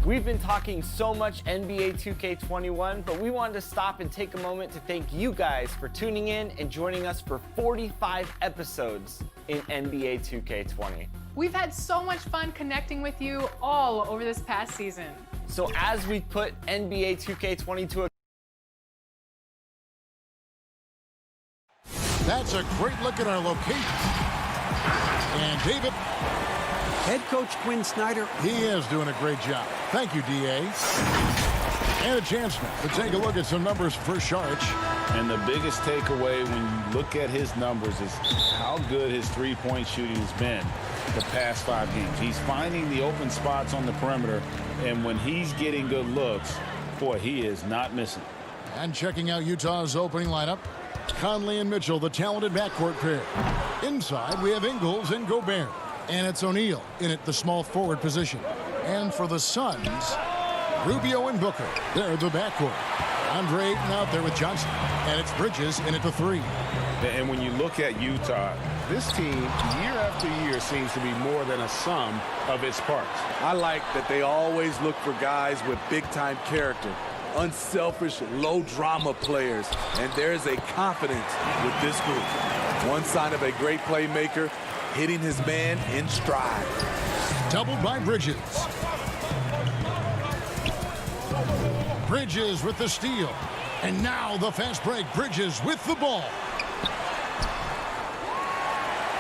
We've been talking so much NBA 2K21, but we wanted to stop and take a moment to thank you guys for tuning in and joining us for 45 episodes in NBA 2K20. We've had so much fun connecting with you all over this past season. So as we put NBA 2K20 to a That's a great look at our location. And David. Head coach Quinn Snyder. He is doing a great job. Thank you, D.A. And a chance now to take a look at some numbers for Sharch. And the biggest takeaway when you look at his numbers is how good his three-point shooting has been the past 5 games. He's finding the open spots on the perimeter, and when he's getting good looks, boy, he is not missing. And checking out Utah's opening lineup, Conley and Mitchell, the talented backcourt pair. Inside, we have Ingles and Gobert. And it's O'Neal in at the small forward position. And for the Suns, Rubio and Booker. They're the backcourt. Andre Ayton out there with Johnson. And it's Bridges in at the 3. And when you look at Utah, this team, year after year, seems to be more than a sum of its parts. I like that they always look for guys with big-time character, unselfish, low-drama players. And there's a confidence with this group. One sign of a great playmaker, hitting his man in stride. Doubled by Bridges. Bridges with the steal. And now the fast break. Bridges with the ball.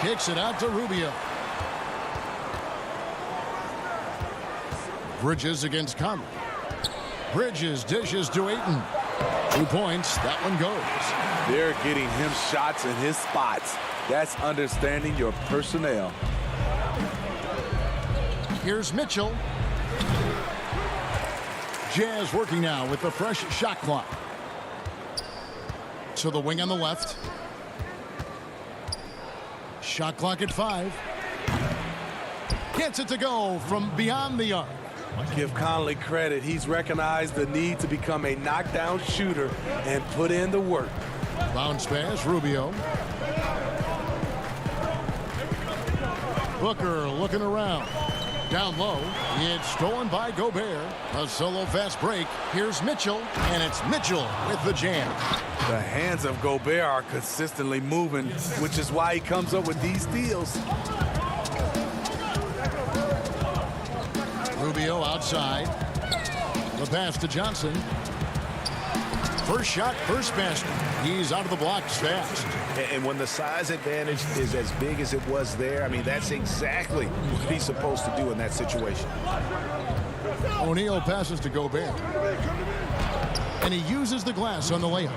Kicks it out to Rubio. Bridges against Conley. Bridges dishes to Ayton. 2 points. That one goes. They're getting him shots in his spots. That's understanding your personnel. Here's Mitchell. Jazz working now with the fresh shot clock. To the wing on the left. Shot clock at 5. Gets it to go from beyond the arc. Give Conley credit. He's recognized the need to become a knockdown shooter and put in the work. Bounce pass, Rubio. Booker looking around. Down low. It's stolen by Gobert. A solo fast break. Here's Mitchell. And it's Mitchell with the jam. The hands of Gobert are consistently moving, which is why he comes up with these steals. Rubio outside. The pass to Johnson. First shot, first basket. He's out of the blocks fast. And when the size advantage is as big as it was there, I mean, that's exactly what he's supposed to do in that situation. O'Neal passes to Gobert. And he uses the glass on the layup.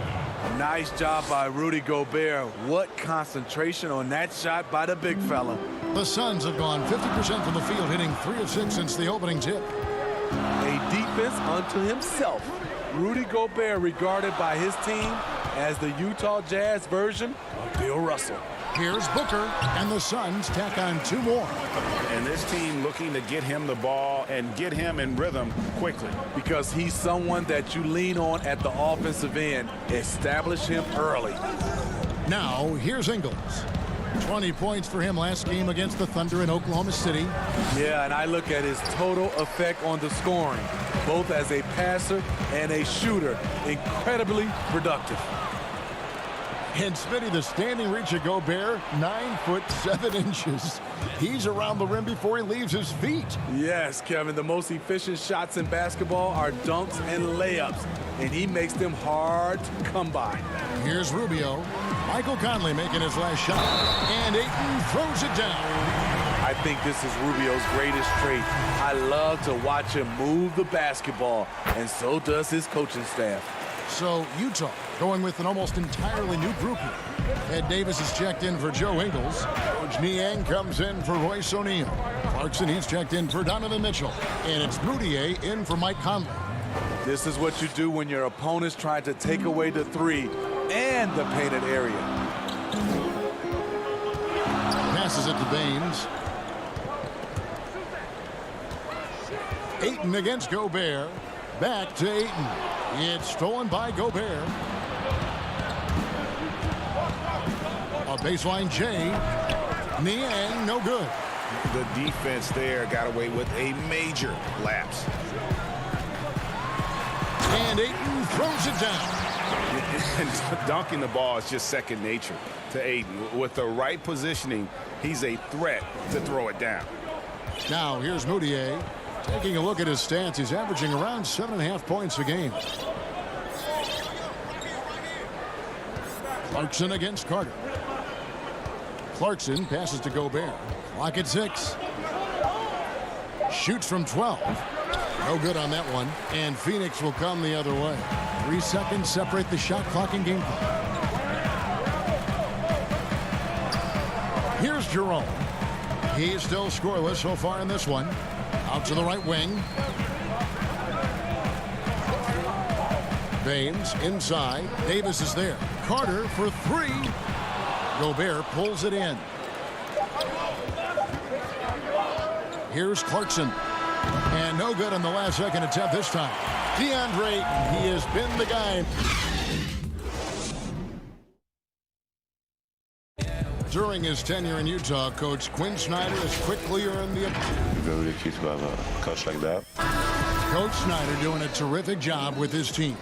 Nice job by Rudy Gobert. What concentration on that shot by the big fella. The Suns have gone 50% from the field, hitting 3 of 6 since the opening tip. A defense unto himself. Rudy Gobert regarded by his team as the Utah Jazz version of Bill Russell. Here's Booker, and the Suns tack on 2 more. And this team looking to get him the ball and get him in rhythm quickly. Because he's someone that you lean on at the offensive end. Establish him early. Now, here's Ingles. 20 points for him last game against the Thunder in Oklahoma City. Yeah, and I look at his total effect on the scoring, both as a passer and a shooter. Incredibly productive. And Smitty, the standing reach of Gobert, 9 foot 7 inches. He's around the rim before he leaves his feet. Yes, Kevin, the most efficient shots in basketball are dunks and layups, and he makes them hard to come by. Here's Rubio. Michael Conley making his last shot. And Ayton throws it down. I think this is Rubio's greatest trait. I love to watch him move the basketball, and so does his coaching staff. So Utah going with an almost entirely new group here. Ed Davis is checked in for Joe Ingles. Coach Niang comes in for Royce O'Neal. Clarkson, he's checked in for Donovan Mitchell. And it's Moutier in for Mike Conley. This is what you do when your opponent's trying to take away the 3 and the painted area. Passes it to Baines. Ayton against Gobert. Back to Ayton. It's stolen by Gobert. A baseline J. Niang, no good. The defense there got away with a major lapse. And Ayton throws it down. And dunking the ball is just second nature to Ayton. With the right positioning, he's a threat to throw it down. Now here's Moutier. Taking a look at his stats, he's averaging around 7.5 points a game. Clarkson against Carter. Clarkson passes to Gobert. Clock at 6. Shoots from 12. No good on that one. And Phoenix will come the other way. 3 seconds separate the shot clock and game clock. Here's Jerome. He's still scoreless so far in this one. Out to the right wing. Baines inside. Davis is there. Carter for 3. Gobert pulls it in. Here's Clarkson. And no good on the last second attempt this time. DeAndre, he has been the guy. During his tenure in Utah, Coach Quinn Snyder has quickly earned the... Very lucky to have a coach like that. Coach Snyder doing a terrific job with his team.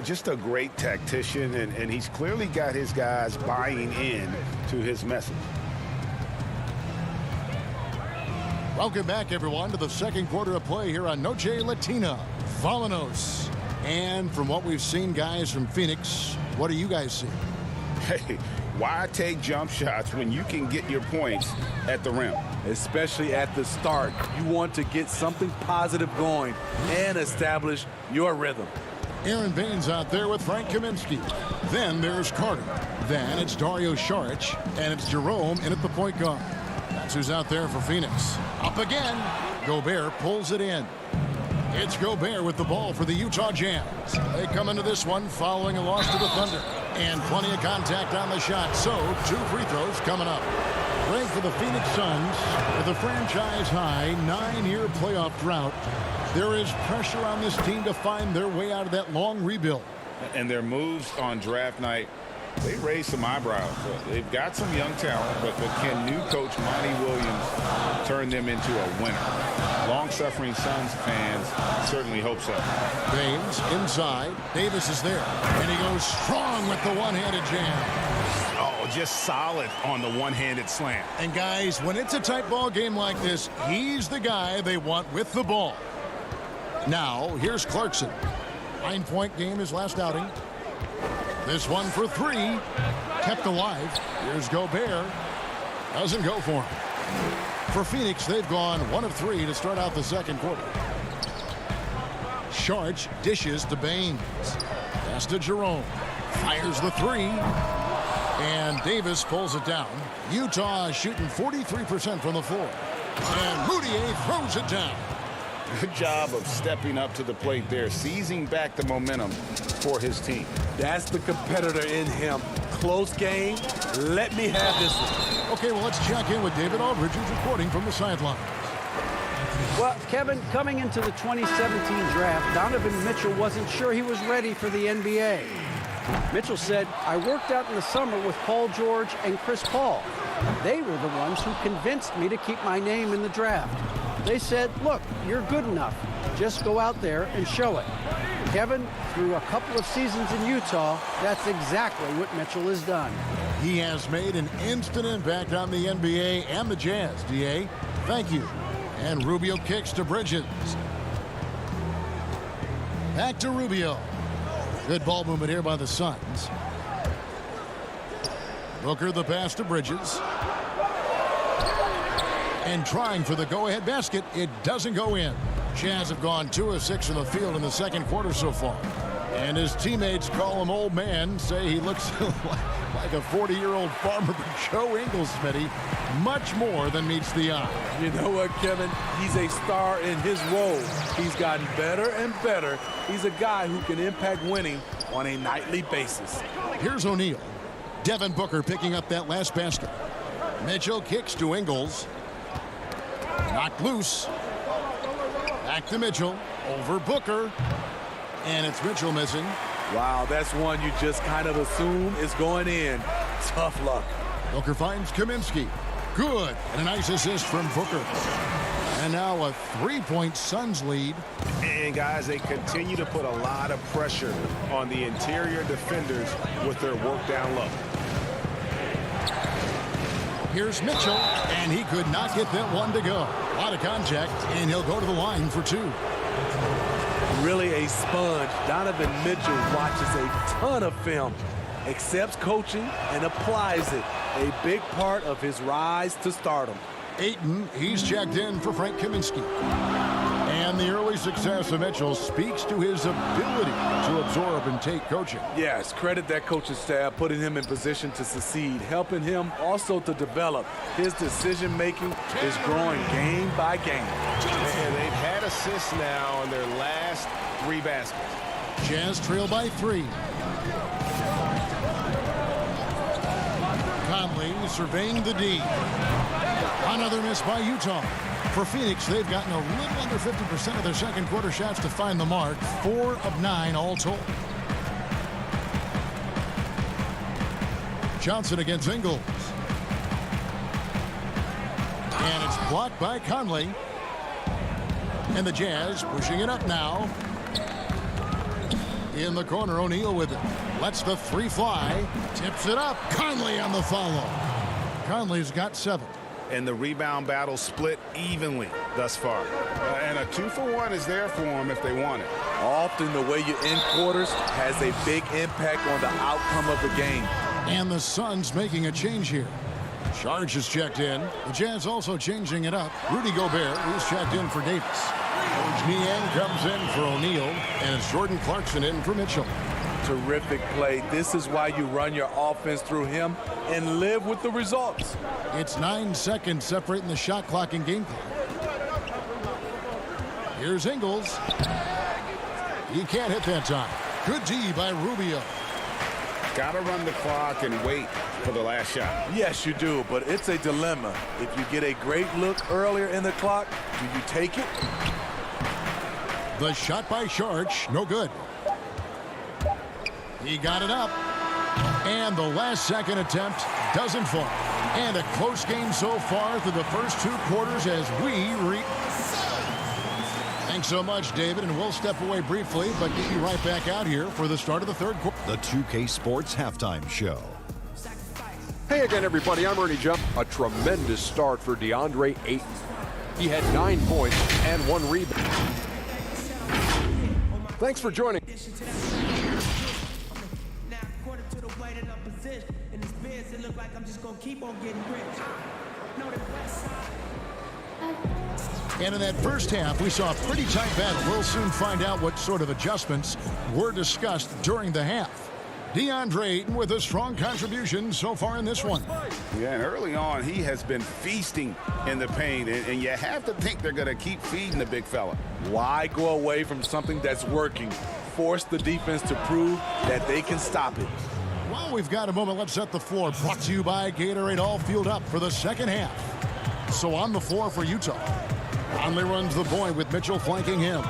Just a great tactician, and he's clearly got his guys buying in to his message. Welcome back, everyone, to the second quarter of play here on Noche Latina. Volanos. And from what we've seen, guys, from Phoenix, what do you guys see? Hey, why take jump shots when you can get your points at the rim? Especially at the start. You want to get something positive going and establish your rhythm. Aaron Baines out there with Frank Kaminsky. Then there's Carter. Then it's Dario Saric. And it's Jerome in at the point guard. That's who's out there for Phoenix. Up again. Gobert pulls it in. It's Gobert with the ball for the Utah Jazz. They come into this one following a loss to the Thunder. And plenty of contact on the shot. So 2 free throws coming up. Great for the Phoenix Suns with a franchise-high 9-year playoff drought. There is pressure on this team to find their way out of that long rebuild. And their moves on draft night, they raised some eyebrows. They've got some young talent, but can new coach Monty Williams turn them into a winner? Long-suffering Suns fans certainly hope so. Baines inside. Davis is there. And he goes strong with the one-handed jam. Oh, just solid on the one-handed slam. And guys, when it's a tight ball game like this, he's the guy they want with the ball. Now, here's Clarkson. 9-point game his last outing. This one for 3. Kept alive. Here's Gobert. Doesn't go for him. For Phoenix, they've gone 1 of 3 to start out the second quarter. Saric dishes to Baines. Pass to Jerome. Fires the 3. And Davis pulls it down. Utah shooting 43% from the floor. And Moutier throws it down. Good job of stepping up to the plate there, seizing back the momentum for his team. That's the competitor in him. Close game. Let me have this one. Okay, well, let's check in with David Aldridge, who's reporting from the sidelines. Well, Kevin, coming into the 2017 draft, Donovan Mitchell wasn't sure he was ready for the NBA. Mitchell said, "I worked out in the summer with Paul George and Chris Paul. They were the ones who convinced me to keep my name in the draft. They said, look, you're good enough. Just go out there and show it." Kevin, through a couple of seasons in Utah, that's exactly what Mitchell has done. He has made an instant impact on the NBA and the Jazz. D.A., thank you. And Rubio kicks to Bridges. Back to Rubio. Good ball movement here by the Suns. Booker the pass to Bridges. And trying for the go-ahead basket. It doesn't go in. Jazz have gone 2 of 6 in the field in the second quarter so far. And his teammates call him old man, say he looks like a 40-year-old farmer, but Joe Ingles, Smitty, much more than meets the eye. You know what, Kevin? He's a star in his role. He's gotten better and better. He's a guy who can impact winning on a nightly basis. Here's O'Neal. Devin Booker picking up that last basket. Mitchell kicks to Ingles. Knocked loose. Back to Mitchell. Over Booker. And it's Mitchell missing. Wow, that's one you just kind of assume is going in. Tough luck. Booker finds Kaminsky. Good. And a nice assist from Booker. And now a 3-point Suns lead. And guys, they continue to put a lot of pressure on the interior defenders with their work down low. Here's Mitchell, and he could not get that one to go. A lot of contact, and he'll go to the line for 2. Really a sponge. Donovan Mitchell watches a ton of film, accepts coaching, and applies it. A big part of his rise to stardom. Ayton, he's checked in for Frank Kaminsky. And the early success of Mitchell speaks to his ability to absorb and take coaching. Yes, credit that coaching staff, putting him in position to succeed, helping him also to develop. His decision-making is growing game by game. And they've had assists now on their last 3 baskets. Jazz trail by 3. Conley surveying the D. Another miss by Utah. For Phoenix, they've gotten a little under 50% of their second quarter shots to find the mark. 4 of 9 all told. Johnson against Ingles. And it's blocked by Conley. And the Jazz pushing it up now. In the corner, O'Neal with it. Lets the 3 fly. Tips it up. Conley on the follow. Conley's got 7. And the rebound battle split evenly thus far. And a 2-for-1 is there for them if they want it. Often the way you end quarters has a big impact on the outcome of the game. And the Suns making a change here. Sharge is checked in. The Jazz also changing it up. Rudy Gobert is checked in for Davis. George Niang comes in for O'Neal. And it's Jordan Clarkson in for Mitchell. Terrific play. This is why you run your offense through him and live with the results. It's 9 seconds separating the shot clock and game clock. Here's Ingles. He can't hit that time. Good D by Rubio. Got to run the clock and wait for the last shot. Yes, you do, but it's a dilemma. If you get a great look earlier in the clock, do you take it? The shot by Sharge, no good. He got it up. And the last second attempt doesn't fall. And a close game so far through the first 2 quarters as we reach. Thanks so much, David, and we'll step away briefly, but get you right back out here for the start of the 3rd quarter. The 2K Sports Halftime Show. Hey again, everybody. I'm Ernie Jump. A tremendous start for DeAndre Ayton. He had 9 points and 1 rebound. Thanks for joining. And in that first half, we saw a pretty tight battle. We'll soon find out what sort of adjustments were discussed during the half. DeAndre Ayton with a strong contribution so far in this one. Yeah, and early on, he has been feasting in the paint, and you have to think they're going to keep feeding the big fella. Why go away from something that's working? Force the defense to prove that they can stop it. Well, we've got a moment. Let's set the floor. Brought to you by Gatorade. All fueled up for the second half. So on the floor for Utah. Conley runs the point with Mitchell flanking him.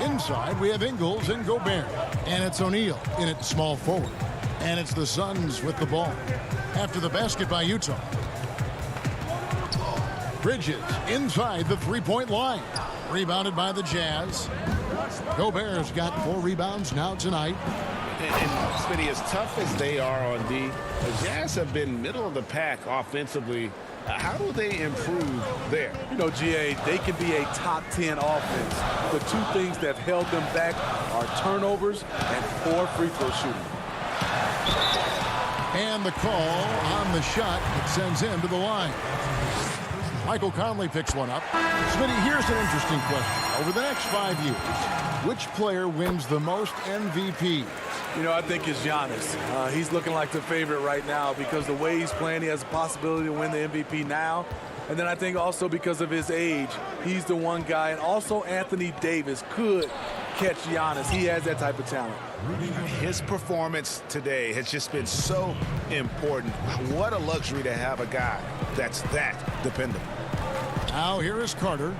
Inside, we have Ingles and Gobert. And it's O'Neal in at small forward. And it's the Suns with the ball. After the basket by Utah. Bridges inside the 3-point line. Rebounded by the Jazz. Gobert's got 4 rebounds now tonight. And Smitty, as tough as they are on D, the Jazz have been middle of the pack offensively. How do they improve there? You know, GA, they can be a top 10 offense. The 2 things that have held them back are turnovers and poor free throw shooting. And the call on the shot that sends him to the line. Michael Conley picks one up. Smitty, here's an interesting question. Over the next 5 years, which player wins the most MVP? You know, I think it's Giannis. He's looking like the favorite right now because the way he's playing, he has a possibility to win the MVP now. And then I think also because of his age, he's the one guy. And also Anthony Davis could catch Giannis. He has that type of talent. His performance today has just been so important. What a luxury to have a guy that's that dependable. Now here is Carter.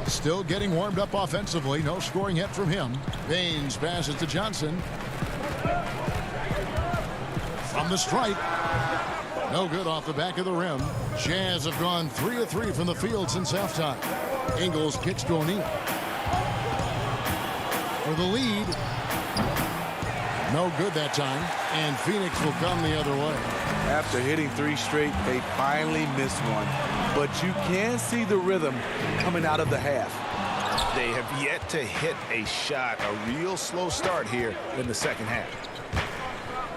Still getting warmed up offensively. No scoring yet from him. Baines passes to Johnson. From the stripe. No good off the back of the rim. Jazz have gone 3 of 3 from the field since halftime. Ingles kicks to O'Neal. For the lead. No good that time. And Phoenix will come the other way. After hitting 3 straight, they finally missed one. But you can see the rhythm coming out of the half. They have yet to hit a shot, a real slow start here in the second half.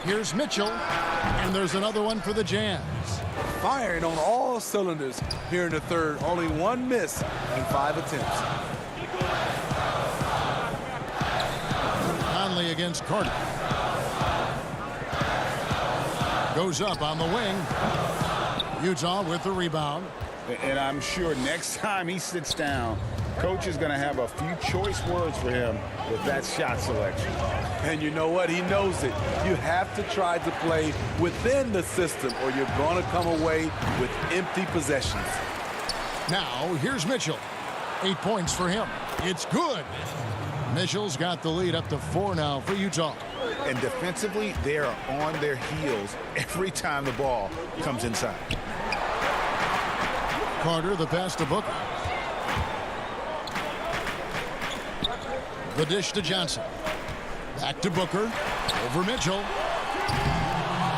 Here's Mitchell, and there's another one for the Jazz. Firing on all cylinders here in the third. Only 1 miss in 5 attempts. Conley against Carter. Goes up on the wing. Utah with the rebound. And I'm sure next time he sits down, coach is going to have a few choice words for him with that shot selection. And you know what? He knows it. You have to try to play within the system or you're going to come away with empty possessions. Now, here's Mitchell. 8 points for him. It's good. Mitchell's got the lead up to 4 now for Utah. And defensively, they are on their heels every time the ball comes inside. Carter, the pass to Booker. The dish to Johnson. Back to Booker. Over Mitchell.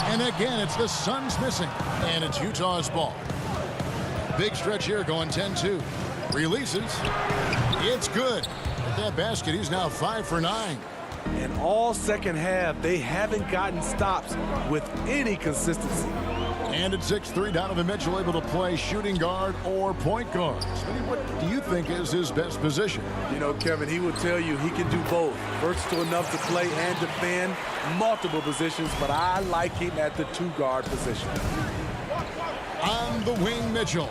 And again, it's the Suns missing. And it's Utah's ball. Big stretch here going 10-2. Releases. It's good. At that basket, he's now 5 for 9. And all second half, they haven't gotten stops with any consistency. And at 6'3", Donovan Mitchell able to play shooting guard or point guard. What do you think is his best position? You know, Kevin, he will tell you he can do both. Versatile enough to play and defend multiple positions, but I like him at the 2-guard position. On the wing, Mitchell.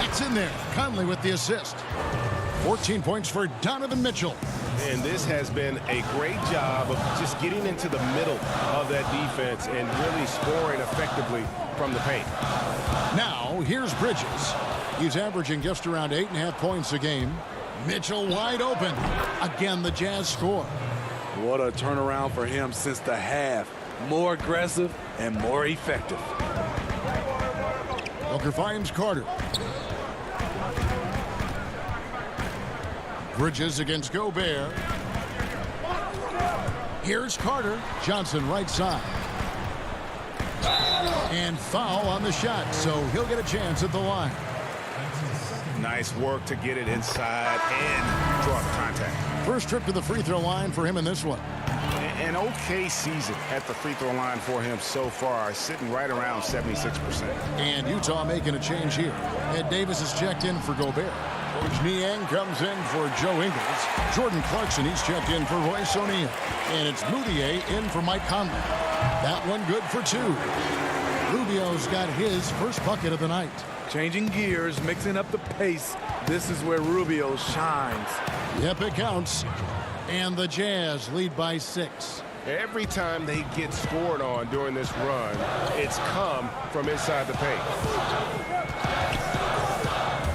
It's in there. Conley with the assist. 14 points for Donovan Mitchell. And this has been a great job of just getting into the middle of that defense and really scoring effectively from the paint. Now, here's Bridges. He's averaging just around 8.5 points a game. Mitchell wide open. Again, the Jazz score. What a turnaround for him since the half. More aggressive and more effective. Booker finds Carter. Bridges against Gobert. Here's Carter. Johnson right side. And foul on the shot, so he'll get a chance at the line. Nice work to get it inside and draw the contact. First trip to the free throw line for him in this one. An okay season at the free throw line for him so far, sitting right around 76%. And Utah making a change here. Ed Davis is checked in for Gobert. Coach Niang comes in for Joe Ingles. Jordan Clarkson, he's checked in for Royce O'Neal. And it's Moutier in for Mike Conley. That one good for 2. Rubio's got his first bucket of the night. Changing gears, mixing up the pace. This is where Rubio shines. Yep, it counts. And the Jazz lead by 6. Every time they get scored on during this run, it's come from inside the paint.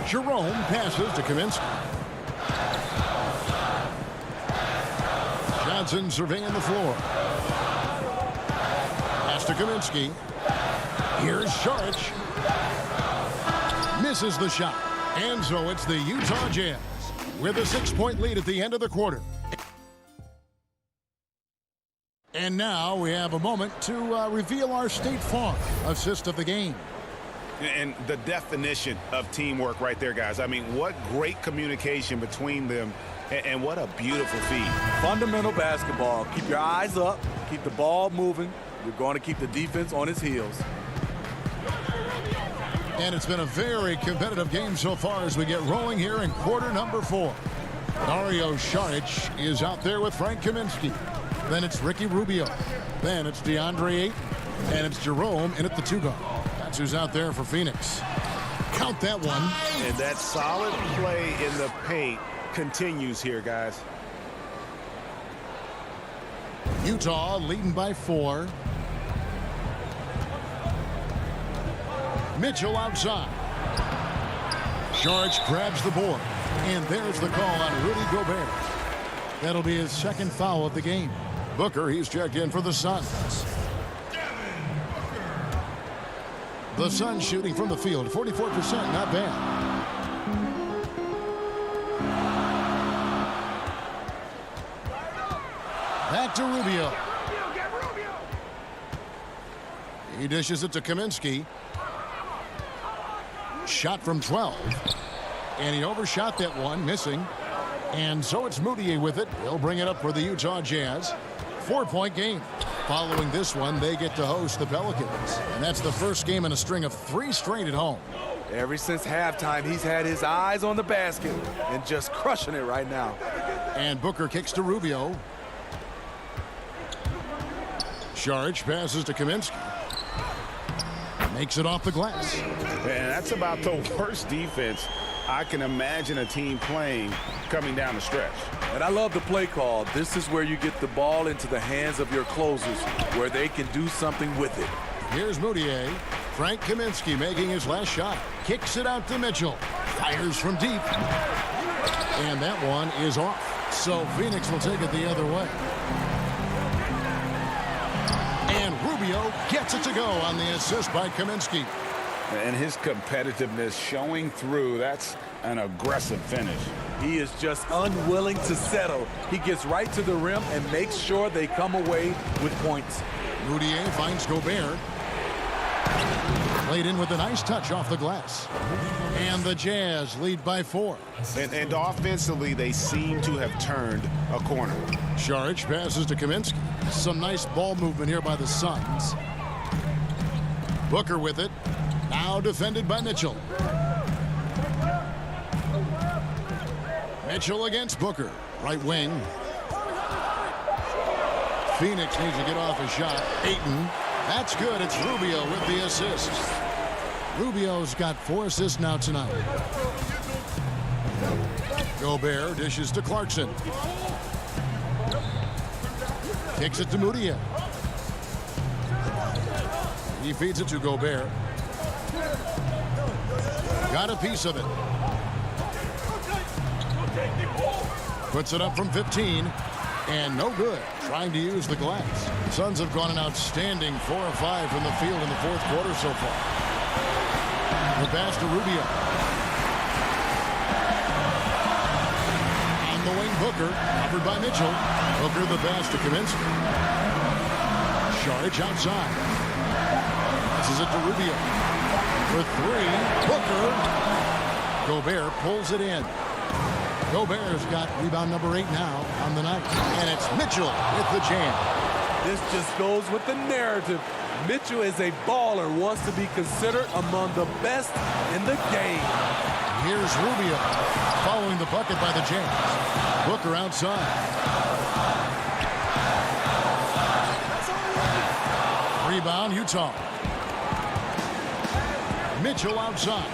Jerome passes to Kaminsky. Johnson surveying the floor. Pass to Kaminsky. Here's Saric. Misses the shot. And so it's the Utah Jazz with a 6-point lead at the end of the quarter. And now we have a moment to reveal our State Farm assist of the game. And the definition of teamwork right there, guys. I mean, what great communication between them, and what a beautiful feed. Fundamental basketball. Keep your eyes up. Keep the ball moving. You're going to keep the defense on its heels. And it's been a very competitive game so far as we get rolling here in quarter number 4. Dario Saric is out there with Frank Kaminsky. Then it's Ricky Rubio. Then it's DeAndre Ayton. And it's Jerome in at the 2-guard. That's who's out there for Phoenix. Count that one. And that solid play in the paint continues here, guys. Utah leading by 4. Mitchell outside. Saric grabs the board. And there's the call on Rudy Gobert. That'll be his second foul of the game. Booker, he's checked in for the Suns. The Suns shooting from the field, 44%, not bad. Back to Rubio. He dishes it to Kaminsky. Shot from 12. And he overshot that one, missing. And so it's Moutier with it. He'll bring it up for the Utah Jazz. 4-point game. Following this one, they get to host the Pelicans. And that's the first game in a string of 3 straight at home. Ever since halftime, he's had his eyes on the basket and just crushing it right now. And Booker kicks to Rubio. Saric passes to Kaminsky. Makes it off the glass. And that's about the worst defense I can imagine a team playing coming down the stretch. And I love the play call. This is where you get the ball into the hands of your closers, where they can do something with it. Here's Moutier. Frank Kaminsky making his last shot. Kicks it out to Mitchell. Fires from deep. And that one is off. So Phoenix will take it the other way. And Rubio gets it to go on the assist by Kaminsky. And his competitiveness showing through. That's an aggressive finish. He is just unwilling to settle. He gets right to the rim and makes sure they come away with points. Moutier finds Gobert. Played in with a nice touch off the glass. And the Jazz lead by 4. And offensively, they seem to have turned a corner. Saric passes to Kaminsky. Some nice ball movement here by the Suns. Booker with it. Now defended by Mitchell. Mitchell against Booker. Right wing. Phoenix needs to get off a shot. Ayton. That's good. It's Rubio with the assist. Rubio's got 4 assists now tonight. Gobert dishes to Clarkson. Kicks it to Moutier. He feeds it to Gobert. Got a piece of it. Puts it up from 15. And no good. Trying to use the glass. Suns have gone an outstanding 4 of 5 from the field in the 4th quarter so far. The pass to Rubio. On the wing, Booker. Covered by Mitchell. Booker the pass to Kaminsky. Saric outside. Passes it to Rubio. For 3. Booker. Gobert pulls it in. Gobert's got rebound number 8 now on the night. And it's Mitchell with the jam. This just goes with the narrative. Mitchell is a baller, wants to be considered among the best in the game. Here's Rubio following the bucket by the Jazz. Booker outside. Rebound, Utah. Mitchell outside.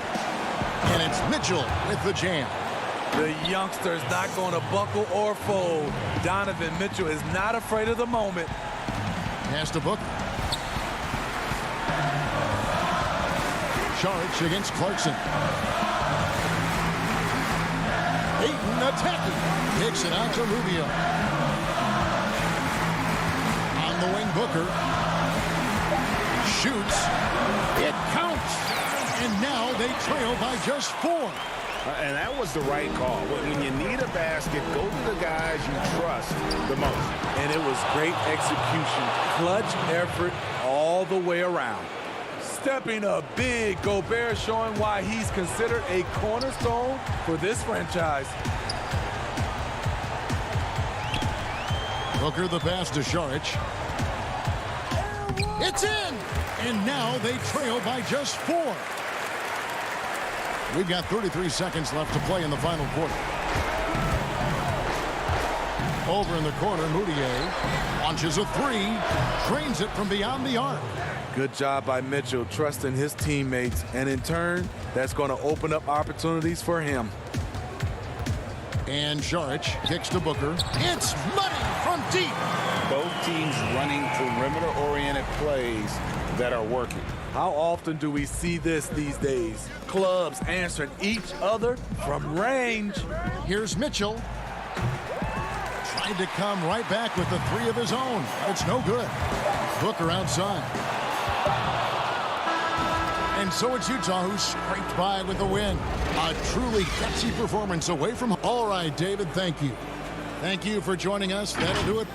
And it's Mitchell with the jam. The youngster's not going to buckle or fold. Donovan Mitchell is not afraid of the moment. Pass to Booker. Saric against Clarkson. Ayton attacking. Kicks it out to Rubio. On the wing, Booker. Shoots. It counts. And now they trail by just 4. And that was the right call. When you need a basket, go to the guys you trust the most. And it was great execution. Clutch effort all the way around. Stepping up big, Gobert showing why he's considered a cornerstone for this franchise. Booker the pass to Saric. It's in! And now they trail by just 4. We've got 33 seconds left to play in the final quarter. Over in the corner, Moutier launches a 3, drains it from beyond the arc. Good job by Mitchell, trusting his teammates, and in turn, that's going to open up opportunities for him. And Saric kicks to Booker. It's money from deep. Both teams running perimeter-oriented plays that are working. How often do we see this these days? Clubs answering each other from range. Here's Mitchell. Tried to come right back with the 3 of his own. It's no good. Booker outside. And so it's Utah who scraped by with the win. A truly gutsy performance away from home. All right, David, thank you. Thank you for joining us. That'll do it.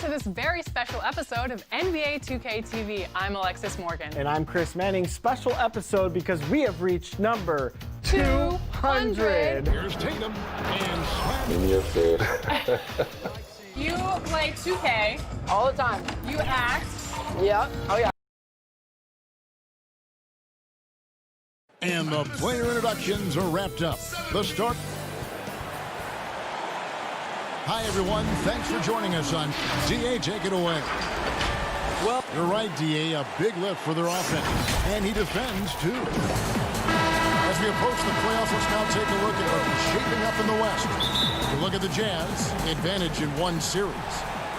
to this very special episode of NBA 2K TV. I'm Alexis Morgan. And I'm Chris Manning. Special episode because we have reached number 200. Here's Tatum and Slam. In your face. You play 2K All the time. You act. Yeah. Oh, yeah. And the player introductions are wrapped up. The start. Hi, everyone. Thanks for joining us on DA. Take it away. Well, you're right, DA. A big lift for their offense. And he defends, too. As we approach the playoffs, let's now take a look at what's shaping up in the West. You look at the Jazz, advantage in one series.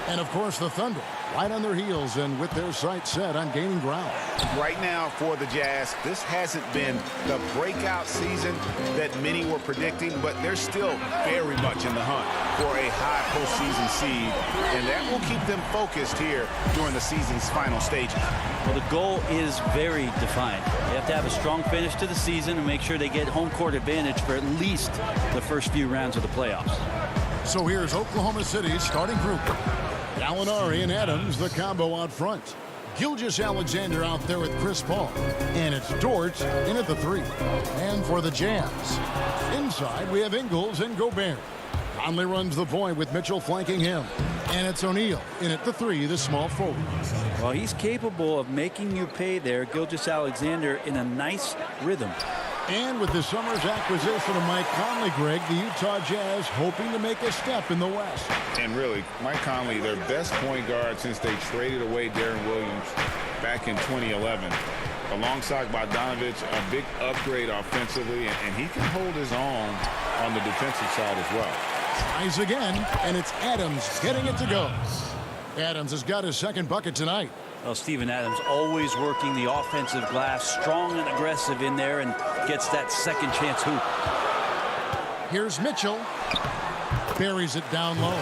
And, of course, the Thunder, right on their heels and with their sights set on gaining ground. Right now for the Jazz, this hasn't been the breakout season that many were predicting, but they're still very much in the hunt for a high postseason seed, and that will keep them focused here during the season's final stages. Well, the goal is very defined. They have to have a strong finish to the season and make sure they get home court advantage for at least the first few rounds of the playoffs. So here's Oklahoma City's starting group. Gallinari and Adams, the combo out front. Gilgeous-Alexander out there with Chris Paul. And it's Dort in at the 3. And for the Jazz, inside we have Ingles and Gobert. Conley runs the point with Mitchell flanking him. And it's O'Neal in at the 3, the small forward. Well, he's capable of making you pay there, Gilgeous-Alexander, in a nice rhythm. And with the summer's acquisition of Mike Conley, Greg, the Utah Jazz hoping to make a step in the West. And really, Mike Conley, their best point guard since they traded away Darren Williams back in 2011. Alongside Bogdanovich, a big upgrade offensively, and he can hold his own on the defensive side as well. Tries again, and it's Adams getting it to go. Adams has got his second bucket tonight. Well, Steven Adams always working the offensive glass, strong and aggressive in there, and gets that second chance hoop. Here's Mitchell. Buries it down low.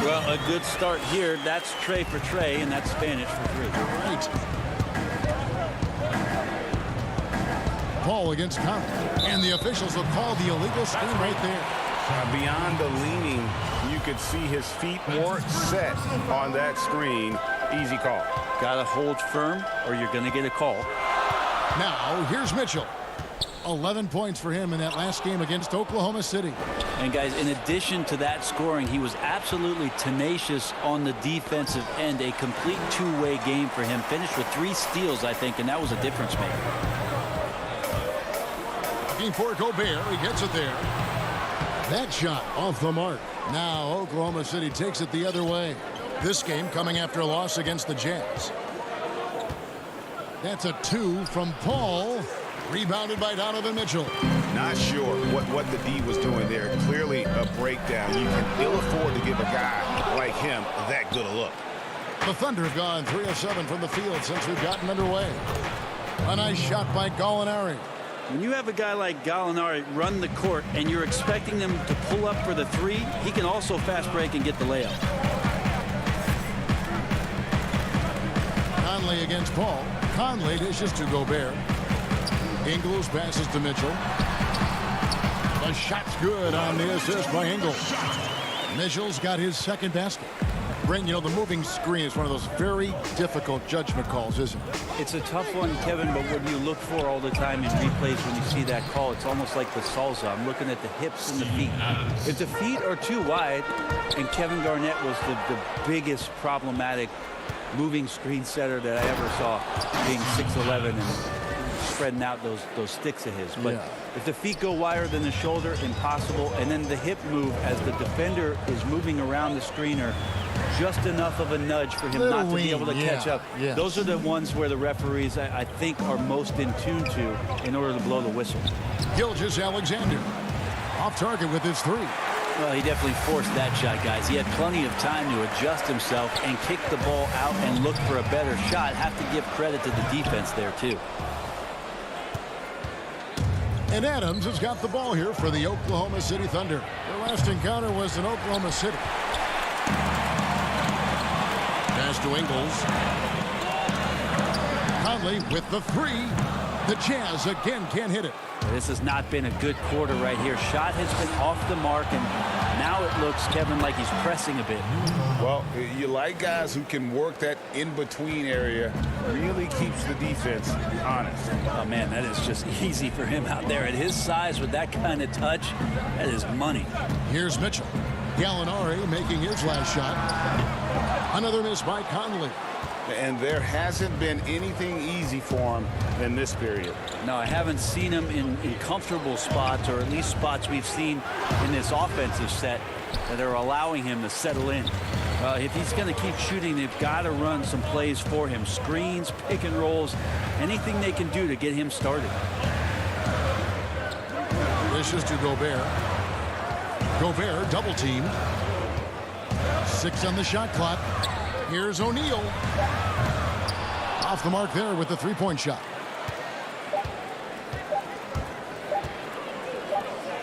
Well, a good start here. That's Trey for Trey, and that's Spanish for 3. Right. Paul against Conley. And the officials will call the illegal screen right there. Beyond the leaning, you could see his feet more set on that screen. Easy call. Gotta hold firm or you're gonna get a call. Now here's Mitchell. 11 points for him in that last game against Oklahoma City. And guys, in addition to that scoring, he was absolutely tenacious on the defensive end. A complete two-way game for him. Finished with 3 steals, I think, and that was a difference maker. Looking for Gobert. He gets it there. That shot off the mark. Now Oklahoma City takes it the other way. This game coming after a loss against the Jazz. That's a 2 from Paul. Rebounded by Donovan Mitchell. Not sure what the D was doing there. Clearly a breakdown. You can ill afford to give a guy like him that good a look. The Thunder have gone 3 of 7 from the field since we've gotten underway. A nice shot by Gallinari. When you have a guy like Gallinari run the court and you're expecting them to pull up for the 3, he can also fast break and get the layup. Conley against Paul. Conley dishes to Gobert. Ingles passes to Mitchell. The shot's good on the assist by Ingles. Mitchell's got his second basket. Brent, you know, the moving screen is one of those very difficult judgment calls, isn't it? It's a tough one, Kevin, but what you look for all the time in replays when you see that call, it's almost like the salsa. I'm looking at the hips and the feet. If the feet are too wide, and Kevin Garnett was the biggest problematic moving screen setter that I ever saw, being 6'11" and spreading out those sticks of his. But if the feet go wider than the shoulder, impossible. And then the hip move as the defender is moving around the screener, just enough of a nudge for him not to be able to catch up. Yes. Those are the ones where the referees, I think, are most in tune to in order to blow the whistle. Gilgeous-Alexander off target with his 3. Well, he definitely forced that shot, guys. He had plenty of time to adjust himself and kick the ball out and look for a better shot. Have to give credit to the defense there, too. And Adams has got the ball here for the Oklahoma City Thunder. Their last encounter was in Oklahoma City. Pass to Ingles. Conley with the 3. The Jazz again can't hit it. This has not been a good quarter right here. Shot has been off the mark, and now it looks, Kevin, like he's pressing a bit. Well, you like guys who can work that in-between area, really keeps the defense honest. Oh, man, that is just easy for him out there. At his size, with that kind of touch, that is money. Here's Mitchell. Gallinari making his last shot. Another miss by Conley. And there hasn't been anything easy for him in this period. No, I haven't seen him in comfortable spots, or at least spots we've seen in this offensive set that are allowing him to settle in. If he's going to keep shooting, they've got to run some plays for him. Screens, pick and rolls, anything they can do to get him started. This is to Gobert. Gobert double teamed. 6 on the shot clock. Here's O'Neal. Off the mark there with the three-point shot.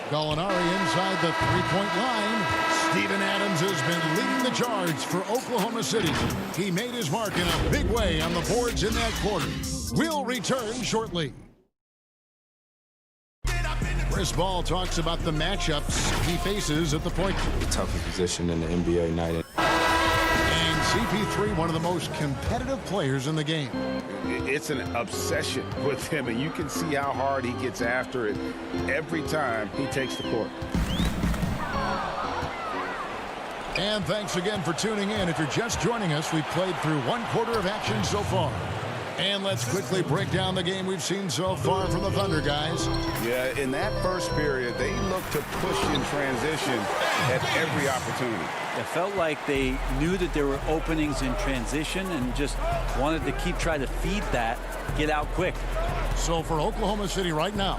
Gallinari inside the three-point line. Steven Adams has been leading the charge for Oklahoma City. He made his mark in a big way on the boards in that quarter. We'll return shortly. Chris Ball talks about the matchups he faces at the point. The toughest position in the NBA night. And CP3, one of the most competitive players in the game. It's an obsession with him, and you can see how hard he gets after it every time he takes the court. And thanks again for tuning in. If you're just joining us, we've played through one quarter of action so far. And let's quickly break down the game we've seen so far from the Thunder, guys. Yeah, in that first period, they looked to push in transition at every opportunity. It felt like they knew that there were openings in transition and just wanted to keep trying to feed that, get out quick. So for Oklahoma City right now,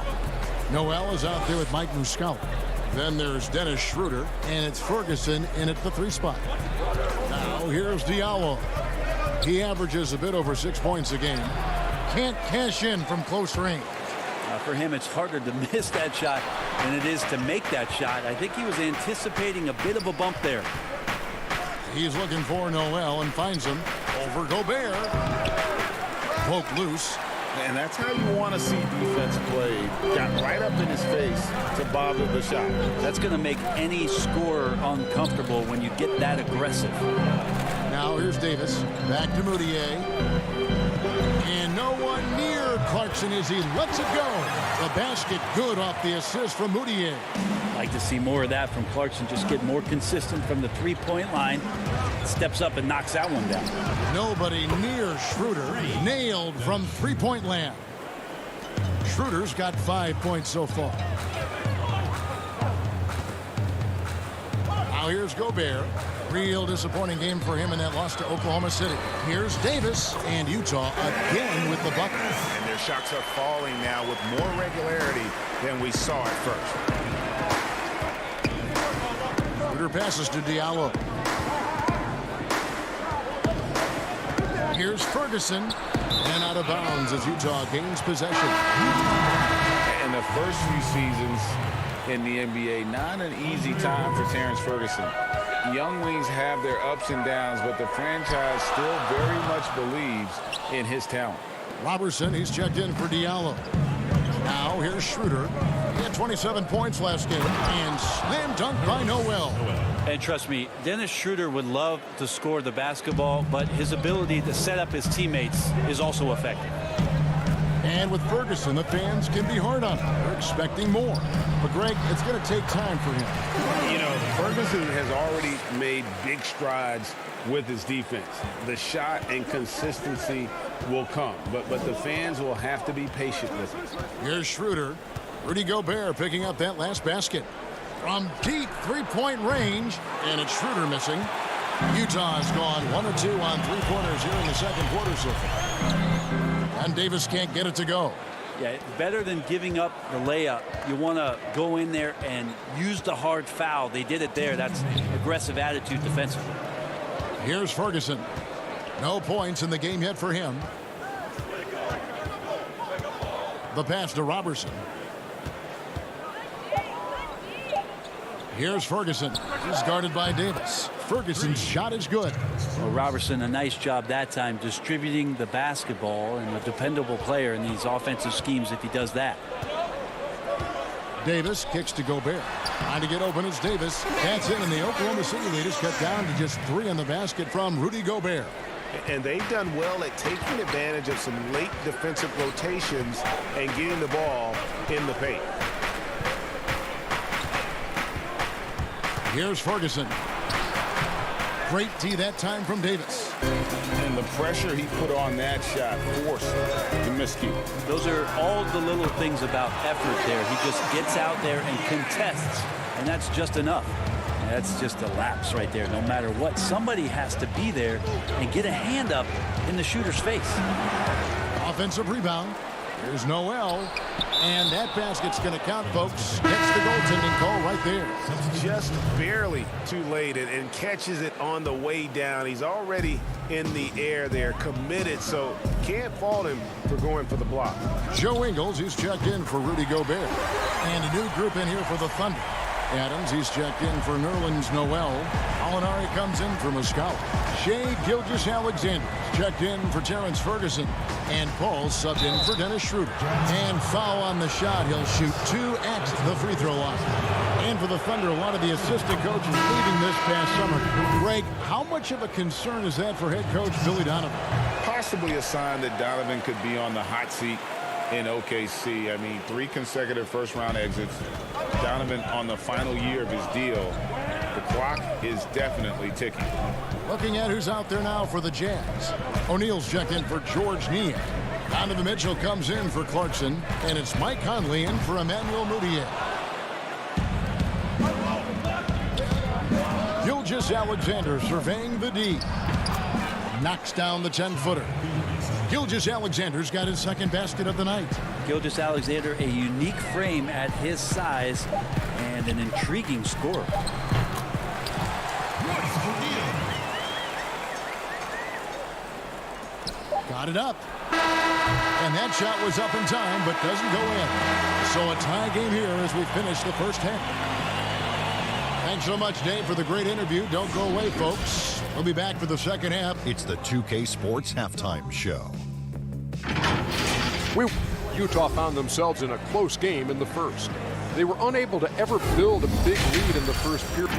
Noel is out there with Mike Muscala. Then there's Dennis Schroeder, and it's Ferguson in at the 3 spot. Now here's Diallo. He averages a bit over 6 points a game. Can't cash in from close range. For him, it's harder to miss that shot than it is to make that shot. I think he was anticipating a bit of a bump there. He's looking for Noel and finds him over Gobert. Poke loose. And that's how you want to see defense played. Got right up in his face to bother the shot. That's going to make any scorer uncomfortable when you get that aggressive. Now here's Davis. Back to Moutier. And no one near Clarkson as he lets it go. The basket good off the assist from Moutier. Like to see more of that from Clarkson. Just get more consistent from the three-point line. Steps up and knocks that one down. Nobody near Schroeder. Nailed from three-point land. Schroeder's got 5 points so far. Now here's Gobert. Real disappointing game for him in that loss to Oklahoma City. Here's Davis, and Utah again with the bucket. And their shots are falling now with more regularity than we saw at first. Schroeder passes to Diallo. Here's Ferguson, and out of bounds as Utah gains possession. In the first few seasons in the NBA, not an easy time for Terrence Ferguson. Young wings have their ups and downs, but the franchise still very much believes in his talent. Robertson, he's checked in for Diallo. Now here's Schroeder. He had 27 points last game and slam dunk by Noel. And trust me, Dennis Schroeder would love to score the basketball, but his ability to set up his teammates is also effective. And with Ferguson, the fans can be hard on him. They're expecting more. But, Greg, it's going to take time for him. You know, Ferguson has already made big strides with his defense. The shot and consistency will come, but the fans will have to be patient with him. Here's Schroeder. Rudy Gobert picking up that last basket. From deep three-point range, and it's Schroeder missing. Utah has gone 1 or 2 on three-pointers here in the second quarter so far. And Davis can't get it to go. Yeah, better than giving up the layup. You want to go in there and use the hard foul. They did it there. That's aggressive attitude defensively. Here's Ferguson. No points in the game yet for him. The pass to Robertson. Here's Ferguson. He's guarded by Davis. Ferguson's shot is good. Well, Robertson, a nice job that time distributing the basketball, and a dependable player in these offensive schemes if he does that. Davis kicks to Gobert. Trying to get open is Davis. That's in, and the Oklahoma City leaders cut down to just 3 in the basket from Rudy Gobert. And they've done well at taking advantage of some late defensive rotations and getting the ball in the paint. Here's Ferguson. Great D that time from Davis. And the pressure he put on that shot forced the miscue. Those are all the little things about effort there. He just gets out there and contests, and that's just enough. That's just a lapse right there. No matter what, somebody has to be there and get a hand up in the shooter's face. Offensive rebound. Here's Noel. And that basket's going to count, folks. Gets the goaltending call right there. Just barely too late and catches it on the way down. He's already in the air there, committed, so can't fault him for going for the block. Joe Ingles, he's checked in for Rudy Gobert. And a new group in here for the Thunder. Adams, he's checked in for Nerlens Noel. Alinari comes in for Muscala. Shea Gilgeous-Alexander checked in for Terrence Ferguson. And Paul subbed in for Dennis Schroeder. And foul on the shot. He'll shoot 2 at the free throw line. And for the Thunder, a lot of the assistant coaches leaving this past summer. Greg, how much of a concern is that for head coach Billy Donovan? Possibly a sign that Donovan could be on the hot seat in OKC. I mean, 3 consecutive first-round exits. Donovan on the final year of his deal. The clock is definitely ticking. Looking at who's out there now for the Jazz. O'Neal's checked in for George Niang. Donovan Mitchell comes in for Clarkson. And it's Mike Conley in for Emmanuel Mudiay. Gilgeous-Alexander surveying the D. Knocks down the 10-footer. Gilgeous-Alexander's got his second basket of the night. Gilgeous-Alexander, a unique frame at his size and an intriguing scorer. Got it up. And that shot was up in time, but doesn't go in. So a tie game here as we finish the first half. Thanks so much, Dave, for the great interview. Don't go away, folks. We'll be back for the second half. It's the 2K Sports Halftime Show. Utah found themselves in a close game in the first. They were unable to ever build a big lead in the first period.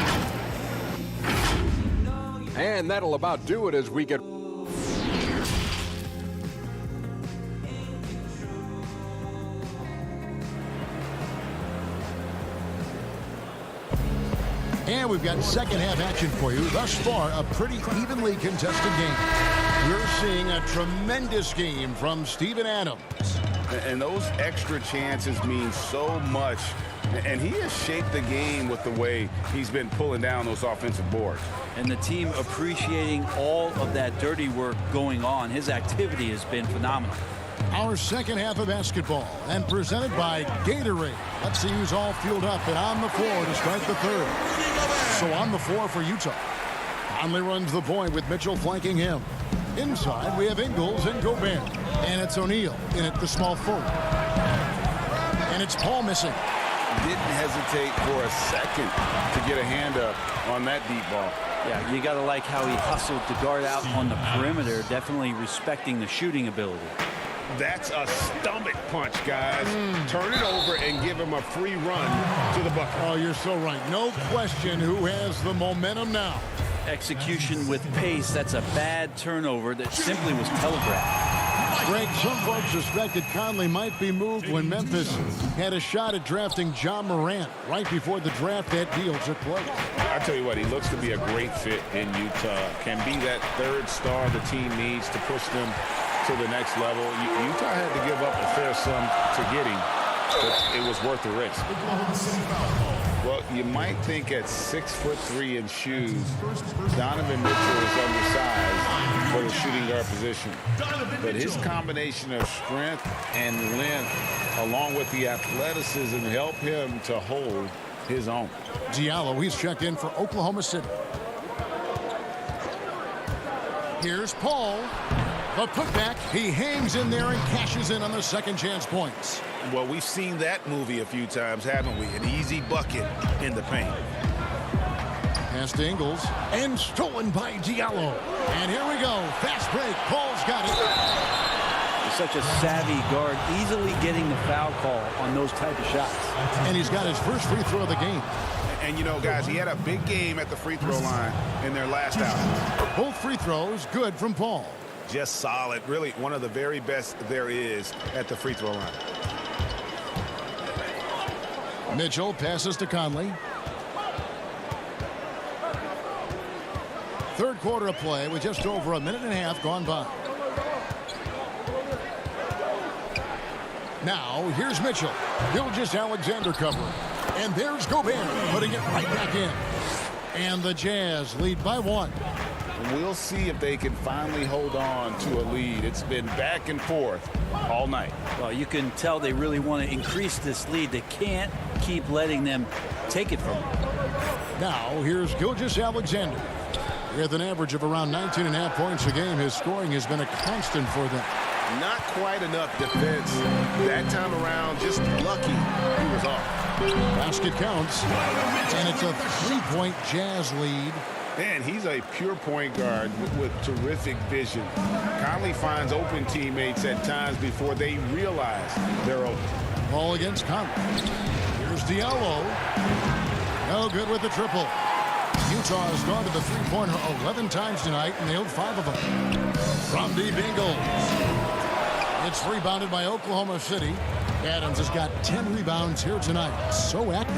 And that'll about do it as we get... And we've got second half action for you. Thus far, a pretty evenly contested game. We're seeing a tremendous game from Steven Adams. And those extra chances mean so much. And he has shaped the game with the way he's been pulling down those offensive boards. And the team appreciating all of that dirty work going on. His activity has been phenomenal. Our second half of basketball, and presented by Gatorade. Let's see who's all fueled up and on the floor to start the third. So on the floor for Utah. Conley runs the point with Mitchell flanking him. Inside, we have Ingles and Gobert. And it's O'Neal in at the small forward. And it's Paul missing. Didn't hesitate for a second to get a hand up on that deep ball. Yeah, you got to like how he hustled to guard out on the perimeter, definitely respecting the shooting ability. That's a stomach punch, guys. Turn it over and give him a free run to the bucket. Oh, you're so right. No question who has the momentum now. Execution with pace. That's a bad turnover that simply was telegraphed. Greg, some folks suspected Conley might be moved when Memphis had a shot at drafting John Morant right before the draft. That deal took place. I tell you what, he looks to be a great fit in Utah. Can be that third star the team needs to push them to the next level. Utah had to give up a fair sum to get him, but it was worth the risk. Well, you might think at 6'3" in shoes, Donovan Mitchell is undersized for the shooting guard position. But his combination of strength and length, along with the athleticism, help him to hold his own. Diallo, he's checked in for Oklahoma City. Here's Paul. The putback, he hangs in there and cashes in on the second chance points. Well, we've seen that movie a few times, haven't we? An easy bucket in the paint. Pass to Ingles. And stolen by Diallo. And here we go. Fast break. Paul's got it. He's such a savvy guard, easily getting the foul call on those type of shots. And he's got his first free throw of the game. And, you know, guys, he had a big game at the free throw line in their last out. Both free throws good from Paul. Just solid. Really one of the very best there is at the free throw line. Mitchell passes to Conley. Third quarter of play with just over a minute and a half gone by. Now, here's Mitchell. Gilgeous-Alexander covering. And there's Gobert putting it right back in. And the Jazz lead by 1. We'll see if they can finally hold on to a lead. It's been back and forth all night. Well, you can tell they really want to increase this lead. They can't keep letting them take it from them. Now, here's Gilgeous-Alexander. With an average of around 19.5 points a game, his scoring has been a constant for them. Not quite enough defense. That time around, just lucky he was off. Basket counts. And it's a 3-point Jazz lead. Man, he's a pure point guard with terrific vision. Conley finds open teammates at times before they realize they're open. Ball against Conley. Here's Diallo. No good with the triple. Utah has gone to the three-pointer 11 times tonight and nailed 5 of them. From deep Ingles. It's rebounded by Oklahoma City. Adams has got 10 rebounds here tonight. So active.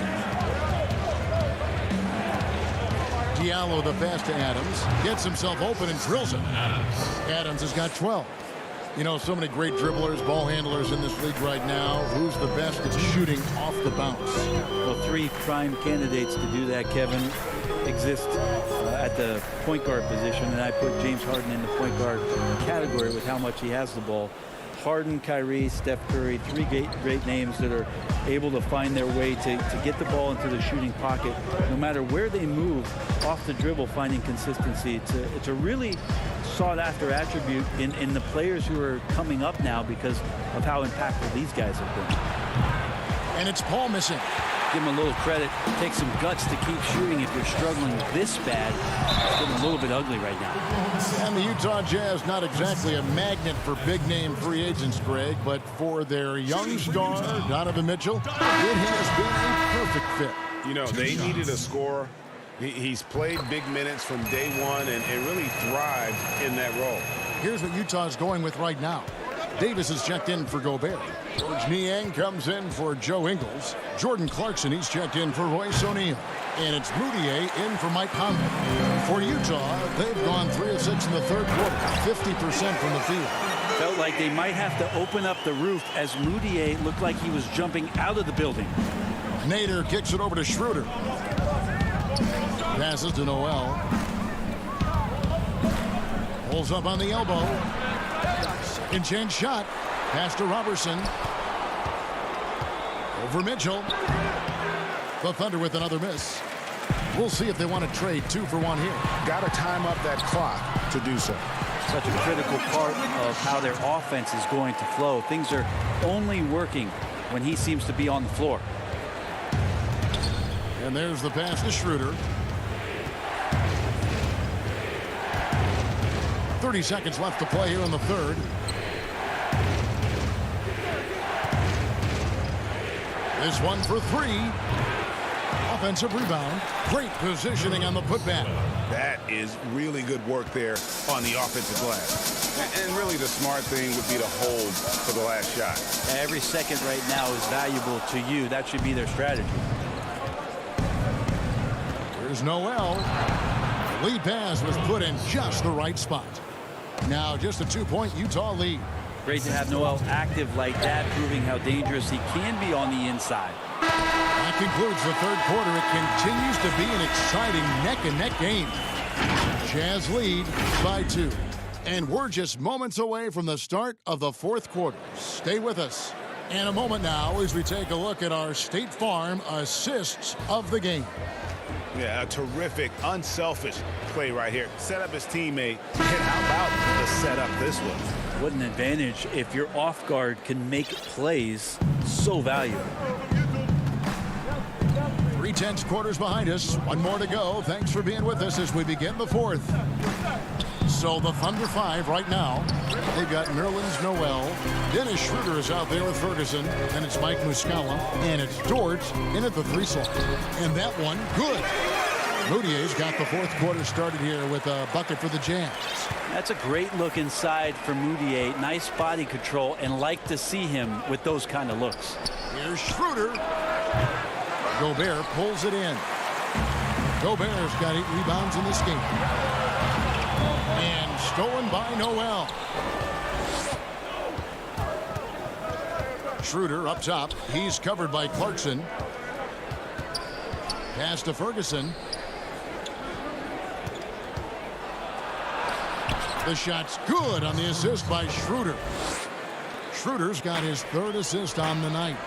Diallo the pass to Adams. Gets himself open and drills it. Adams has got 12. You know, so many great dribblers, ball handlers in this league right now. Who's the best at shooting off the bounce? Well, 3 prime candidates to do that, Kevin, exist at the point guard position, and I put James Harden in the point guard category with how much he has the ball. Harden, Kyrie, Steph Curry, 3 great names that are able to find their way to get the ball into the shooting pocket. No matter where they move, off the dribble, finding consistency. It's a really sought-after attribute in the players who are coming up now because of how impactful these guys have been. And it's Paul missing. Give him a little credit. Take some guts to keep shooting if you're struggling this bad. It's getting a little bit ugly right now. And the Utah Jazz, not exactly a magnet for big-name free agents, Greg, but for their young star, Donovan Mitchell, it has been a perfect fit. You know, they needed a scorer. He's played big minutes from day one and really thrived in that role. Here's what Utah's going with right now. Davis is checked in for Gobert. George Niang comes in for Joe Ingles. Jordan Clarkson, he's checked in for Royce O'Neal. And it's Moutier in for Mike Conley. For Utah, they've gone 3 of 6 in the third quarter, 50% from the field. Felt like they might have to open up the roof as Moutier looked like he was jumping out of the building. Nader kicks it over to Schroeder. Passes to Noel. Pulls up on the elbow. Second chance shot. Pass to Robertson. Over Mitchell. The Thunder with another miss. We'll see if they want to trade 2 for 1 here. Got to time up that clock to do so. Such a critical part of how their offense is going to flow. Things are only working when he seems to be on the floor. And there's the pass to Schroeder. 30 seconds left to play here in the third. This one for 3. Offensive rebound. Great positioning on the putback. That is really good work there on the offensive glass. And really the smart thing would be to hold for the last shot. Every second right now is valuable to you. That should be their strategy. Here's Noel. The lead pass was put in just the right spot. Now just a 2-point Utah lead. Great to have Noel active like that, proving how dangerous he can be on the inside. That concludes the third quarter. It continues to be an exciting neck-and-neck game. Jazz lead by 2. And we're just moments away from the start of the fourth quarter. Stay with us. In a moment now as we take a look at our State Farm assists of the game. Yeah, a terrific, unselfish play right here. Set up his teammate. And how about the setup this was? What an advantage if your off guard can make plays so valuable. tense quarters behind us. One more to go. Thanks for being with us as we begin the fourth. So the Thunder 5 right now. They've got Nerlens Noel. Dennis Schroeder is out there with Ferguson. And it's Mike Muscala. And it's Dort in at the 3 slot. And that one, good. Moutier's got the fourth quarter started here with a bucket for the Jazz. That's a great look inside for Moutier. Nice body control, and like to see him with those kind of looks. Here's Schroeder. Gobert pulls it in. Gobert's got 8 rebounds in this game. And stolen by Noel. Schroeder up top. He's covered by Clarkson. Pass to Ferguson. The shot's good on the assist by Schroeder. Schroeder's got his 3rd assist on the night.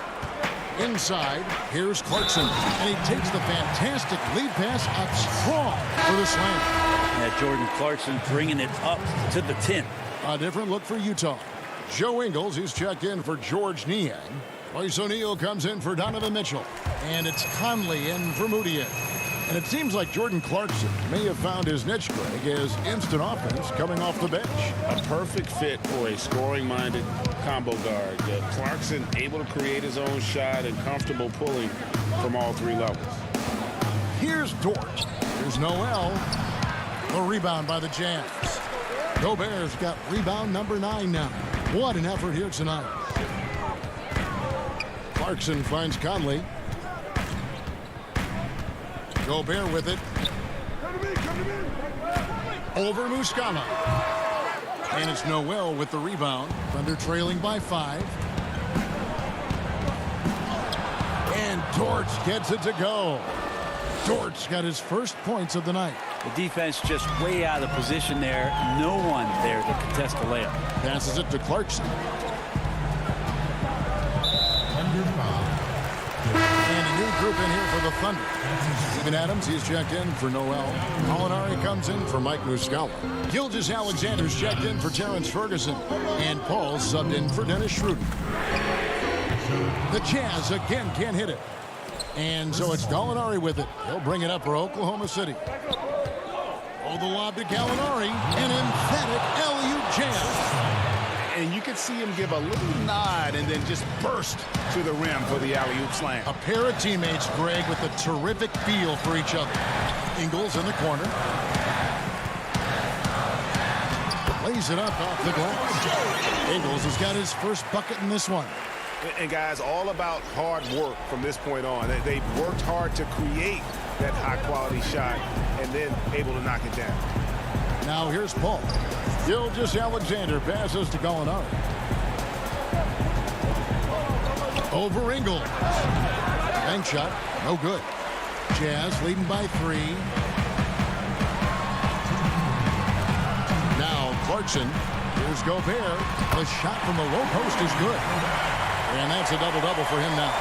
Inside, here's Clarkson. And he takes the fantastic lead pass up strong for the slam. Yeah, Jordan Clarkson bringing it up to the 10. A different look for Utah. Joe Ingles, he's checked in for George Niang. Royce O'Neal comes in for Donovan Mitchell. And it's Conley in for Moutier. And it seems like Jordan Clarkson may have found his niche, Greg, as instant offense coming off the bench. A perfect fit for a scoring-minded combo guard. Clarkson able to create his own shot and comfortable pulling from all 3 levels. Here's Dort. Here's Noel. The rebound by the Jazz. Gobert's got rebound number 9 now. What an effort here tonight. Clarkson finds Conley. Gobert with it. Over Muscala. And it's Noel with the rebound. Thunder trailing by 5. And Dort gets it to go. Dort's got his first points of the night. The defense just way out of position there. No one there to contest the layup. Passes it to Clarkson. And a new group in here for the Thunder. Steven Adams, he's checked in for Noel. Molinari comes in for Mike Muscala. Gilgeous-Alexander's checked in for Terrence Ferguson. And Paul's subbed in for Dennis Schroeder. The Jazz again can't hit it. And so it's Gallinari with it. He'll bring it up for Oklahoma City. Oh, the lob to Gallinari. An emphatic alley-oop jam. And you could see him give a little nod and then just burst to the rim for the alley-oop slam. A pair of teammates, Greg, with a terrific feel for each other. Ingles in the corner. Lays it up off the glass. Ingles has got his first bucket in this one. And guys, all about hard work from this point on. They've worked hard to create that high-quality shot and then able to knock it down. Now here's Paul. Gilgeous-Alexander passes to Gallinari. Over Ingles. Bank shot, no good. Jazz leading by 3. Now Clarkson. Here's Gobert. The shot from the low post is good. And that's a double-double for him now.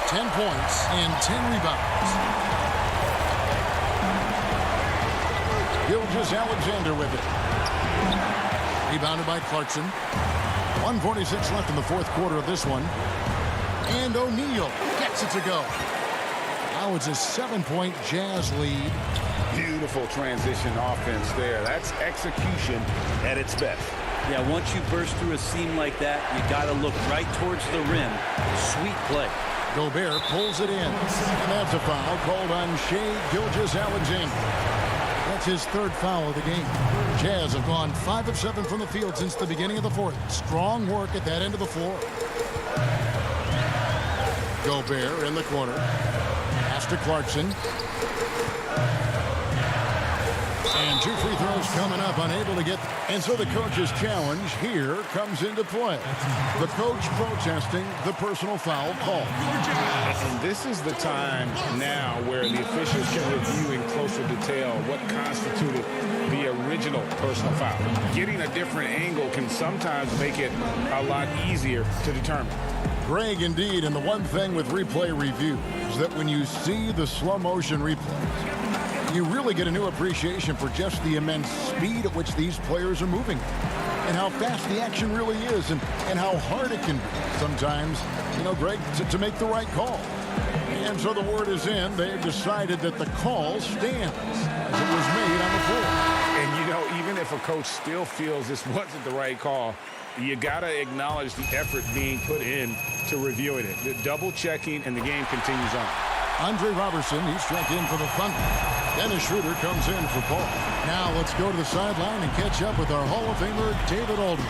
10 points and 10 rebounds. Gilgeous-Alexander with it. Rebounded by Clarkson. 1:46 left in the fourth quarter of this one. And O'Neal gets it to go. Now it's a 7-point Jazz lead. Beautiful transition offense there. That's execution at its best. Yeah, once you burst through a seam like that, you got to look right towards the rim. Sweet play. Gobert pulls it in. And that's a foul called on Shai Gilgeous-Alexander. That's his 3rd foul of the game. Jazz have gone 5 of 7 from the field since the beginning of the fourth. Strong work at that end of the floor. Gobert in the corner. Pass to Clarkson. And 2 free throws coming up, unable to get. And so the coach's challenge here comes into play. The coach protesting the personal foul call. And this is the time now where the officials can review in closer detail what constituted the original personal foul. Getting a different angle can sometimes make it a lot easier to determine. Greg, indeed, and the one thing with replay review is that when you see the slow motion replays, you really get a new appreciation for just the immense speed at which these players are moving and how fast the action really is and how hard it can be sometimes, you know, Greg, to make the right call. And so the word is in. They've decided that the call stands as it was made on the floor. And, you know, even if a coach still feels this wasn't the right call, you got to acknowledge the effort being put in to reviewing it. The double checking, and the game continues on. Andre Robertson, he's struck in for the Thunder. Dennis Schroeder comes in for Paul. Now let's go to the sideline and catch up with our Hall of Famer, David Aldridge.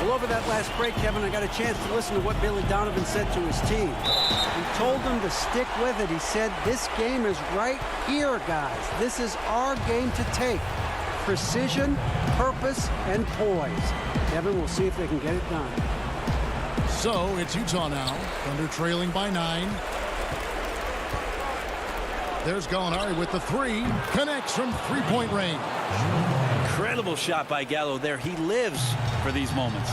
Well, over that last break, Kevin, I got a chance to listen to what Billy Donovan said to his team. He told them to stick with it. He said, this game is right here, guys. This is our game to take. Precision, purpose, and poise. Kevin, we'll see if they can get it done. So it's Utah now. Thunder trailing by 9. There's Gallinari with the 3. Connects from three-point range. Incredible shot by Gallo there. He lives for these moments.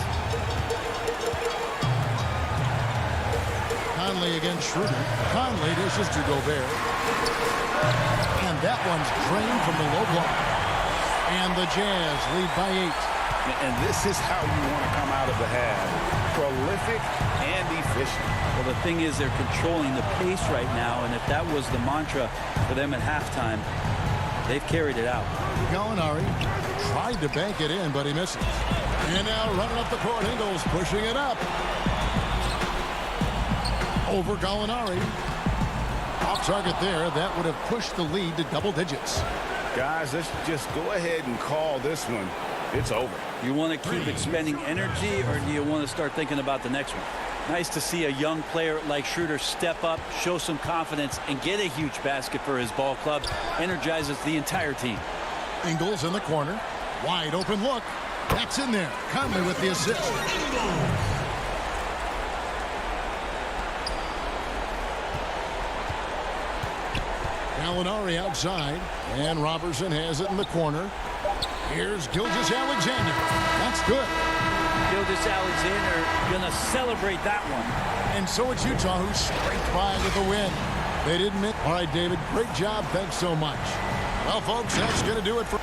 Conley against Schroeder. Conley dishes to Gobert. And that one's drained from the low block. And the Jazz lead by 8. And this is how you want to come out of the half. Prolific and efficient. Well, the thing is, they're controlling the pace right now, and if that was the mantra for them at halftime, they've carried it out. Gallinari tried to bank it in, but he misses. And now running up the court, Ingles pushing it up. Over Gallinari. Off target there. That would have pushed the lead to double digits. Guys, let's just go ahead and call this one. It's over. You want to keep expending energy, or do you want to start thinking about the next one? Nice to see a young player like Schroeder step up, show some confidence, and get a huge basket for his ball club. Energizes the entire team. Ingles in the corner. Wide open look. That's in there. Conley with the assist. Gallinari outside. And Robertson has it in the corner. Here's Gilgeous-Alexander. That's good. Gilgeous-Alexander going to celebrate that one. And so it's Utah who scraped by with the win. They didn't miss. All right, David, great job. Thanks so much. Well, folks, that's going to do it for...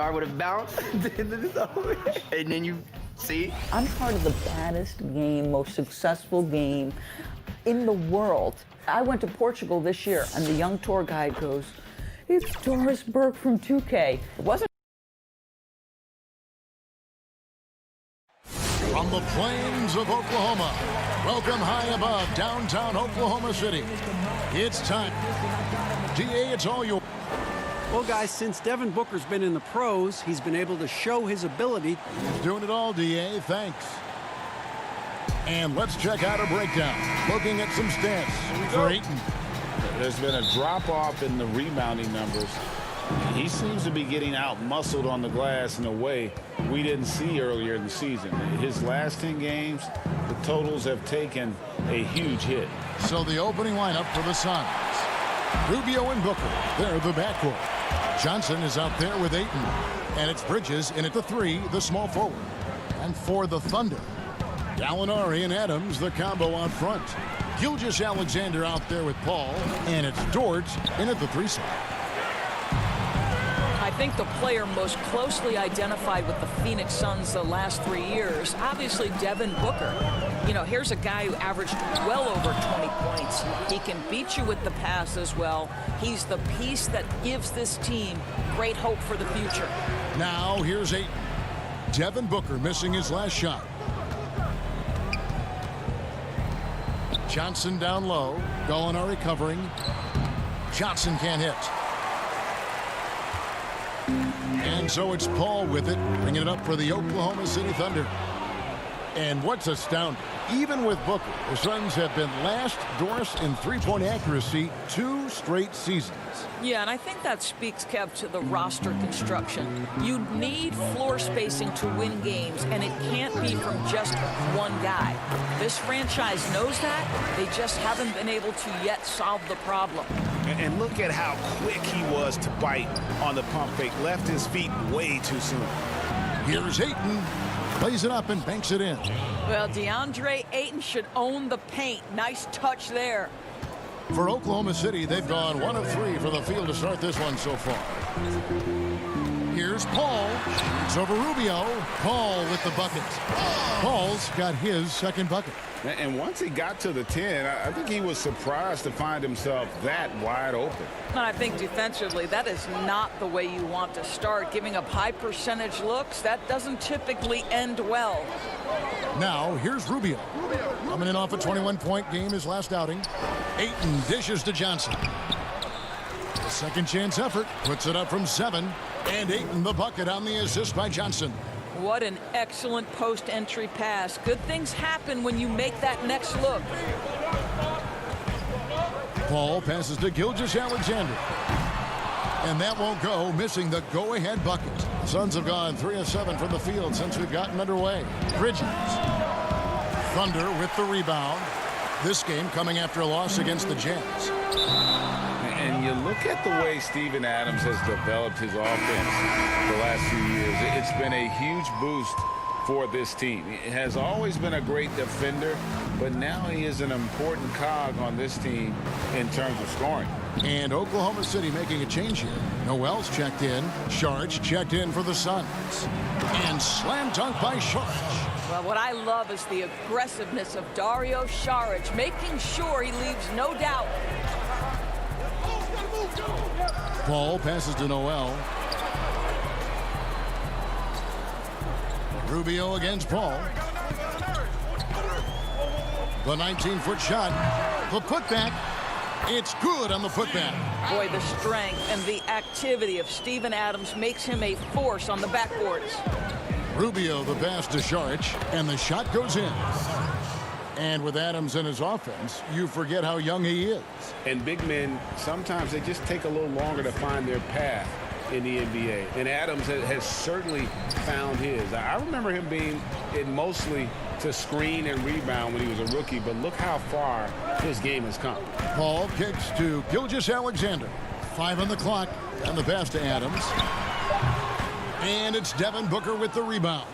guard would have bounced, and then you see. I'm part of the baddest game, most successful game in the world. I went to Portugal this year, and the young tour guide goes, "It's Doris Burke from 2K." It wasn't. From the plains of Oklahoma, welcome high above downtown Oklahoma City. It's time. DA, it's all yours. Well, guys, since Devin Booker's been in the pros, he's been able to show his ability. He's doing it all, DA. Thanks. And let's check out a breakdown. Looking at some stats for Ayton. There's been a drop-off in the rebounding numbers. He seems to be getting out-muscled on the glass in a way we didn't see earlier in the season. His last 10 games, the totals have taken a huge hit. So the opening lineup for the Suns. Rubio and Booker, they're the backcourt. Johnson is out there with Ayton. And it's Bridges in at the 3, the small forward. And for the Thunder, Gallinari and Adams, the combo out front. Gilgeous-Alexander out there with Paul. And it's Dort in at the 3 spot. I think the player most closely identified with the Phoenix Suns the last 3 years, obviously Devin Booker. You know, here's a guy who averaged well over 20 points. He can beat you with the pass as well. He's the piece that gives this team great hope for the future. Now here's Ayton. Devin Booker missing his last shot. Johnson down low. Gallinari covering. Johnson can't hit. And so it's Paul with it, bringing it up for the Oklahoma City Thunder. And what's astounding, even with Booker, the Suns have been last, Doris, in three-point accuracy 2 straight seasons. Yeah, and I think that speaks, Kev, to the roster construction. You need floor spacing to win games, and it can't be from just one guy. This franchise knows that. They just haven't been able to yet solve the problem. And look at how quick he was to bite on the pump fake. Left his feet way too soon. Here's Ayton. Plays it up and banks it in. Well, DeAndre Ayton should own the paint. Nice touch there. For Oklahoma City, they've gone 1 of 3 for the field to start this one so far. Here's Paul. It's over Rubio. Paul with the bucket. Paul's got his second bucket. And once he got to the 10, I think he was surprised to find himself that wide open. And I think defensively, that is not the way you want to start. Giving up high percentage looks, that doesn't typically end well. Now, here's Rubio. Coming in off a 21-point game his last outing. Ayton dishes to Johnson. A second chance effort. Puts it up from 7. And Ayton the bucket on the assist by Johnson. What an excellent post-entry pass. Good things happen when you make that next look. Paul passes to Gilgeous-Alexander. And that won't go, missing the go-ahead bucket. The Suns have gone 3 of 7 from the field since we've gotten underway. Bridges. Thunder with the rebound. This game coming after a loss against the Jazz. And you look at the way Steven Adams has developed his offense the last few years. It's been a huge boost for this team. He has always been a great defender, but now he is an important cog on this team in terms of scoring. And Oklahoma City making a change here. Noel's checked in. Saric checked in for the Suns. And slam dunk by Saric. Well, what I love is the aggressiveness of Dario Saric, making sure he leaves no doubt. Paul passes to Noel. Rubio against Paul. The 19-foot shot. The putback. It's good on the putback. Boy, the strength and the activity of Steven Adams makes him a force on the backboards. Rubio the pass to Saric, and the shot goes in. And with Adams in his offense, you forget how young he is. And big men, sometimes they just take a little longer to find their path in the NBA. And Adams has certainly found his. I remember him being in mostly to screen and rebound when he was a rookie, but look how far his game has come. Paul kicks to Gilgeous-Alexander. 5 on the clock, and the pass to Adams. And it's Devin Booker with the rebound.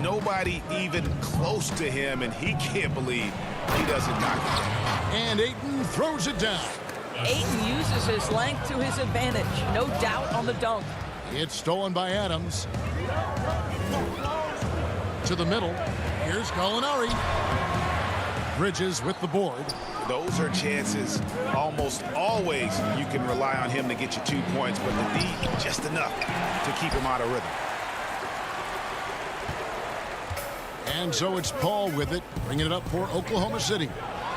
Nobody even close to him, and he can't believe he doesn't knock it down. And Ayton throws it down. Ayton uses his length to his advantage. No doubt on the dunk. It's stolen by Adams. To the middle. Here's Gallinari. Bridges with the board. Those are chances. Almost always you can rely on him to get you 2 points, but the D just enough to keep him out of rhythm. And so it's Paul with it, bringing it up for Oklahoma City.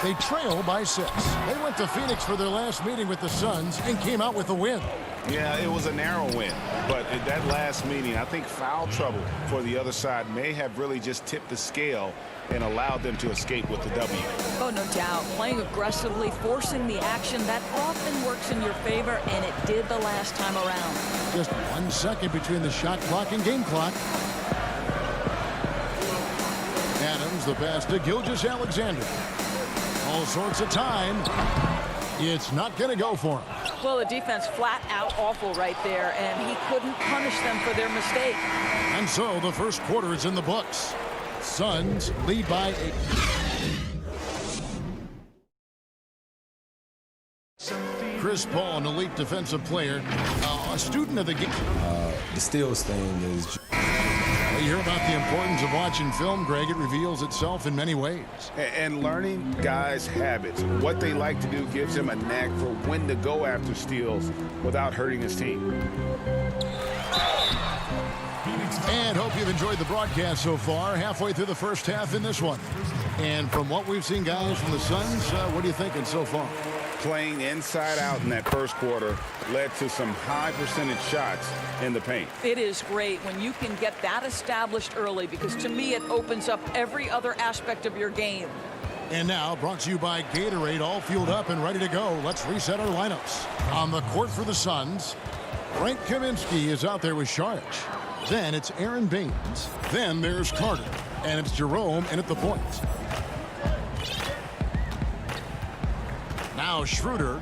They trail by 6. They went to Phoenix for their last meeting with the Suns and came out with a win. Yeah, it was a narrow win, but in that last meeting, I think foul trouble for the other side may have really just tipped the scale and allowed them to escape with the W. Oh, no doubt. Playing aggressively, forcing the action, that often works in your favor, and it did the last time around. Just 1 second between the shot clock and game clock. Adams, the pass to Gilgeous-Alexander. All sorts of time. It's not going to go for him. Well, the defense flat out awful right there, and he couldn't punish them for their mistake. And so the first quarter is in the books. Suns lead by 8. Chris Paul, an elite defensive player, a student of the game. The steals thing is... You hear about the importance of watching film, Greg. It reveals itself in many ways. And learning guys' habits. What they like to do gives him a knack for when to go after steals without hurting his team. And hope you've enjoyed the broadcast so far. Halfway through the first half in this one. And from what we've seen, guys, from the Suns, what are you thinking so far? Playing inside out in that first quarter led to some high percentage shots in the paint. It is great when you can get that established early, because to me it opens up every other aspect of your game. And now, brought to you by Gatorade, all fueled up and ready to go. Let's reset our lineups. On the court for the Suns, Frank Kaminsky is out there with Sharch. Then it's Aaron Baines. Then there's Carter. And it's Jerome in at the point. Now Schroeder.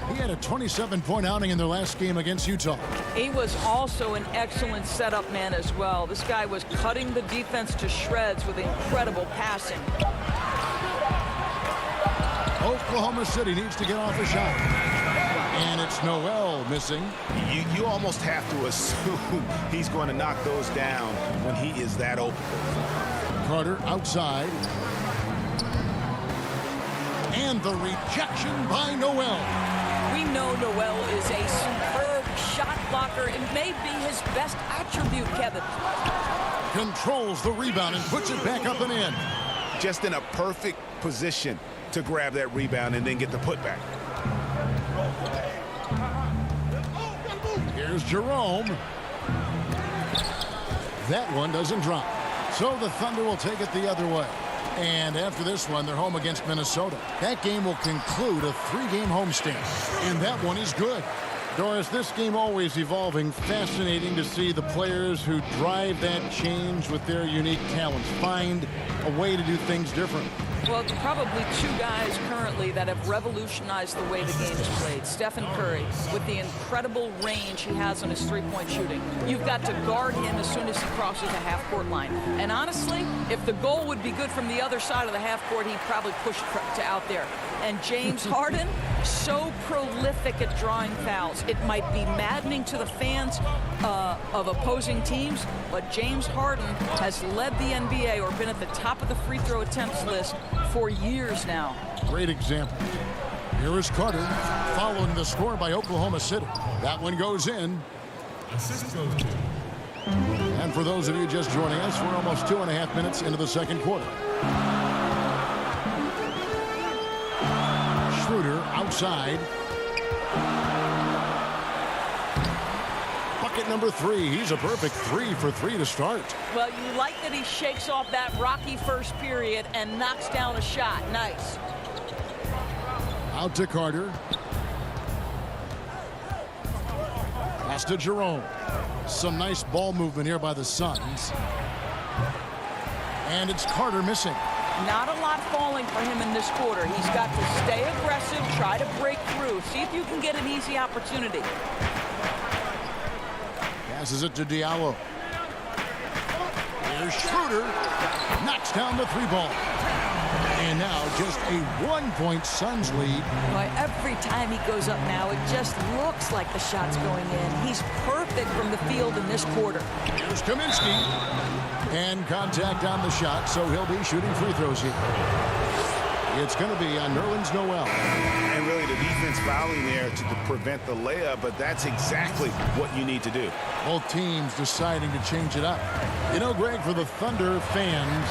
He had a 27-point outing in their last game against Utah. He was also an excellent setup man as well. This guy was cutting the defense to shreds with incredible passing. Oklahoma City needs to get off a shot. And it's Noel missing. You almost have to assume he's going to knock those down when he is that open. Carter outside. And the rejection by Noel. We know Noel is a superb shot blocker. It may be his best attribute, Kevin. Controls the rebound and puts it back up and in. Just in a perfect position to grab that rebound and then get the putback. Here's Jerome. That one doesn't drop. So the Thunder will take it the other way. And after this one, they're home against Minnesota. That game will conclude a 3-game homestand. And that one is good. Doris, this game always evolving. Fascinating to see the players who drive that change with their unique talents find a way to do things different. Well, probably 2 guys currently that have revolutionized the way the game is played. Stephen Curry, with the incredible range he has on his three-point shooting. You've got to guard him as soon as he crosses the half-court line. And honestly, if the goal would be good from the other side of the half-court, he'd probably push it to out there. And James Harden, so prolific at drawing fouls. It might be maddening to the fans of opposing teams, but James Harden has led the NBA or been at the top of the free throw attempts list for years now. Great example. Here is Carter following the score by Oklahoma City. That one goes in. And for those of you just joining us, we're almost 2.5 minutes into the second quarter. Schroeder outside. Bucket number 3. He's a perfect 3 for 3 to start. Well, you like that he shakes off that rocky first period and knocks down a shot. Nice. Out to Carter. Pass to Jerome. Some nice ball movement here by the Suns. And it's Carter missing. Not a lot falling for him in this quarter. He's got to stay aggressive, try to break through, see if you can get an easy opportunity. Passes it to Diallo. Here's Schroeder. Knocks down the 3 ball. And now just a 1-point Suns lead. Boy, every time he goes up now, it just looks like the shot's going in. He's perfect from the field in this quarter. Here's Kaminsky. And contact on the shot, so he'll be shooting free throws here. It's going to be on Nerlens Noel. And really the defense fouling there to prevent the layup, but that's exactly what you need to do. Both teams deciding to change it up. You know, Greg, for the Thunder fans,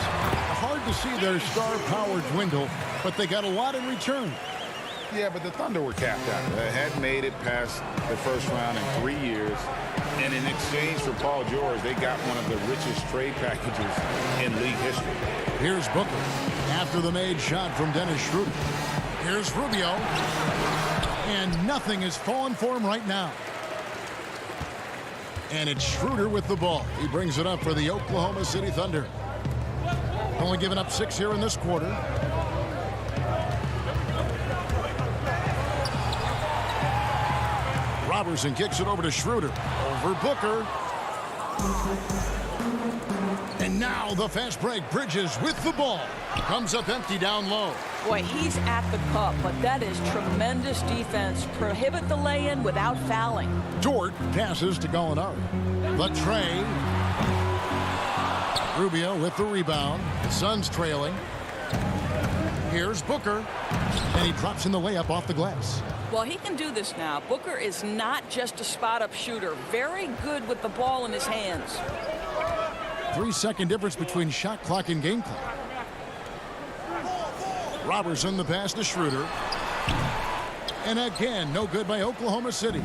hard to see their star power dwindle, but they got a lot in return. Yeah, but the Thunder were capped out. They hadn't made it past the first round in 3 years. And in exchange for Paul George, they got one of the richest trade packages in league history. Here's Booker after the made shot from Dennis Schroeder. Here's Rubio. And nothing is falling for him right now. And it's Schroeder with the ball. He brings it up for the Oklahoma City Thunder. Only giving up 6 here in this quarter. Robertson kicks it over to Schroeder. Over Booker. And now the fast break. Bridges with the ball. Comes up empty down low. Boy, he's at the cup, but that is tremendous defense. Prohibit the lay-in without fouling. Dort passes to Gallinari. The tray. Rubio with the rebound. Suns trailing. Here's Booker. And he drops in the layup off the glass. Well, he can do this now. Booker is not just a spot-up shooter. Very good with the ball in his hands. 3-second difference between shot clock and game clock. Robertson the pass to Schroeder. And again, no good by Oklahoma City.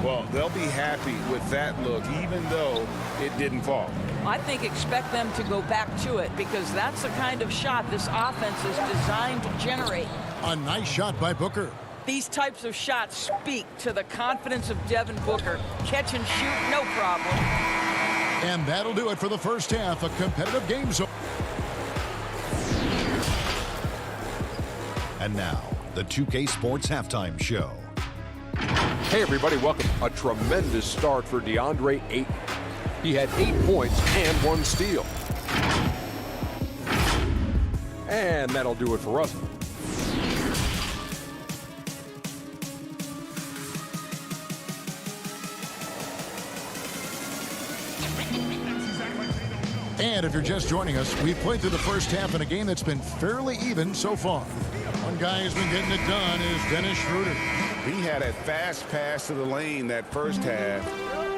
Well, they'll be happy with that look, even though it didn't fall. I think expect them to go back to it because that's the kind of shot this offense is designed to generate. A nice shot by Booker. These types of shots speak to the confidence of Devin Booker. Catch and shoot, no problem. And that'll do it for the first half. A competitive game zone. And now, the 2K Sports Halftime Show. Hey, everybody, welcome. A tremendous start for DeAndre Ayton. He had 8 points and 1 steal. And that'll do it for us. And if you're just joining us, we've played through the first half in a game that's been fairly even so far. One guy who's been getting it done is Dennis Schroeder. He had a fast pass to the lane that first half.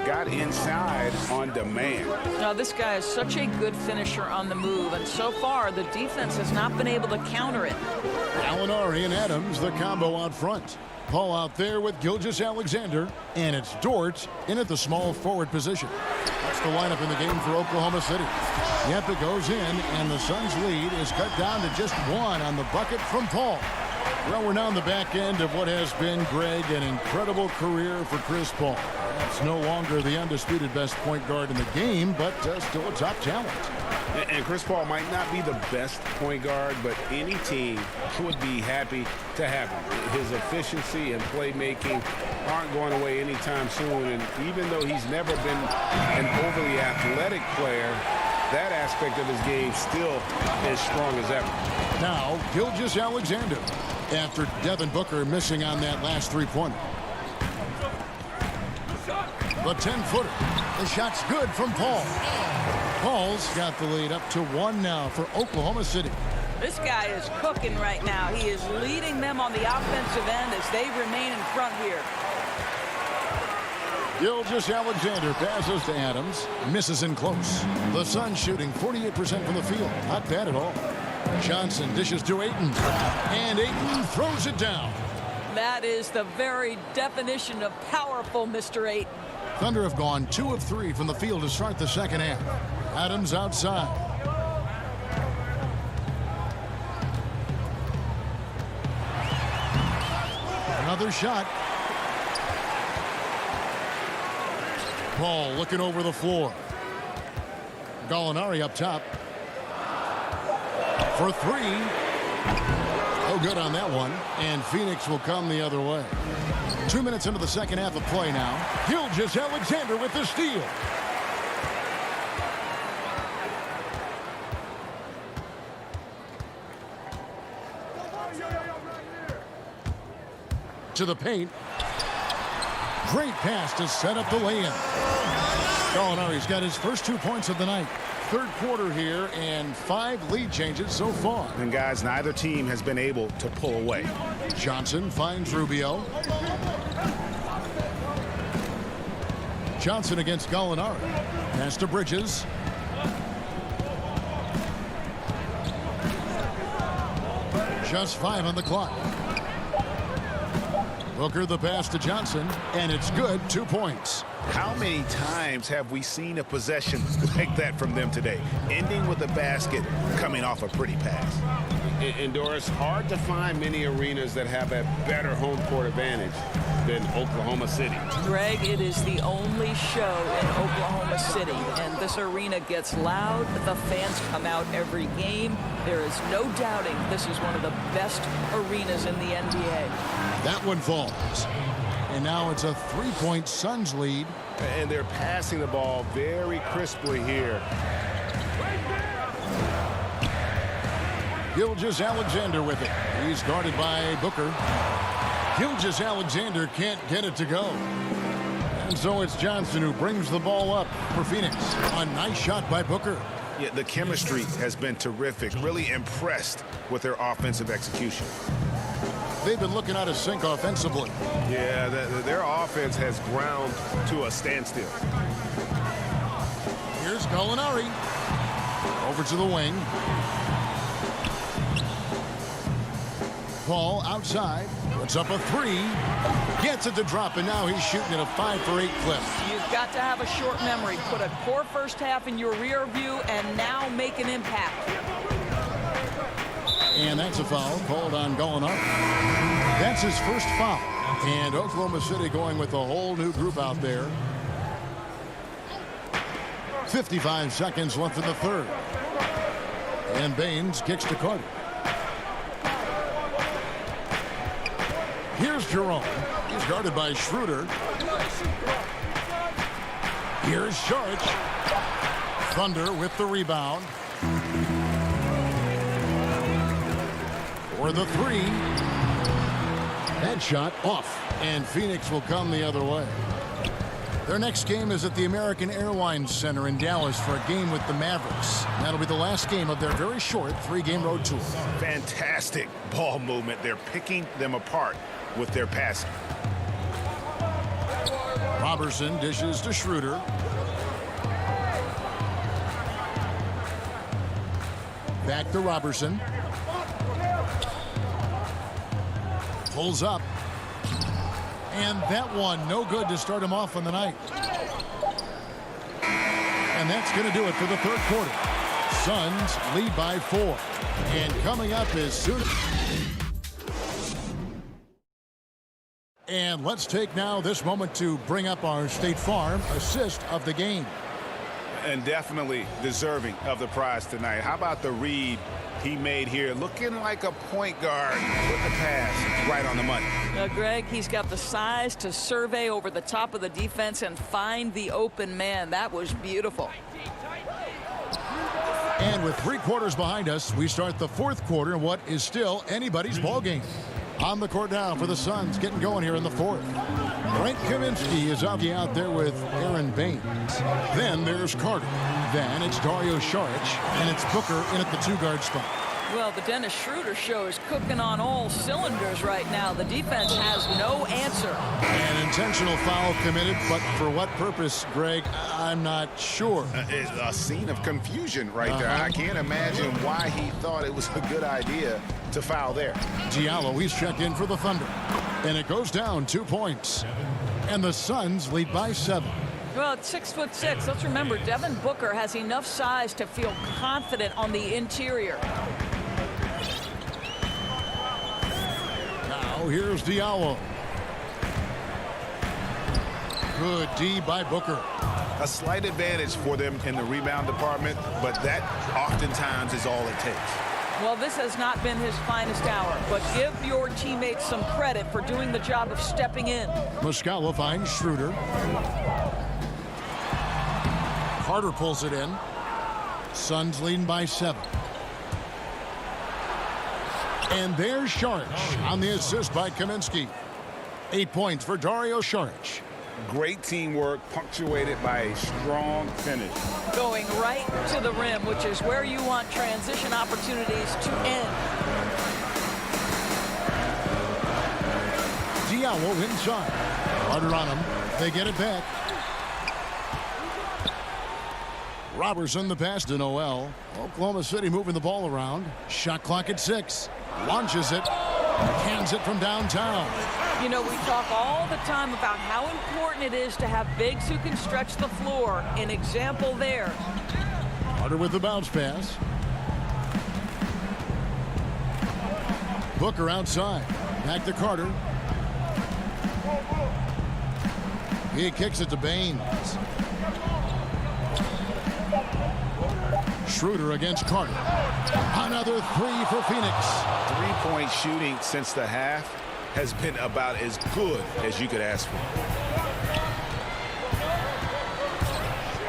Got inside on demand. Now, this guy is such a good finisher on the move, and so far the defense has not been able to counter it. Gallinari and Adams, the combo out front. Paul out there with Gilgeous-Alexander, and it's Dort in at the small forward position. That's the lineup in the game for Oklahoma City. Yep, it goes in, and the Suns' lead is cut down to just 1 on the bucket from Paul. Well, we're now on the back end of what has been, Greg, an incredible career for Chris Paul. That's no longer the undisputed best point guard in the game, but still a top talent. And Chris Paul might not be the best point guard, but any team would be happy to have him. His efficiency and playmaking aren't going away anytime soon. And even though he's never been an overly athletic player, that aspect of his game still is strong as ever. Now, Gilgeous-Alexander, after Devin Booker missing on that last three-pointer. The 10-footer. The shot's good from Paul. Paul's got the lead up to 1 now for Oklahoma City. This guy is cooking right now. He is leading them on the offensive end as they remain in front here. Gilgeous-Alexander passes to Adams. Misses in close. The Suns shooting 48% from the field. Not bad at all. Johnson dishes to Ayton. And Ayton throws it down. That is the very definition of powerful, Mr. Ayton. Thunder have gone 2 of 3 from the field to start the second half. Adams outside. Another shot. Paul looking over the floor. Gallinari up top. For 3. No good on that one. And Phoenix will come the other way. 2 minutes into the second half of play now. Gilgeous-Alexander with the steal. To the paint. Great pass to set up the lay-in. Gallinari's got his first 2 points of the night. Third quarter here and 5 lead changes so far. And guys, neither team has been able to pull away. Johnson finds Rubio. Johnson against Gallinari. Pass to Bridges. Just 5 on the clock. Booker the pass to Johnson, and it's good. 2 points. How many times have we seen a possession like that from them today, ending with a basket coming off a pretty pass? And Doris, hard to find many arenas that have a better home court advantage than Oklahoma City. Greg, it is the only show in Oklahoma City, and this arena gets loud. The fans come out every game. There is no doubting this is one of the best arenas in the NBA. That one falls. And now it's a 3-point Suns lead. And they're passing the ball very crisply here. Gilgeous-Alexander with it. He's guarded by Booker. Gilgeous-Alexander can't get it to go. And so it's Johnson who brings the ball up for Phoenix. A nice shot by Booker. Yeah, the chemistry has been terrific. Really impressed with their offensive execution. They've been looking out of sync offensively. Yeah, their offense has ground to a standstill. Here's Gallinari. Over to the wing. Paul outside. Puts up a 3. Gets it to drop, and now he's shooting at a 5 for 8 clip. You've got to have a short memory. Put a poor first half in your rear view and now make an impact. And that's a foul called on Gallinari. That's his first foul. And Oklahoma City going with a whole new group out there. 55 seconds left in the third. And Baines kicks to Carter. Here's Jerome. He's guarded by Schroeder. Here's Saric. Thunder with the rebound. For the 3. That shot off. And Phoenix will come the other way. Their next game is at the American Airlines Center in Dallas for a game with the Mavericks. That'll be the last game of their very short 3-game road tour. Fantastic ball movement. They're picking them apart with their passing. Robertson dishes to Schroeder. Back to Robertson. Pulls up. And that one no good to start him off on the night. And that's going to do it for the third quarter. Suns lead by 4. And coming up is soon. And let's take now this moment to bring up our State Farm assist of the game. And definitely deserving of the prize tonight. How about the read he made here? Looking like a point guard with the pass right on the money. Greg, he's got the size to survey over the top of the defense and find the open man. That was beautiful. And with 3 quarters behind us, we start the fourth quarter in what is still anybody's ball game. On the court now for the Suns, getting going here in the fourth. Frank Kaminsky is out there with Aaron Baines. Then there's Carter. Then it's Dario Saric, and it's Booker in at the 2-guard spot. Well, the Dennis Schroeder show is cooking on all cylinders right now. The defense has no answer. An intentional foul committed, but for what purpose, Greg, I'm not sure. It's a scene of confusion right there. I can't imagine why he thought it was a good idea to foul there. Diallo, he's checked in for the Thunder. And it goes down 2 points. And the Suns lead by 7. Well, it's 6'6". Let's remember, Devin Booker has enough size to feel confident on the interior. Now here's Diallo. Good D by Booker. A slight advantage for them in the rebound department, but that oftentimes is all it takes. Well, this has not been his finest hour, but give your teammates some credit for doing the job of stepping in. Muscala finds Schroeder. Carter pulls it in. Suns leading by 7. And there's Saric on the assist by Kaminsky. 8 points for Dario Saric. Great teamwork, punctuated by a strong finish. Going right to the rim, which is where you want transition opportunities to end. Diallo inside. Carter on him. They get it back. Robertson the pass to Noel. Oklahoma City moving the ball around. Shot clock at 6. Launches it. Hands it from downtown. You know, we talk all the time about how important it is to have bigs who can stretch the floor. An example there. Carter with the bounce pass. Booker outside. Back to Carter. He kicks it to Baines. Schroeder against Carter. Another 3 for Phoenix. 3-point shooting since the half has been about as good as you could ask for.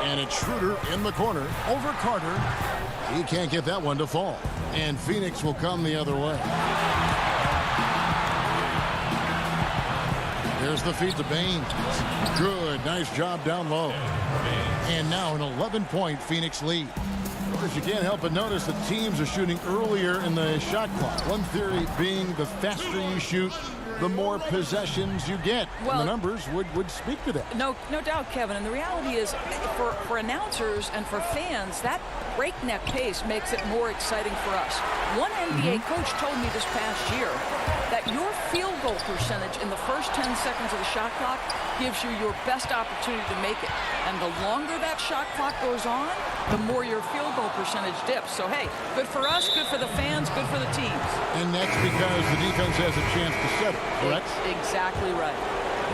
And it's Schroeder in the corner over Carter. He can't get that one to fall. And Phoenix will come the other way. There's the feed to Baines. Good, nice job down low. And now an 11-point Phoenix lead. Of course, you can't help but notice that teams are shooting earlier in the shot clock. One theory being the faster you shoot, the more possessions you get. Well, and the numbers would speak to that. No doubt, Kevin. And the reality is, for announcers and for fans, that breakneck pace makes it more exciting for us. One NBA coach told me this past year that your field goal percentage in the first 10 seconds of the shot clock gives you your best opportunity to make it. And the longer that shot clock goes on, the more your field goal percentage dips. So, hey, good for us, good for the fans, good for the teams. And that's because the defense has a chance to set it, correct? Exactly right.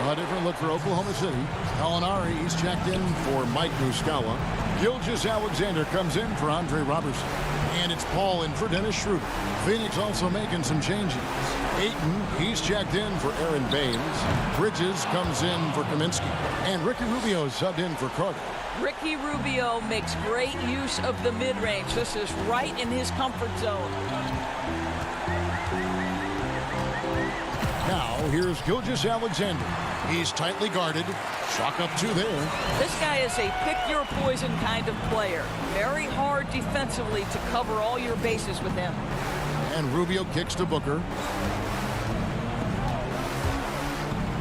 A different look for Oklahoma City. Gallinari, he's checked in for Mike Muscala. Gilgeous-Alexander comes in for Andre Robertson. And it's Paul in for Dennis Schroeder. Phoenix also making some changes. Ayton, he's checked in for Aaron Baines. Bridges comes in for Kaminsky. And Ricky Rubio subbed in for Carter. Ricky Rubio makes great use of the mid-range. This is right in his comfort zone. Now, here's Gilgeous-Alexander. He's tightly guarded. Chalk up 2 there. This guy is a pick-your-poison kind of player. Very hard defensively to cover all your bases with him. And Rubio kicks to Booker.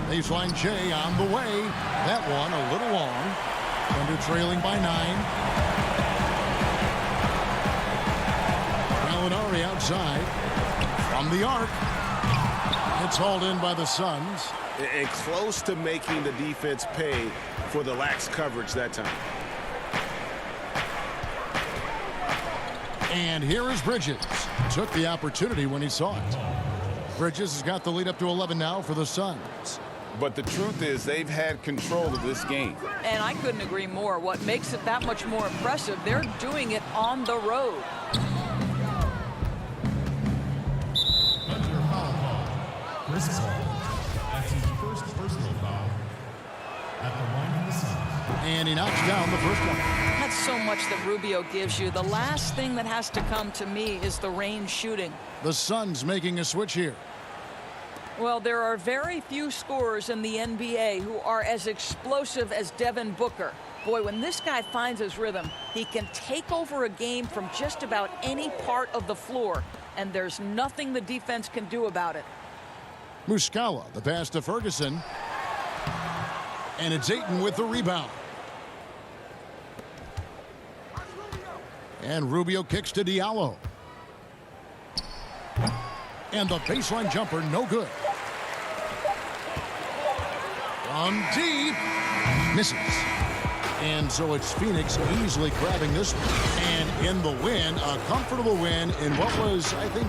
Baseline Jay on the way. That one a little long. Thunder trailing by 9. Gallinari outside. From the arc. It's hauled in by the Suns. And close to making the defense pay for the lax coverage that time. And here is Bridges. Took the opportunity when he saw it. Bridges has got the lead up to 11 now for the Suns. But the truth is they've had control of this game. And I couldn't agree more. What makes it that much more impressive, they're doing it on the road. Chris Paul. That's his first personal foul at the line of the Suns. And he knocks down the first one. That's so much that Rubio gives you. The last thing that has to come to me is the range shooting. The Suns making a switch here. Well, there are very few scorers in the NBA who are as explosive as Devin Booker. Boy, when this guy finds his rhythm, he can take over a game from just about any part of the floor, and there's nothing the defense can do about it. Muscala, the pass to Ferguson. And it's Ayton with the rebound. And Rubio kicks to Diallo. And the baseline jumper, no good. From deep. Misses. And so it's Phoenix easily grabbing this one. And in the win, a comfortable win in what was, I think,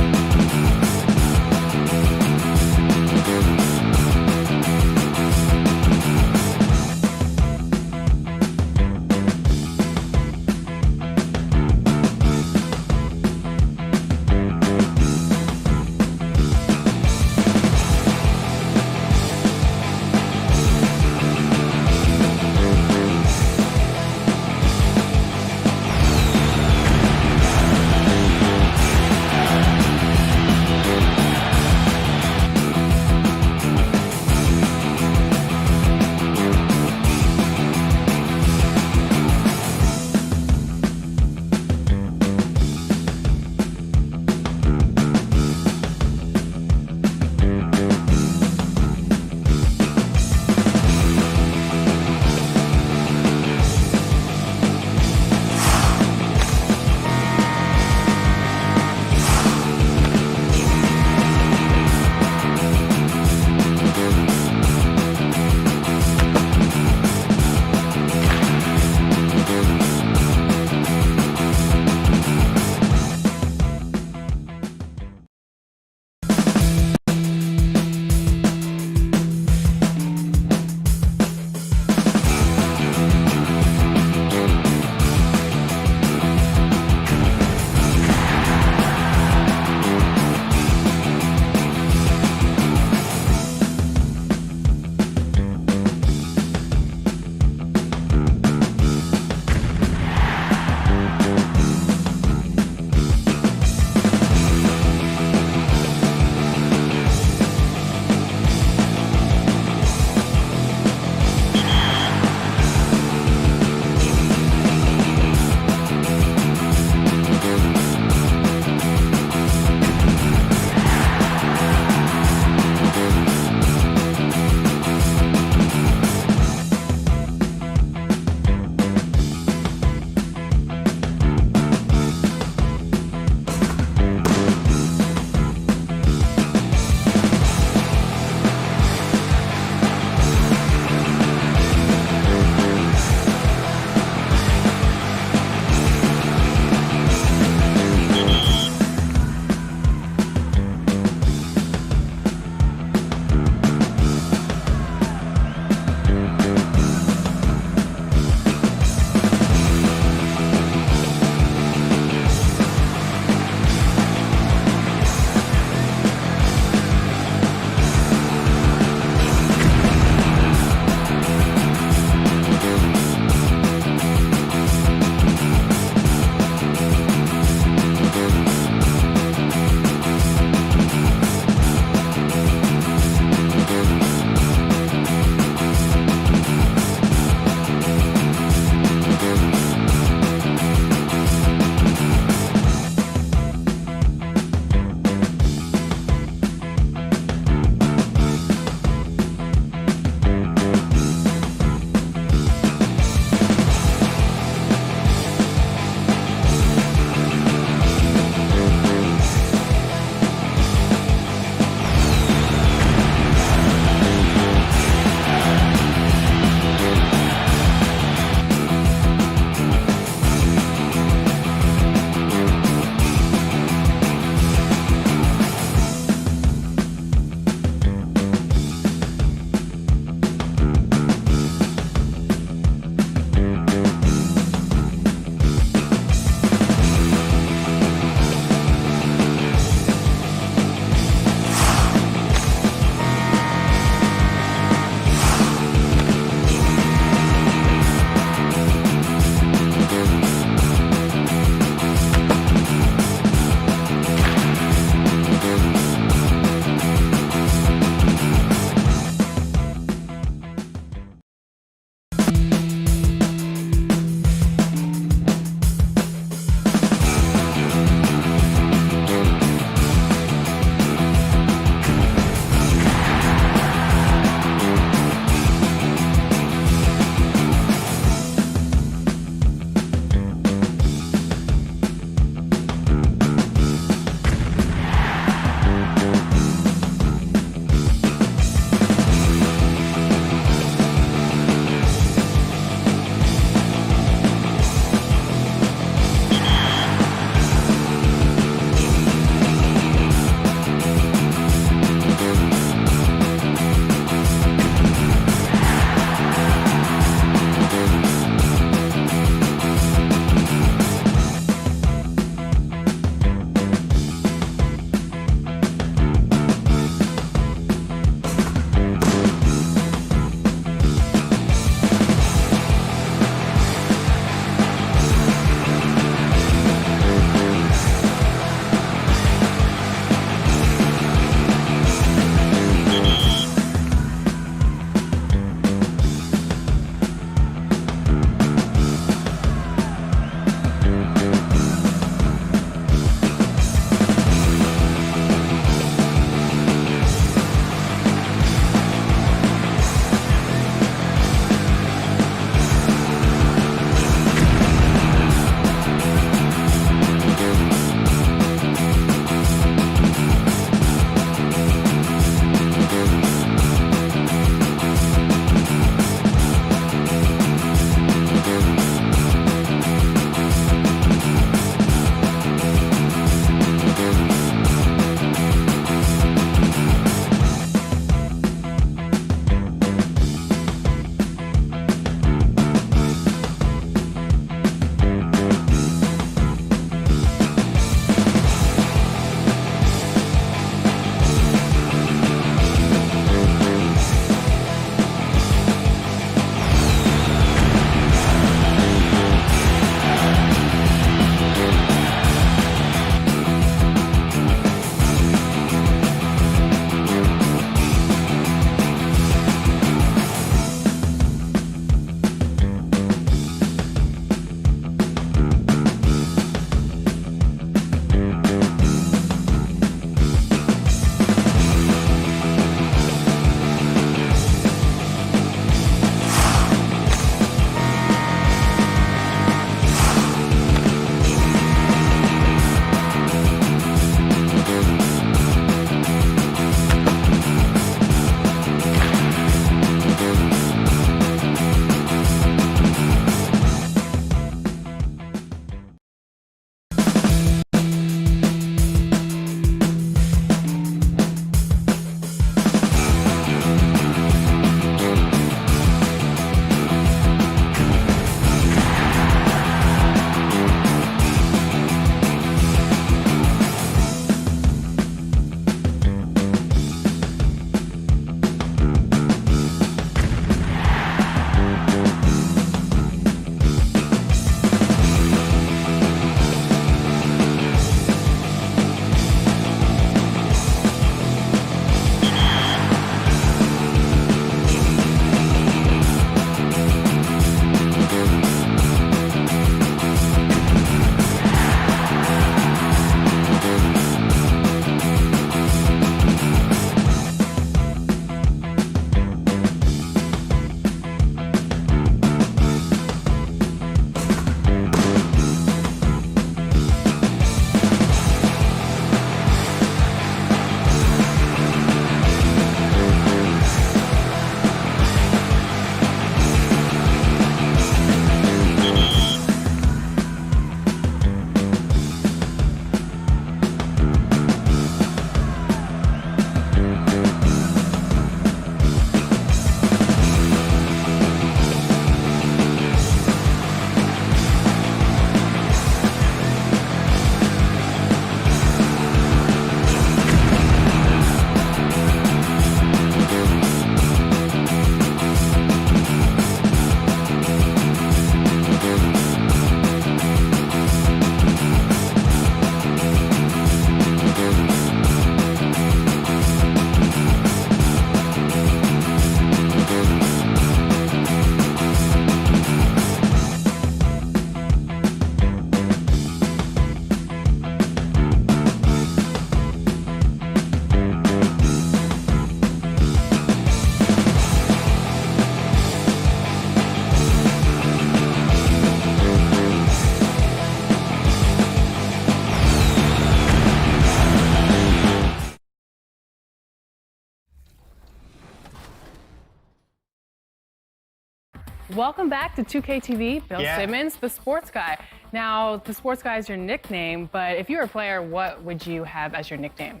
Welcome back to 2K TV. Bill Simmons, the sports guy. Now, the sports guy is your nickname, but if you were a player, what would you have as your nickname?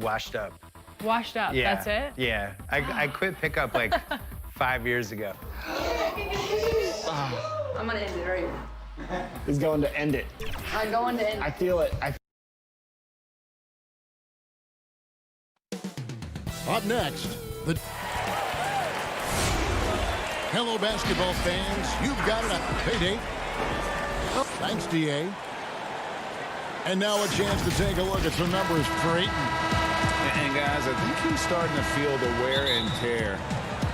Washed up. Washed up, Yeah. that's it? Yeah. I quit pickup like 5 years ago. I'm gonna end it right here. He's going to end it. I'm going to end I feel it. Up next, the Hello, basketball fans. You've got it at payday. Thanks, DA. And now a chance to take a look at some numbers for Ayton. And guys, I think he's starting to feel the wear and tear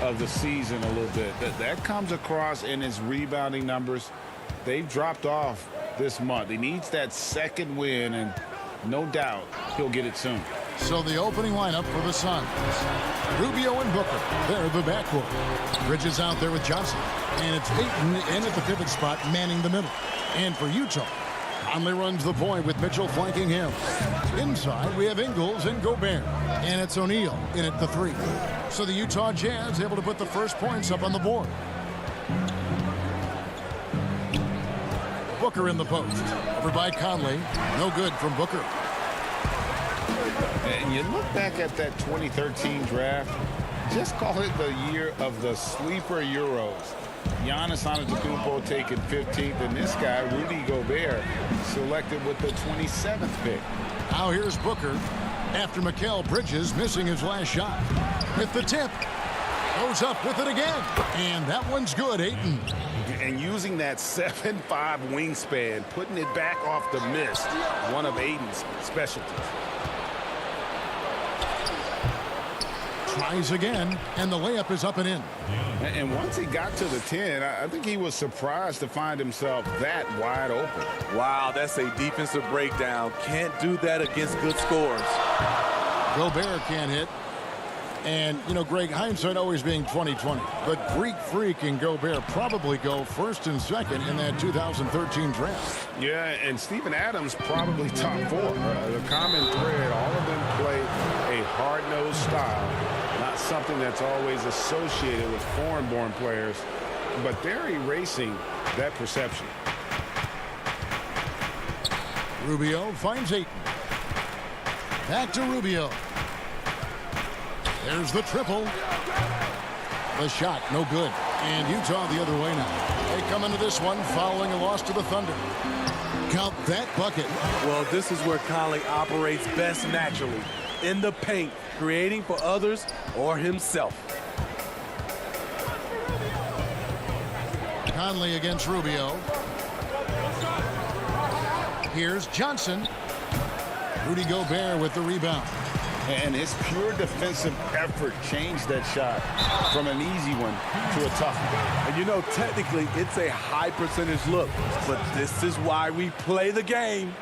of the season a little bit. That comes across in his rebounding numbers. They've dropped off this month. He needs that second win, and no doubt he'll get it soon. So the opening lineup for the Suns. Rubio and Booker. They're the backcourt. Bridges out there with Johnson. And it's Ayton in at the pivot spot, manning the middle. And for Utah, Conley runs the point with Mitchell flanking him. Inside, we have Ingles and Gobert. And it's O'Neal in at the 3. So the Utah Jazz able to put the first points up on the board. Booker in the post. Over by Conley. No good from Booker. And you look back at that 2013 draft, just call it the year of the sleeper Euros. Giannis Antetokounmpo taken 15th, and this guy, Rudy Gobert, selected with the 27th pick. Now here's Booker after Mikal Bridges missing his last shot. With the tip. Goes up with it again. And that one's good, Ayton. And using that 7'5" wingspan, putting it back off the mist, one of Ayton's specialties. Tries again, and the layup is up and in. And once he got to the 10, I think he was surprised to find himself that wide open. Wow, that's a defensive breakdown. Can't do that against good scores. Gobert can't hit. And, you know, Greg, hindsight always being 20/20. But Greek Freak and Gobert probably go first and second in that 2013 draft. Yeah, and Steven Adams probably top 4. The common thread, all of them play a hard-nosed style. Not something that's always associated with foreign-born players, but they're erasing that perception. Rubio finds Ayton. Back to Rubio. There's the triple. The shot, no good. And Utah the other way now. They come into this one following a loss to the Thunder. Count that bucket. Well, this is where Conley operates best naturally. In the paint, creating for others or himself. Conley against Rubio. Here's Johnson. Rudy Gobert with the rebound. And his pure defensive effort changed that shot from an easy one to a tough one. And you know, technically, it's a high percentage look, but this is why we play the game.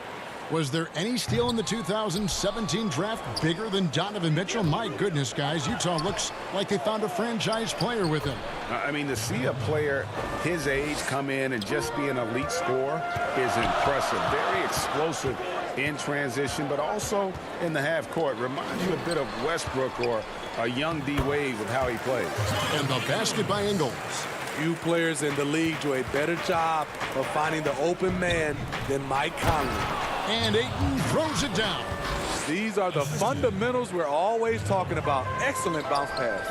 Was there any steal in the 2017 draft bigger than Donovan Mitchell? My goodness, guys, Utah looks like they found a franchise player with him. I mean, to see a player his age come in and just be an elite scorer is impressive. Very explosive in transition, but also in the half court. Reminds you a bit of Westbrook or a young D-Wade with how he plays. And the basket by Ingles. Few players in the league do a better job of finding the open man than Mike Conley. And Ayton throws it down. These are the fundamentals we're always talking about. Excellent bounce pass.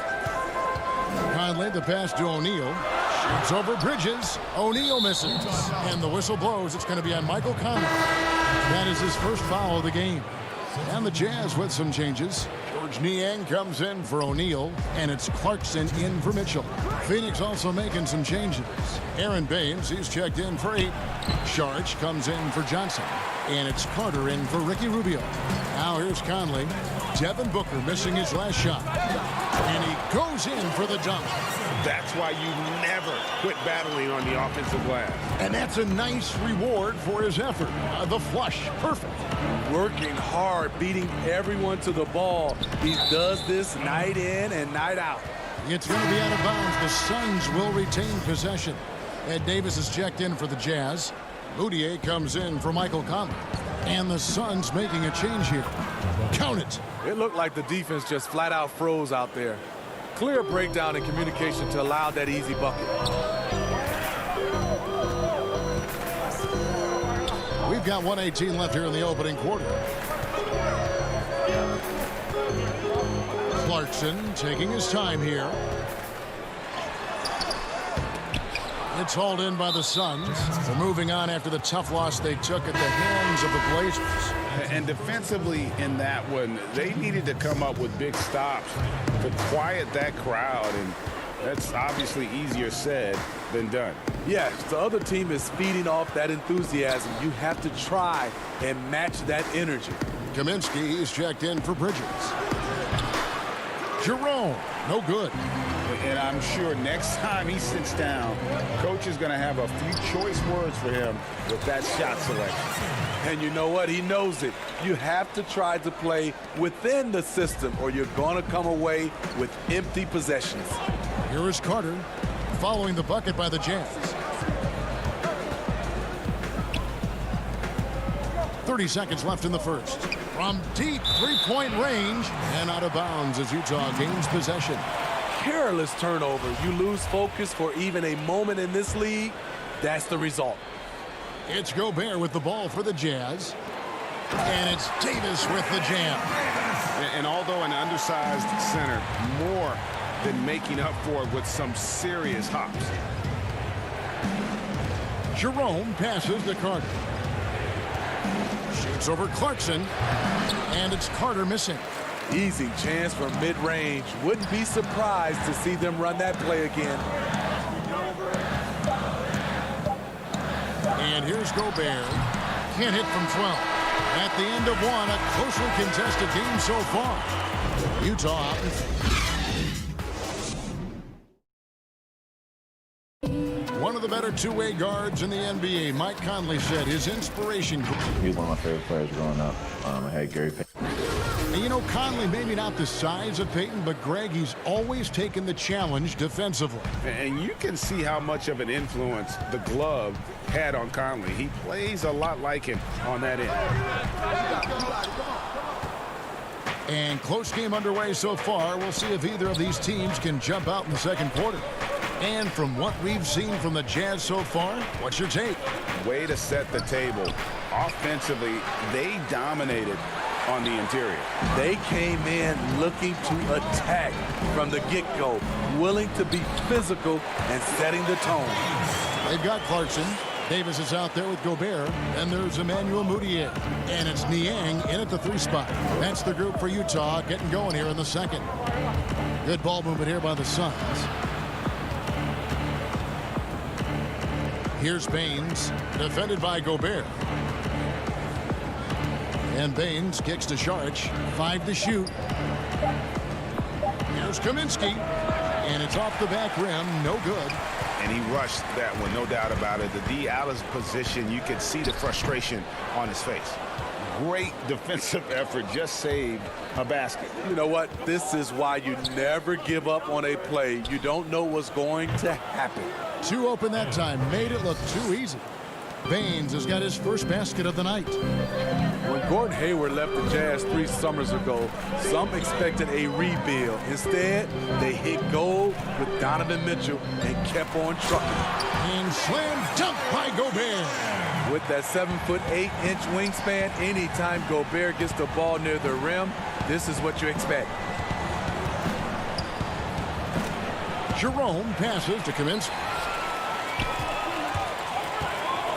Conley, the pass to O'Neal. Shoots over Bridges. O'Neal misses. And the whistle blows. It's going to be on Michael Conley. That is his first foul of the game. And the Jazz with some changes. George Niang comes in for O'Neal, and it's Clarkson in for Mitchell. Phoenix also making some changes. Aaron Baines, he's checked in for 8. Sharch comes in for Johnson, and it's Carter in for Ricky Rubio. Now here's Conley. Devin Booker missing his last shot, and he goes in for the dunk. That's why you never quit battling on the offensive glass. And that's a nice reward for his effort. The flush, perfect. Working hard, beating everyone to the ball. He does this night in and night out. It's going to be out of bounds. The Suns will retain possession. Ed Davis is checked in for the Jazz. Moutier comes in for Michael Conley. And the Suns making a change here. Count it. It looked like the defense just flat out froze out there. Clear breakdown in communication to allow that easy bucket. got 1:18 left here in the opening quarter. Clarkson taking his time here. It's hauled in by the Suns. They're moving on after the tough loss they took at the hands of the Blazers. And defensively in that one, they needed to come up with big stops to quiet that crowd, and that's obviously easier said than done. Yes, the other team is feeding off that enthusiasm. You have to try and match that energy. Kaminsky is checked in for Bridges. Jerome, no good. And I'm sure next time he sits down, coach is going to have a few choice words for him with that shot selection. And you know what? He knows it. You have to try to play within the system or you're going to come away with empty possessions. Here is Carter following the bucket by the Jazz. 30 seconds left in the first. From deep three-point range and out of bounds as Utah gains possession. Careless turnover. You lose focus for even a moment in this league. That's the result. It's Gobert with the ball for the Jazz. And it's Davis with the jam. And although an undersized center, more than making up for it with some serious hops. Jerome passes to Carter. Shoots over Clarkson. And it's Carter missing. Easy chance from mid-range. Wouldn't be surprised to see them run that play again. And here's Gobert. Can't hit from 12. At the end of one, a closely contested game so far. Utah. One of the better two-way guards in the NBA, Mike Conley said his inspiration. He was one of my favorite players growing up. I had Gary Payton. And you know, Conley, maybe not the size of Payton, but Greg, he's always taken the challenge defensively. And you can see how much of an influence the glove had on Conley. He plays a lot like him on that end. And close game underway so far. We'll see if either of these teams can jump out in the second quarter. And from what we've seen from the Jazz so far, what's your take? Way to set the table. Offensively, they dominated on the interior. They came in looking to attack from the get-go, willing to be physical and setting the tone. They've got Clarkson. Davis is out there with Gobert. And there's Emmanuel Mudiay. And it's Niang in at the 3 spot. That's the group for Utah getting going here in the second. Good ball movement here by the Suns. Here's Baines, defended by Gobert. And Baines kicks to Saric. 5 to shoot. Here's Kaminsky. And it's off the back rim. No good. And he rushed that one, no doubt about it. The D out of position, you could see the frustration on his face. Great defensive effort, just saved a basket. You know what? This is why you never give up on a play. You don't know what's going to happen. 2 open that time, made it look too easy. Baines has got his first basket of the night. When Gordon Hayward left the Jazz 3 summers ago, some expected a rebuild. Instead, they hit gold with Donovan Mitchell and kept on trucking. And slam dunk by Gobert. With that 7'8" wingspan, anytime Gobert gets the ball near the rim, this is what you expect. Jerome passes to Kaminsky.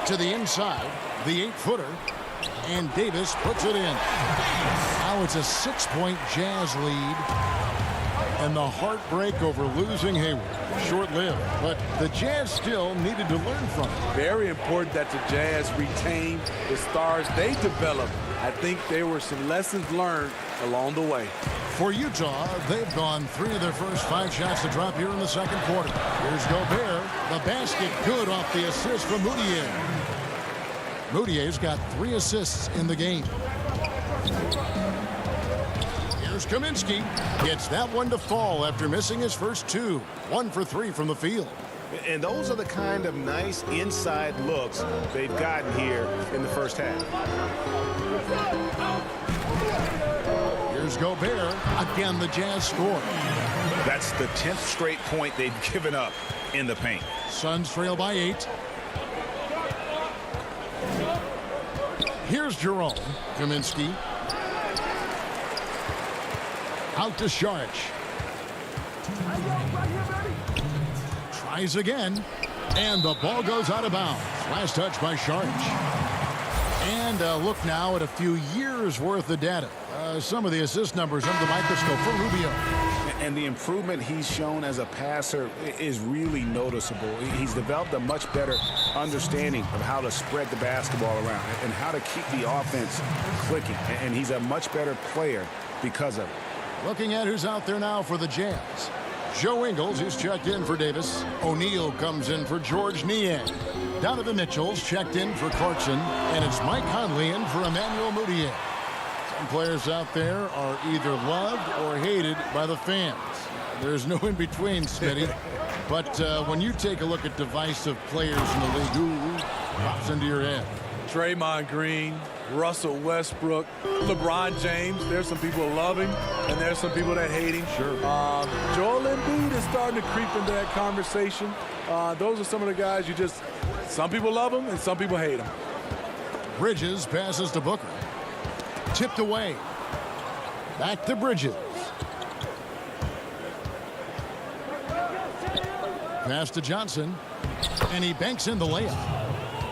To the inside, the 8-footer, and Davis puts it in. Now it's a 6-point Jazz lead, and the heartbreak over losing Hayward. Short-lived, but the Jazz still needed to learn from it. Very important that the Jazz retain the stars they developed. I think there were some lessons learned along the way. For Utah, they've gone 3 of their first 5 shots to drop here in the second quarter. Here's Gobert. The basket good off the assist from Mudiay. Mudiyay's got 3 assists in the game. Here's Kaminsky. Gets that one to fall after missing his first 2. 1 for 3 from the field. And those are the kind of nice inside looks they've gotten here in the first half. Here's Gobert. Again, the Jazz score. That's the 10th straight point they've given up in the paint. Suns trail by 8. Here's Jerome. Kaminsky. Out to Sharch. Tries again. And the ball goes out of bounds. Last touch by Sharch. And look now at a few years worth of data. Some of the assist numbers under the microscope for Rubio. And the improvement he's shown as a passer is really noticeable. He's developed a much better understanding of how to spread the basketball around and how to keep the offense clicking. And he's a much better player because of it. Looking at who's out there now for the Jazz. Joe Ingles is checked in for Davis. O'Neal comes in for George Niang. Donovan Mitchell's checked in for Clarkson. And it's Mike Conley in for Emmanuel Mudiay. Some players out there are either loved or hated by the fans. There's no in between, Smitty. But when you take a look at divisive players in the league, who pops into your head? Draymond Green, Russell Westbrook, LeBron James. There's some people who love him, and there's some people that hate him. Sure. Joel Embiid is starting to creep into that conversation. Those are some of the guys some people love him and some people hate him. Bridges passes to Booker. Tipped away. Back to Bridges. Pass to Johnson. And he banks in the layup.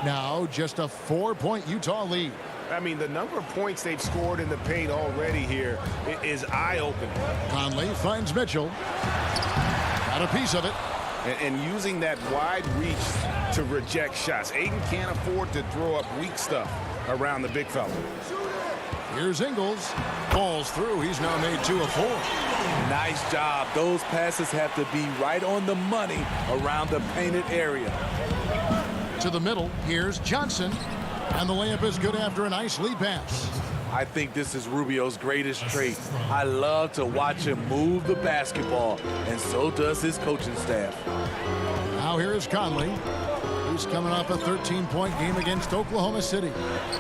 Now just a 4-point Utah lead. I mean, the number of points they've scored in the paint already here is eye-opening. Conley finds Mitchell. Got a piece of it. And using that wide reach to reject shots. Ayton can't afford to throw up weak stuff around the big fella. Here's Ingles. Falls through. He's now made 2 of 4. Nice job. Those passes have to be right on the money around the painted area. To the middle. Here's Johnson. And the layup is good after a nice lead pass. I think this is Rubio's greatest trait. I love to watch him move the basketball, and so does his coaching staff. Now here is Conley. He's coming off a 13-point game against Oklahoma City.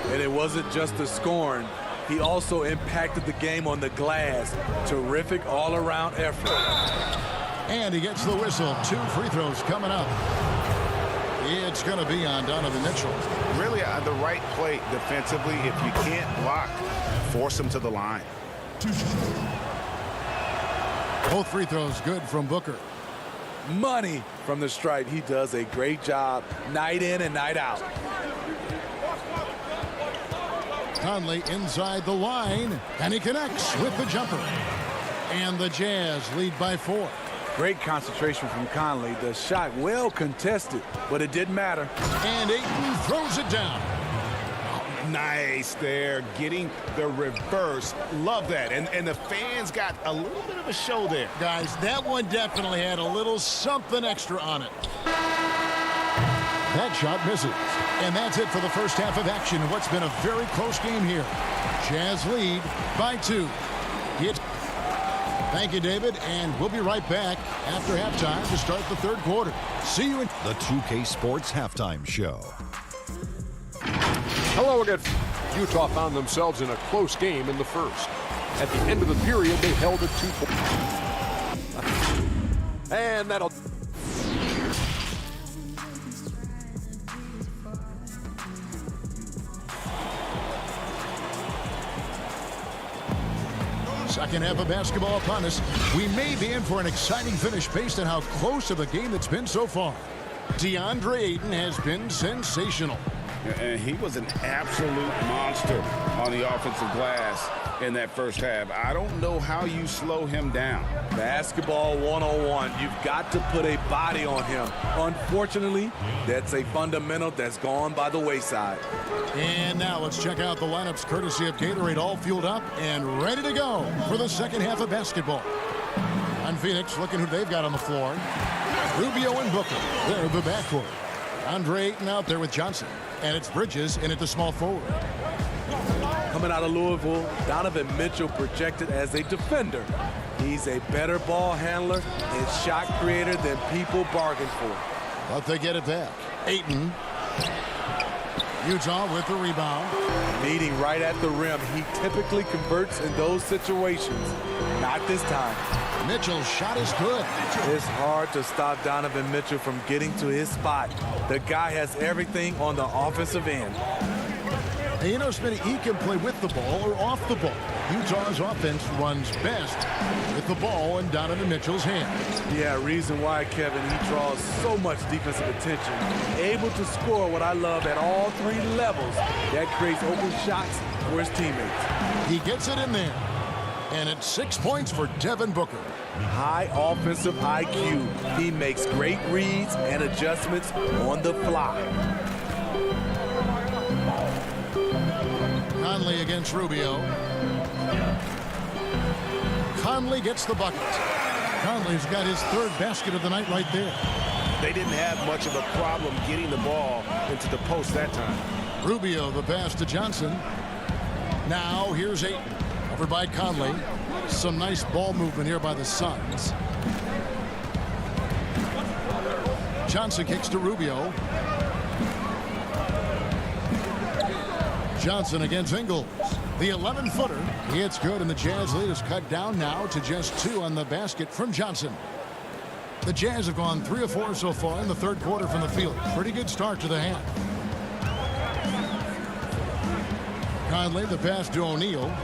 And it wasn't just the scoring. He also impacted the game on the glass. Terrific all-around effort. And he gets the whistle. 2 free throws coming up. It's going to be on Donovan Mitchell. Really the right play defensively. If you can't block, force him to the line. Both free throws good from Booker. Money from the stripe. He does a great job night in and night out. Conley inside the line, and he connects with the jumper. And the Jazz lead by 4. Great concentration from Conley. The shot well contested, but it didn't matter. And Ayton throws it down. Nice there, getting the reverse. Love that. And the fans got a little bit of a show there. Guys, that one definitely had a little something extra on it. That shot misses. And that's it for the first half of action in what's been a very close game here. Jazz lead by 2. Thank you, David, and we'll be right back after halftime to start the third quarter. See you in the 2K Sports Halftime Show. Hello again. Utah found themselves in a close game in the first. At the end of the period, they held it 2 points. And that'll... Second half of basketball upon us. We may be in for an exciting finish based on how close of a game it's been so far. DeAndre Ayton has been sensational. And he was an absolute monster on the offensive glass in that first half. I don't know how you slow him down. Basketball 101. You've got to put a body on him. Unfortunately, that's a fundamental that's gone by the wayside. And now let's check out the lineups courtesy of Gatorade, all fueled up and ready to go for the second half of basketball. On Phoenix, looking who they've got on the floor. Rubio and Booker. They're the backcourt. Andre Ayton out there with Johnson. And it's Bridges in at the small forward. Coming out of Louisville, Donovan Mitchell projected as a defender. He's a better ball handler and shot creator than people bargained for. But they get it back. Ayton. Utah with the rebound. Meeting right at the rim. He typically converts in those situations. Not this time. Mitchell's shot is good. It's hard to stop Donovan Mitchell from getting to his spot. The guy has everything on the offensive end. And you know, Smitty, he can play with the ball or off the ball. Utah's offense runs best with the ball in Donovan Mitchell's hands. Yeah, reason why, Kevin, he draws so much defensive attention. Able to score what I love at all three levels. That creates open shots for his teammates. He gets it in there. And it's 6 points for Devin Booker. High offensive IQ. He makes great reads and adjustments on the fly. Conley against Rubio. Conley gets the bucket. Conley's got his third basket of the night right there. They didn't have much of a problem getting the ball into the post that time. Rubio, the pass to Johnson. Now here's Ayton. Over by Conley. Some nice ball movement here by the Suns. Johnson kicks to Rubio. Johnson against Ingles. The 11-footer. He hits good, and the Jazz lead is cut down now to just 2 on the basket from Johnson. The Jazz have gone 3 of 4 so far in the third quarter from the field. Pretty good start to the half. Conley, the pass to O'Neal.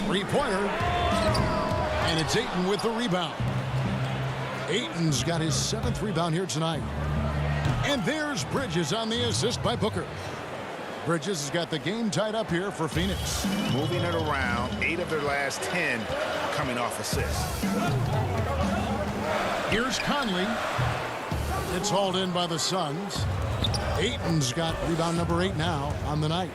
Three-pointer. And it's Ayton with the rebound. Ayton's got his 7th rebound here tonight. And there's Bridges on the assist by Booker. Bridges has got the game tied up here for Phoenix. Moving it around, 8 of their last 10 coming off assists. Here's Conley. It's hauled in by the Suns. Ayton's got rebound number 8 now on the night.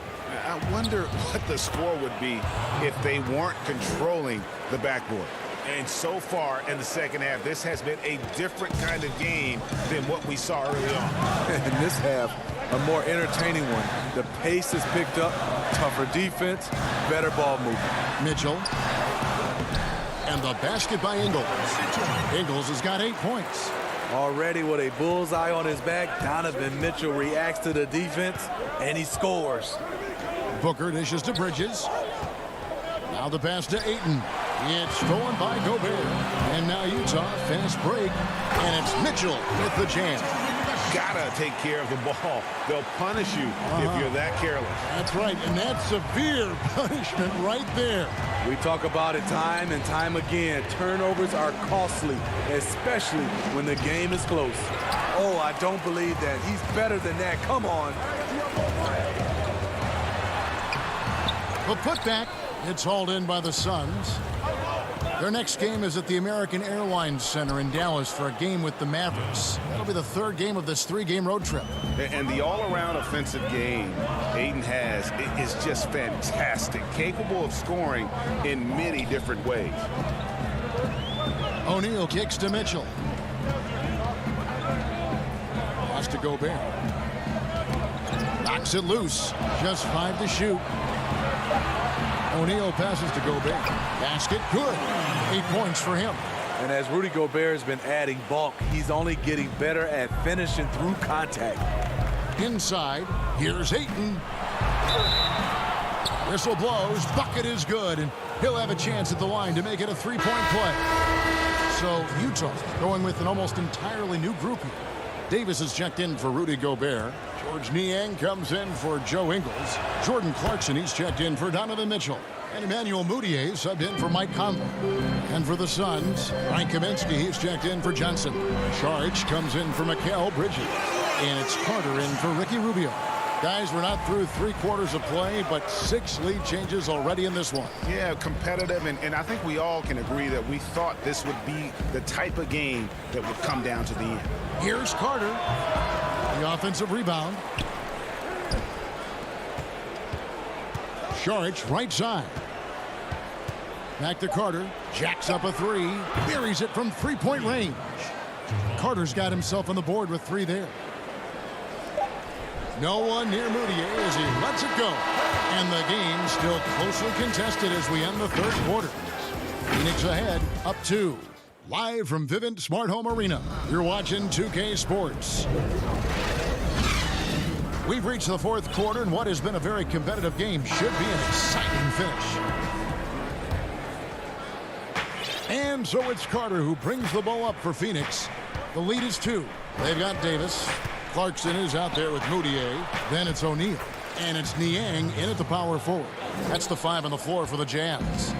I wonder what the score would be if they weren't controlling the backboard. And so far in the second half, this has been a different kind of game than what we saw early on. In this half, a more entertaining one. The pace has picked up, tougher defense, better ball movement. Mitchell. And the basket by Ingles. Ingles has got 8 points. Already with a bullseye on his back, Donovan Mitchell reacts to the defense, and he scores. Booker dishes to Bridges. Now the pass to Ayton. It's stolen by Gobert. And now Utah, fast break. And it's Mitchell with the jam. Gotta take care of the ball. They'll punish you if you're that careless. That's right, and that's severe punishment right there. We talk about it time and time again. Turnovers are costly, especially when the game is close. Oh, I don't believe that. He's better than that. Come on. The putback, it's hauled in by the Suns. Their next game is at the American Airlines Center in Dallas for a game with the Mavericks. That'll be the 3rd game of this 3-game road trip. And the all-around offensive game Ayton has is just fantastic, capable of scoring in many different ways. O'Neal kicks to Mitchell. Pass to Gobert. Knocks it loose. Just 5 to shoot. O'Neal passes to Gobert. Basket good. 8 points for him. And as Rudy Gobert has been adding bulk, he's only getting better at finishing through contact. Inside, here's Ayton. Whistle blows. Bucket is good, and he'll have a chance at the line to make it a 3-point play. So Utah going with an almost entirely new group here. Davis is checked in for Rudy Gobert. George Niang comes in for Joe Ingles. Jordan Clarkson, he's checked in for Donovan Mitchell. And Emmanuel Mudiay subbed in for Mike Conley. And for the Suns, Frank Kaminsky, he's checked in for Johnson. Charge comes in for Mikal Bridges. And it's Carter in for Ricky Rubio. Guys, we're not through 3 quarters of play, but 6 lead changes already in this one. Yeah, competitive, and I think we all can agree that we thought this would be the type of game that would come down to the end. Here's Carter. The offensive rebound. Saric, right side. Back to Carter. Jacks up a 3. Buries it from 3-point range. Carter's got himself on the board with 3 there. No one near Mudiay as he lets it go. And the game still closely contested as we end the 3rd quarter. Phoenix ahead, up 2. Live from Vivint Smart Home Arena, you're watching 2K Sports. We've reached the 4th quarter, and what has been a very competitive game should be an exciting finish. And so it's Carter who brings the ball up for Phoenix. The lead is 2. They've got Davis. Clarkson is out there with Mudiay. Then it's O'Neal. And it's Niang in at the power forward. That's the 5 on the floor for the Jazz.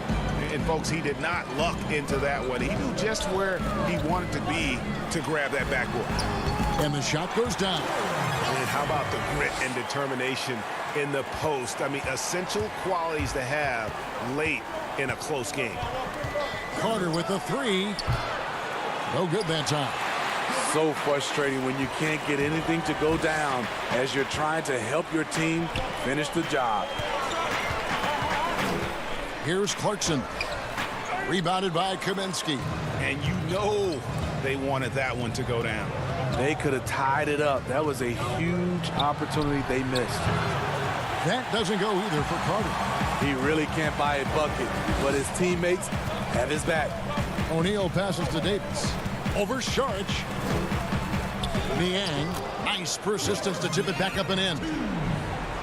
And folks, he did not luck into that one. He knew just where he wanted to be to grab that backboard. And the shot goes down. And how about the grit and determination in the post? I mean, essential qualities to have late in a close game. Carter with the 3. No good that time. So frustrating when you can't get anything to go down as you're trying to help your team finish the job. Here's Clarkson. Rebounded by Kaminsky. And you know they wanted that one to go down. They could have tied it up. That was a huge opportunity they missed. That doesn't go either for Carter. He really can't buy a bucket, but his teammates have his back. O'Neal passes to Davis. Over Saric. Niang. Nice persistence to tip it back up and in.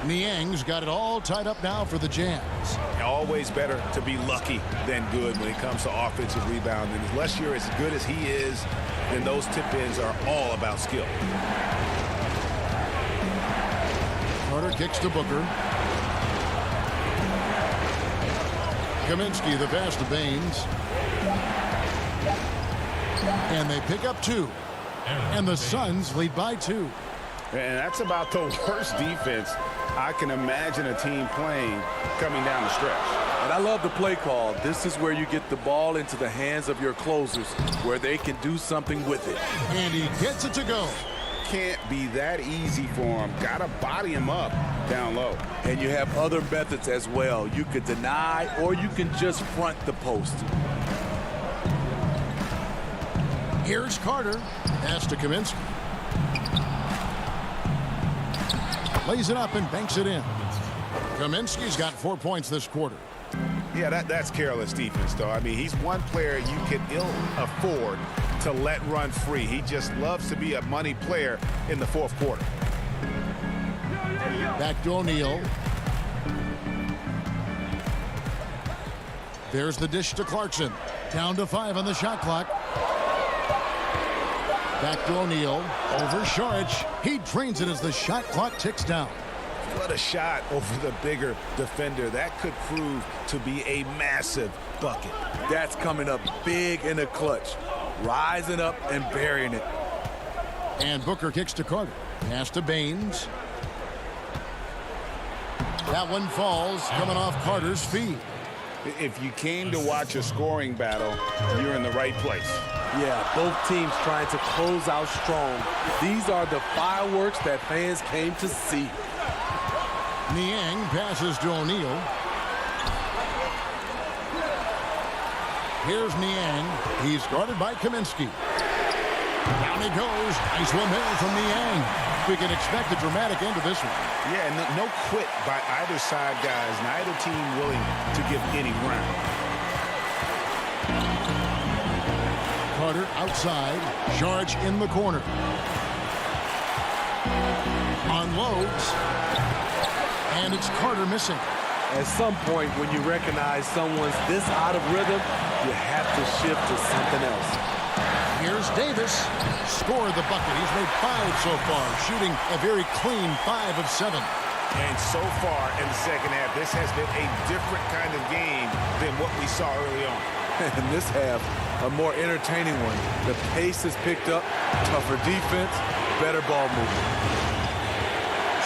Niang's got it all tied up now for the Jazz. Always better to be lucky than good when it comes to offensive rebounding. Unless you're as good as he is, then those tip-ins are all about skill. Carter kicks to Booker. Kaminsky the pass to Baines. And they pick up 2. And the Suns lead by 2. And that's about the worst defense I can imagine a team playing coming down the stretch. And I love the play call. This is where you get the ball into the hands of your closers, where they can do something with it. And he gets it to go. Can't be that easy for him. Gotta body him up down low. And you have other methods as well. You could deny or you can just front the post. Here's Carter. Pass to Kaminsky. Lays it up and banks it in. Kaminsky's got 4 points this quarter. Yeah, that's careless defense, though. I mean, he's one player you can ill afford to let run free. He just loves to be a money player in the fourth quarter. Back to O'Neal. There's the dish to Clarkson. Down to 5 on the shot clock. Back to O'Neal. Over Saric. He drains it as the shot clock ticks down. What a shot over the bigger defender. That could prove to be a massive bucket. That's coming up big in the clutch. Rising up and burying it. And Booker kicks to Carter. Pass to Baines. That one falls, coming off Carter's feet. If you came to watch a scoring battle, you're in the right place. Yeah, both teams trying to close out strong. These are the fireworks that fans came to see. Niang passes to O'Neal. Here's Niang. He's guarded by Kaminsky. Down he goes. Nice one there from Niang. We can expect a dramatic end to this one. Yeah, no quit by either side, guys. Neither team willing to give any ground. Carter outside. Saric in the corner. Unloads. And it's Carter missing. At some point, when you recognize someone's this out of rhythm, you have to shift to something else. Here's Davis. Scored the bucket. He's made 5 so far, shooting a very clean 5 of 7. And so far in the second half, this has been a different kind of game than what we saw early on. And this half, a more entertaining one. The pace has picked up, tougher defense, better ball movement.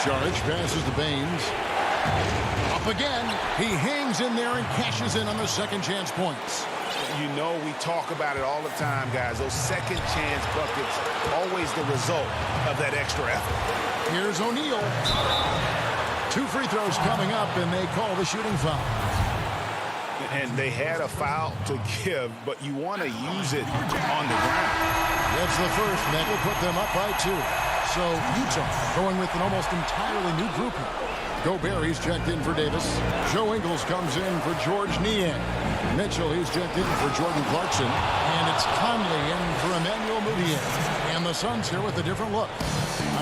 Saric passes to Baines. Up again. He hangs in there and cashes in on the second chance points. You know we talk about it all the time, guys. Those second chance buckets, always the result of that extra effort. Here's O'Neal. 2 free throws coming up, and they call the shooting foul. And they had a foul to give, but you want to use it on the ground. That's the first, and that will put them up by 2. So Utah going with an almost entirely new group. Gobert, he's checked in for Davis. Joe Ingles comes in for George Niang. Mitchell, he's checked in for Jordan Clarkson. And it's Conley in for Emmanuel Mudiay. And the Suns here with a different look.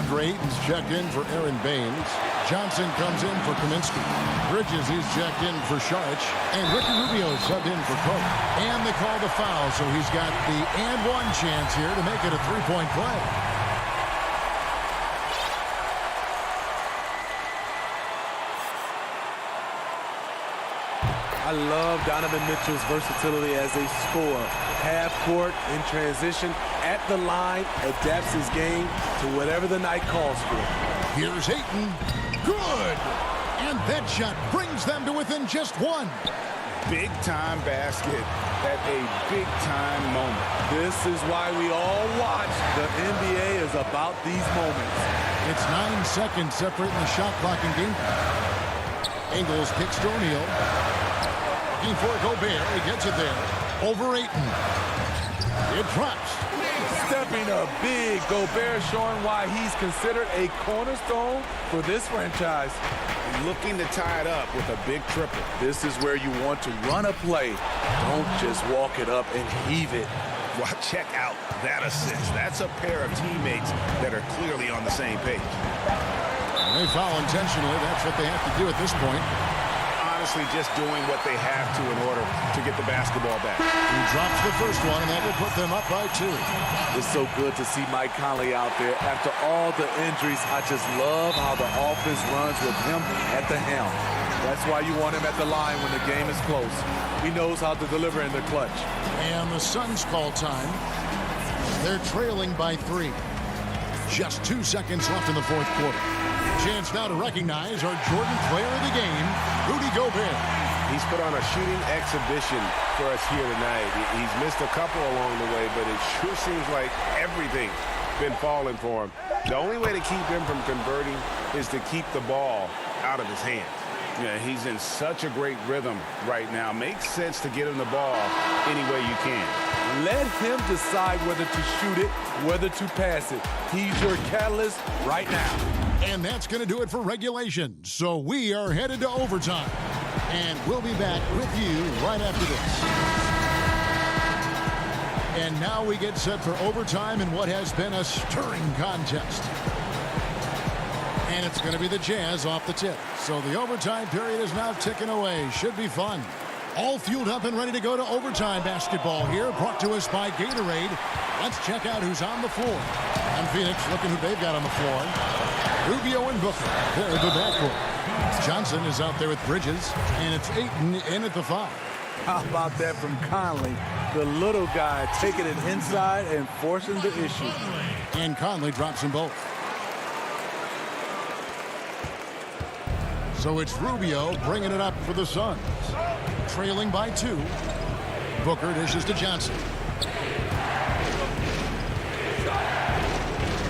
Andre Ayton's checked in for Aaron Baines. Johnson comes in for Kaminsky. Bridges, he's checked in for Saric. And Ricky Rubio subbed in for Carter. And they call the foul, so he's got the and one chance here to make it a 3-point play. I love Donovan Mitchell's versatility as a scorer. Half court, in transition, at the line, adapts his game to whatever the night calls for. Here's Ayton. Good! And that shot brings them to within just one. Big-time basket at a big-time moment. This is why we all watch. The NBA is about these moments. It's 9 seconds separating the shot clock and game clock. Ingles kicks to O'Neal. Looking for Gobert. He gets it there. Over Ayton. It drops. Stepping up big. Gobert showing why he's considered a cornerstone for this franchise. Looking to tie it up with a big triple. This is where you want to run a play. Don't just walk it up and heave it. Well, check out that assist. That's a pair of teammates that are clearly on the same page. They foul intentionally. That's what they have to do at this point. Honestly, just doing what they have to in order to get the basketball back. He drops the first one, and that will put them up by 2. It's so good to see Mike Conley out there. After all the injuries, I just love how the offense runs with him at the helm. That's why you want him at the line when the game is close. He knows how to deliver in the clutch. And the Suns call time. They're trailing by 3. Just 2 seconds left in the fourth quarter. Chance now to recognize our Jordan player of the game, Rudy Gobert. He's put on a shooting exhibition for us here tonight. He's missed a couple along the way, but it sure seems like everything's been falling for him. The only way to keep him from converting is to keep the ball out of his hands. Yeah, he's in such a great rhythm right now. Makes sense to get him the ball any way you can. Let him decide whether to shoot it, whether to pass it. He's your catalyst right now. And that's going to do it for regulation. So we are headed to overtime. And we'll be back with you right after this. And now we get set for overtime in what has been a stirring contest. And it's going to be the Jazz off the tip. So the overtime period is now ticking away. Should be fun. All fueled up and ready to go to overtime basketball here. Brought to us by Gatorade. Let's check out who's on the floor. And Phoenix, looking who they've got on the floor. Rubio and Booker. They're the backcourt. Johnson is out there with Bridges. And it's Ayton in at the 5. How about that from Conley? The little guy taking it inside and forcing the issue. And Conley drops them both. So it's Rubio bringing it up for the Suns. Trailing by 2. Booker dishes to Johnson.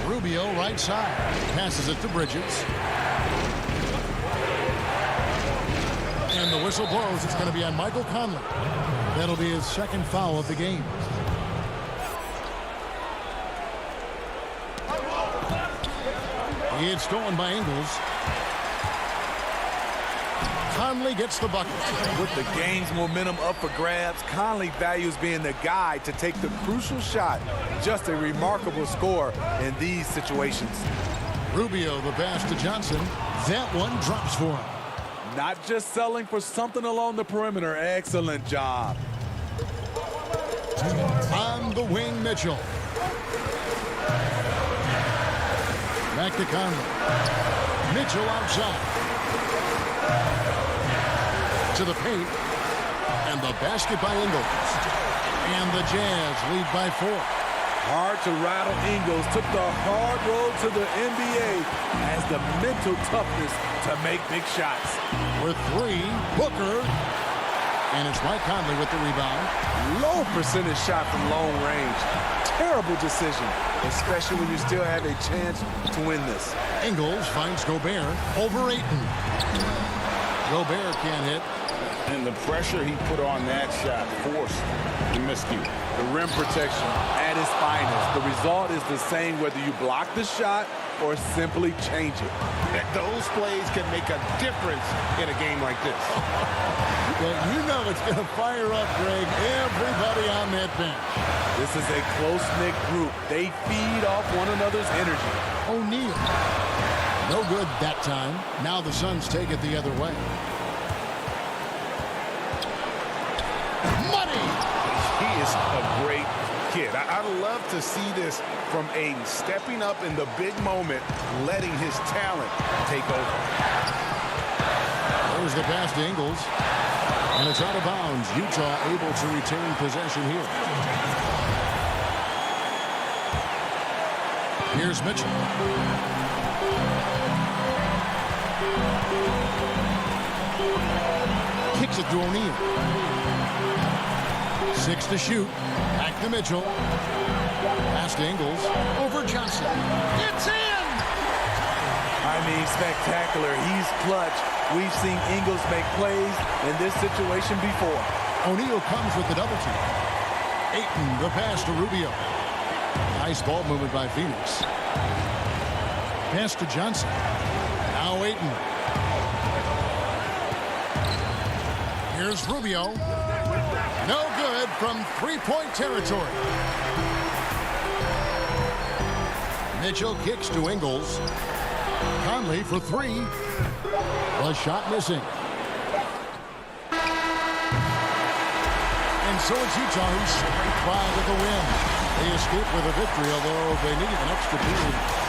Rubio right side. Passes it to Bridges. And the whistle blows. It's going to be on Michael Conley. That'll be his second foul of the game. It's stolen by Ingles. Conley gets the bucket. With the game's momentum up for grabs, Conley values being the guy to take the crucial shot. Just a remarkable score in these situations. Rubio, the pass to Johnson. That one drops for him. Not just selling for something along the perimeter. Excellent job. On the wing, Mitchell. Back to Conley. Mitchell outside. To the paint. And the basket by Ingles. And the Jazz lead by 4. Hard to rattle. Ingles took the hard road to the NBA as the mental toughness to make big shots. With 3, Booker. And it's Mike Conley with the rebound. Low percentage shot from long range. Terrible decision, especially when you still have a chance to win this. Ingles finds Gobert over Ayton. Gobert can't hit. And the pressure he put on that shot forced the miscue. The rim protection at its finest. The result is the same whether you block the shot or simply change it. Those plays can make a difference in a game like this. Well, you know it's going to fire up, Greg, everybody on that bench. This is a close-knit group. They feed off one another's energy. O'Neal. No good that time. Now the Suns take it the other way. Money! He is a great kid. I'd love to see this from Aiden, stepping up in the big moment, letting his talent take over. There's the pass to Ingles. And a it's out of bounds. Utah able to retain possession here. Here's Mitchell. Kicks it to O'Neal. 6 to shoot. Back to Mitchell. Pass to Ingles. Over Johnson. It's in! I mean, spectacular. He's clutch. We've seen Ingles make plays in this situation before. O'Neal comes with the double team. Ayton, the pass to Rubio. Nice ball movement by Phoenix. Pass to Johnson. Now Ayton. Here's Rubio. No good from three-point territory. Mitchell kicks to Ingles. Conley for three. The shot missing. And so it's Utah who scraped by with the win. They escape with a victory, although they needed an extra period.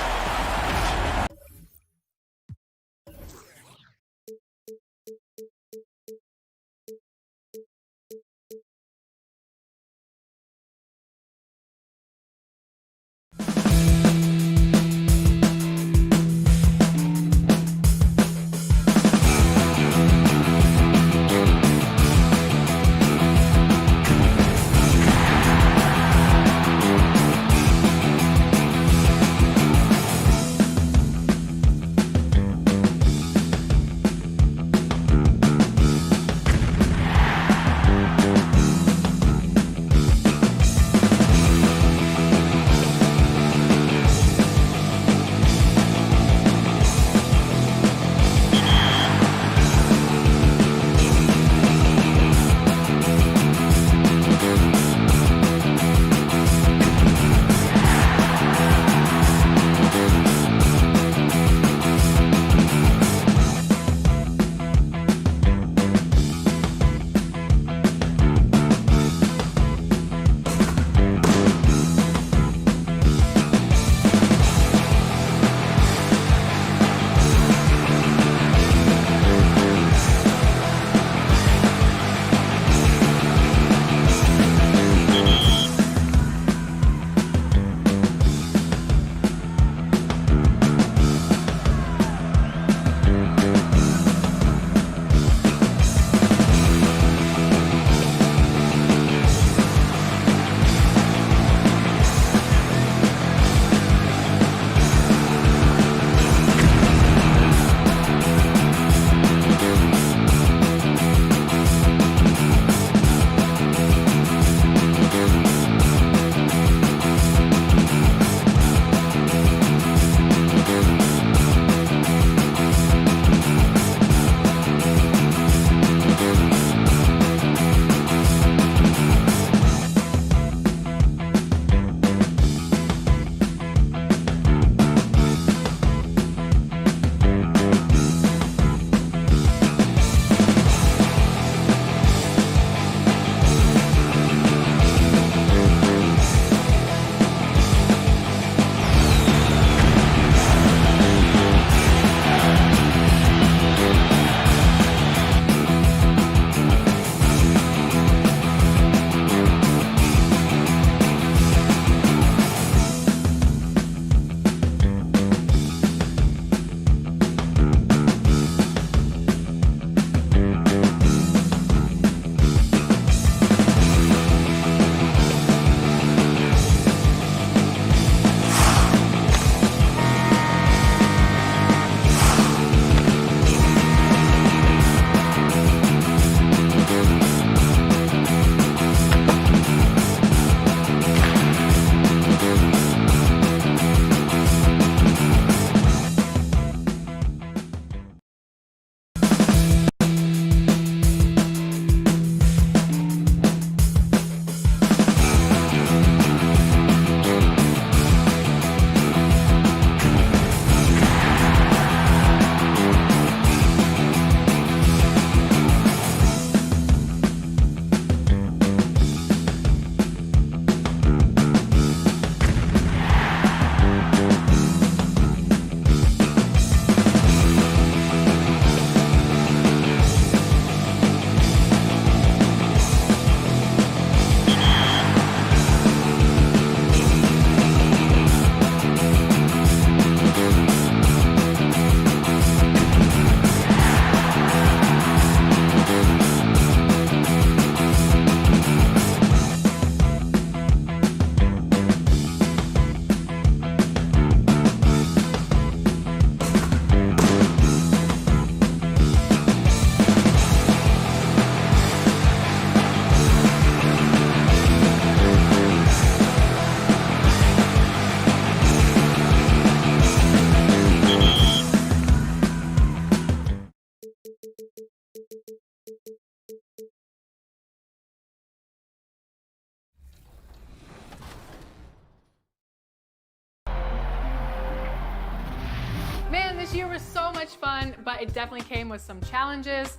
much fun, but it definitely came with some challenges.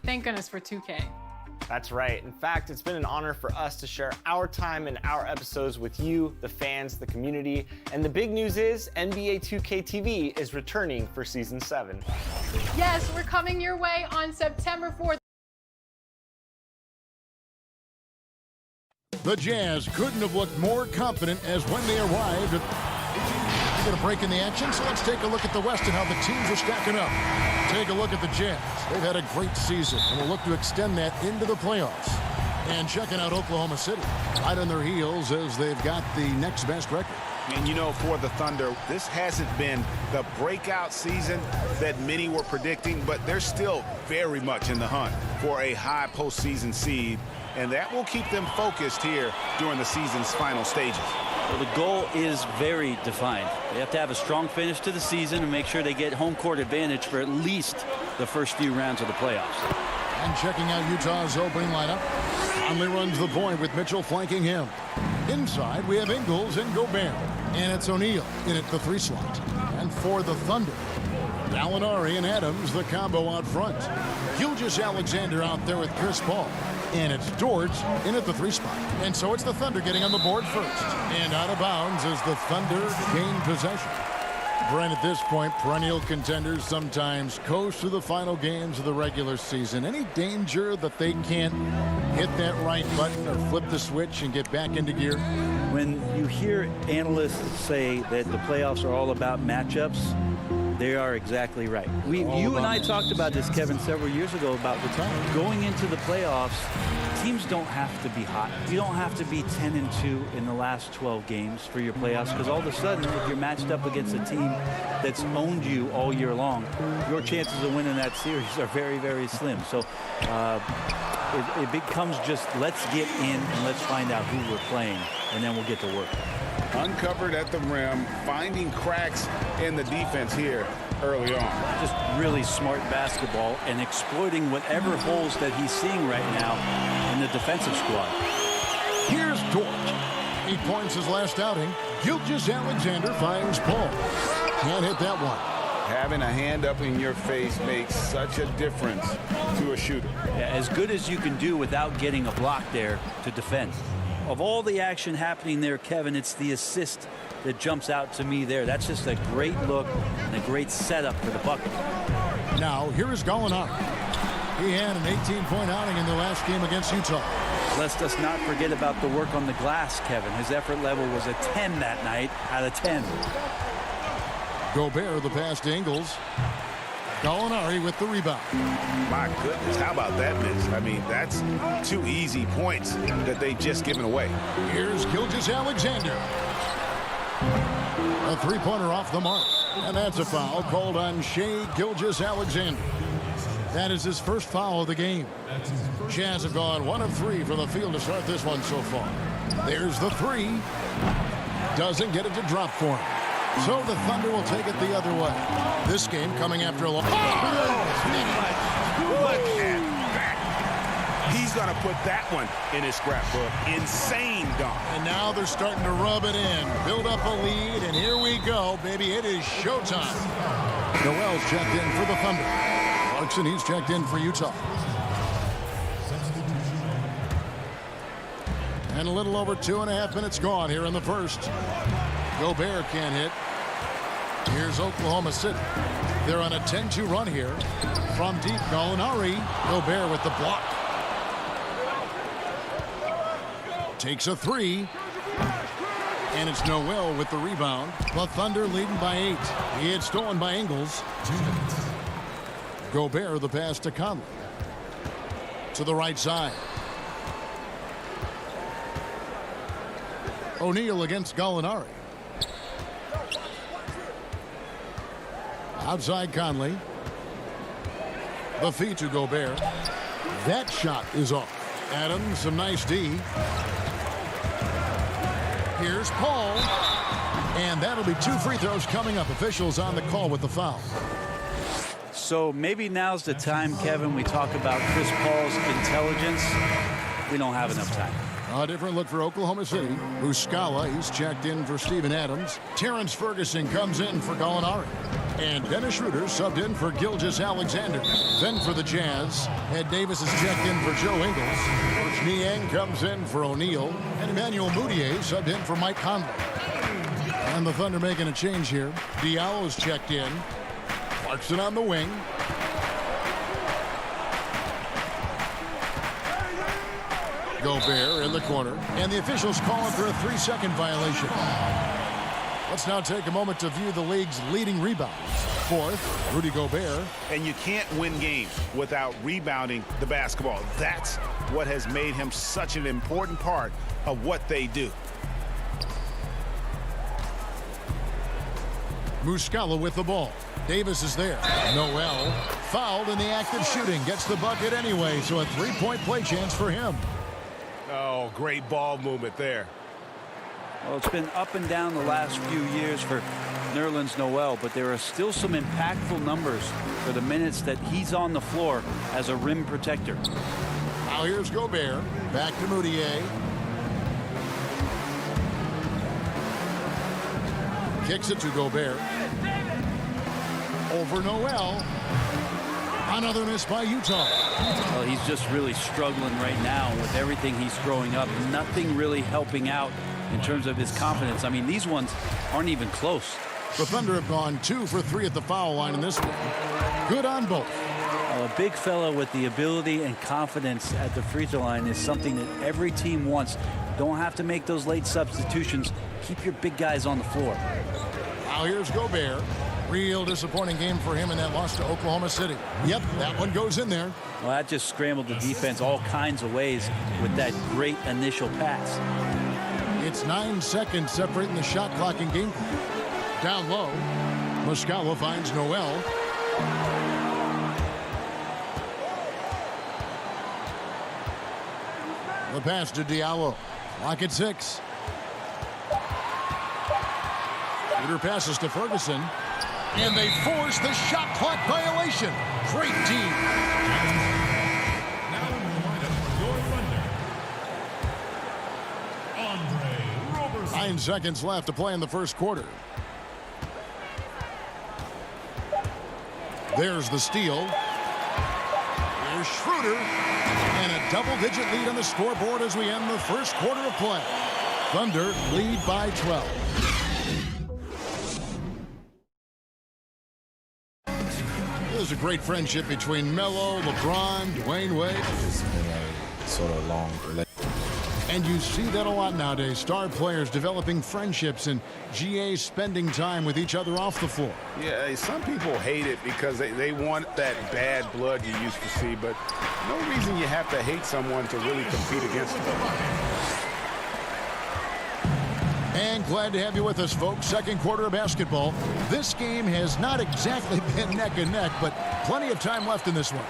Thank goodness for 2K. That's right. In fact, it's been an honor for us to share our time and our episodes with you, the fans, the community. And the big news is NBA 2K TV is returning for Season 7. Yes, we're coming your way on September 4th. The Jazz couldn't have looked more confident as when they arrived. We're going to break in the action, so let's take a look at the West and how the teams are stacking up. Take a look at the Jazz. They've had a great season, and will look to extend that into the playoffs. And checking out Oklahoma City, right on their heels as they've got the next best record. And you know, for the Thunder, this hasn't been the breakout season that many were predicting, but they're still very much in the hunt for a high postseason seed, and that will keep them focused here during the season's final stages. Well, the goal is very defined. They have to have a strong finish to the season and make sure they get home court advantage for at least the first few rounds of the playoffs. And checking out Utah's opening lineup, Conley runs the point with Mitchell flanking him. Inside, we have Ingles and Gobert. And it's O'Neal in at the 3 slot. And for the Thunder, Gallinari and Adams, the combo out front. Gilgeous-Alexander out there with Chris Paul. And it's Dort in at the 3 spot. And so it's the Thunder getting on the board first. And out of bounds as the Thunder gain possession. Brent, at this point, perennial contenders sometimes coast through the final games of the regular season. Any danger that they can't hit that right button or flip the switch and get back into gear? When you hear analysts say that the playoffs are all about matchups, they are exactly right. You and I talked about this, Kevin, several years ago about going into the playoffs. Teams don't have to be hot. You don't have to be 10-2 in the last 12 games for your playoffs, because all of a sudden, if you're matched up against a team that's owned you all year long, your chances of winning that series are very, very slim. So it becomes just let's get in and let's find out who we're playing, and then we'll get to work. Uncovered at the rim, finding cracks in the defense here early on. Just really smart basketball and exploiting whatever holes that he's seeing right now in the defensive squad. Here's Dort. 8 points his last outing. Gilgeous-Alexander finds Paul. Can't hit that one. Having a hand up in your face makes such a difference to a shooter. Yeah, as good as you can do without getting a block there to defend. Of all the action happening there, Kevin, it's the assist that jumps out to me there. That's just a great look and a great setup for the bucket. Now, here is Gallinari. He had an 18-point outing in the last game against Utah. Let's just not forget about the work on the glass, Kevin. His effort level was a 10 that night out of 10. Gobert, the pass to Ingles. Gallinari with the rebound. My goodness, how about that miss? I mean, that's 2 easy points that they've just given away. Here's Gilgeous-Alexander. A 3-pointer off the mark. And that's a foul called on Shai Gilgeous-Alexander. That is his first foul of the game. Jazz have gone 1 of 3 from the field to start this one so far. There's the 3. Doesn't get it to drop for him. So the Thunder will take it the other way. This game coming after a long... Look at that. He's going to put that one in his scrapbook. Insane dunk. And now they're starting to rub it in. Build up a lead, and here we go, baby. It is showtime. Noel's checked in for the Thunder. Clarkson, he's checked in for Utah. And a little over 2.5 minutes gone here in the first. Gobert can't hit. Here's Oklahoma City. They're on a 10-2 run here. From deep, Gallinari. Gobert with the block. Takes a 3. And it's Noel with the rebound. The Thunder leading by 8. He had stolen by Ingles. Gobert, the pass to Conley. To the right side. O'Neal against Gallinari. Outside Conley. The feed to Gobert. That shot is off. Adams, some nice D. Here's Paul. And that'll be 2 free throws coming up. Officials on the call with the foul. So maybe now's the time, Kevin, we talk about Chris Paul's intelligence. We don't have enough time. A different look for Oklahoma City. Muscala, he's checked in for Steven Adams. Terrence Ferguson comes in for Gallinari. And Dennis Schroeder subbed in for Gilgeous-Alexander. Then for the Jazz, Ed Davis is checked in for Joe Ingles. Coach Niang comes in for O'Neal. And Emmanuel Mudiay subbed in for Mike Conley. And the Thunder making a change here. Diallo's checked in. Clarkson on the wing. Gobert in the corner. And the officials calling for a 3-second violation. Let's now take a moment to view the league's leading rebounds. Fourth, Rudy Gobert. And you can't win games without rebounding the basketball. That's what has made him such an important part of what they do. Muscala with the ball. Davis is there. Noel fouled in the act of shooting. Gets the bucket anyway, so a 3-point play chance for him. Oh, great ball movement there. Well, it's been up and down the last few years for Nerlens Noel, but there are still some impactful numbers for the minutes that he's on the floor as a rim protector. Now here's Gobert. Back to Mudiay. Kicks it to Gobert. Over Noel. Another miss by Utah. Well, he's just really struggling right now with everything he's throwing up. Nothing really helping out in terms of his confidence. I mean, these ones aren't even close. The Thunder have gone 2 for 3 at the foul line in this one. Good on both. Well, a big fella with the ability and confidence at the free throw line is something that every team wants. Don't have to make those late substitutions. Keep your big guys on the floor. Now here's Gobert. Real disappointing game for him in that loss to Oklahoma City. Yep, that one goes in there. Well, that just scrambled the defense all kinds of ways with that great initial pass. It's 9 seconds separating the shot clock and game clock. Down low, Muscala finds Noel. The pass to Diallo. Clock at 6. Shooter passes to Ferguson. And they force the shot clock violation. Great D. Now in the lineup for your Thunder, Andre Roberson. 9 seconds left to play in the first quarter. There's the steal. Here's Schroeder. And a double-digit lead on the scoreboard as we end the first quarter of play. Thunder lead by 12. There's a great friendship between Melo, LeBron, Dwayne Wade. It's been a sort of long relationship. And you see that a lot nowadays. Star players developing friendships and GAs spending time with each other off the floor. Yeah, some people hate it because they want that bad blood you used to see, but no reason you have to hate someone to really compete against them. And glad to have you with us, folks. Second quarter of basketball. This game has not exactly been neck and neck, but plenty of time left in this one.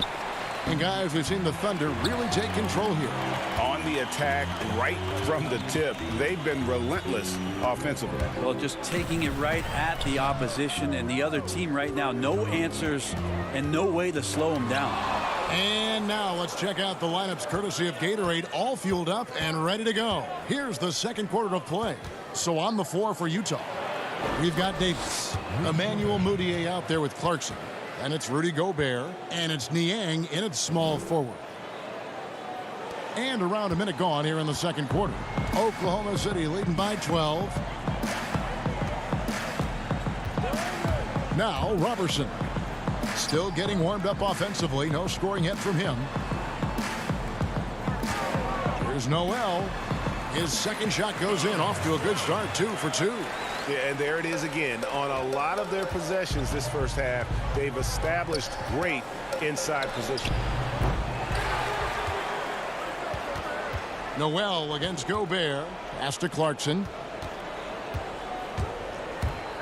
And guys, we've seen the Thunder really take control here. On the attack, right from the tip, they've been relentless offensively. Well, just taking it right at the opposition and the other team right now. No answers and no way to slow them down. And now let's check out the lineups courtesy of Gatorade, all fueled up and ready to go. Here's the second quarter of play. So on the floor for Utah, we've got Davis, Emmanuel Mudiay out there with Clarkson, and it's Rudy Gobert, and it's Niang in its small forward. And around a minute gone here in the second quarter. Oklahoma City leading by 12. Now Robertson. Still getting warmed up offensively. No scoring yet from him. Here's Noel. His second shot goes in. Off to a good start. 2 for 2. Yeah, and there it is again. On a lot of their possessions this first half, they've established great inside position. Noel against Gobert. Pass to Clarkson.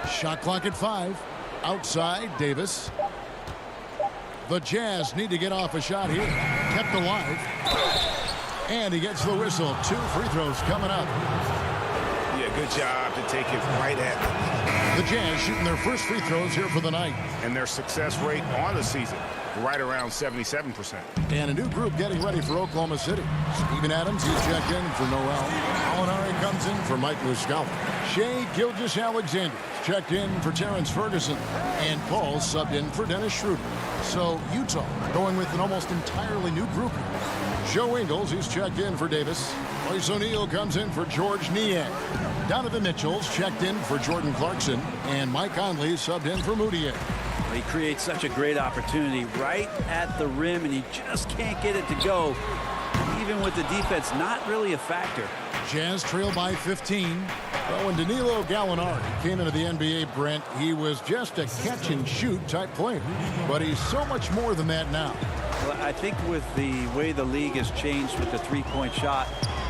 Shot clock at 5. Outside, Davis. The Jazz need to get off a shot here. Kept alive. And he gets the whistle. 2 free throws coming up. Yeah, good job to take it right at them. The Jazz shooting their first free throws here for the night. And their success rate on the season, right around 77%. And a new group getting ready for Oklahoma City. Steven Adams, he's checked in for Noel. Gallinari comes in for Mike Muscala. Shea Gilgeous-Alexander checked in for Terrence Ferguson. And Paul subbed in for Dennis Schroeder. So Utah going with an almost entirely new group here. Joe Ingles, he's checked in for Davis. Royce O'Neal comes in for George Niang. Donovan Mitchell's checked in for Jordan Clarkson. And Mike Conley subbed in for Moutier. He creates such a great opportunity right at the rim, and he just can't get it to go. Even with the defense, not really a factor. Jazz trail by 15. Well, when Danilo Gallinari came into the NBA, Brent, he was just a catch-and-shoot type player. But he's so much more than that now. Well, I think with the way the league has changed with the three-point shot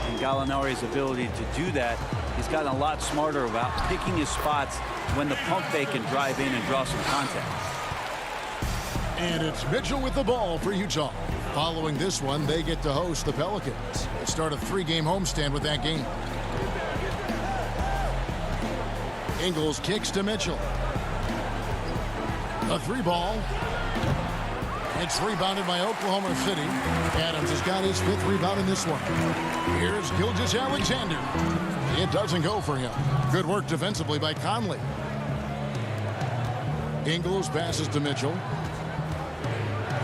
and Gallinari's ability to do that, he's gotten a lot smarter about picking his spots when the pump fake can drive in and draw some contact. And it's Mitchell with the ball for Utah. Following this one, they get to host the Pelicans. They start a 3-game homestand with that game. Ingles kicks to Mitchell. A 3-ball. It's rebounded by Oklahoma City. Adams has got his 5th rebound in this one. Here's Gilgeous-Alexander. It doesn't go for him. Good work defensively by Conley. Ingles passes to Mitchell.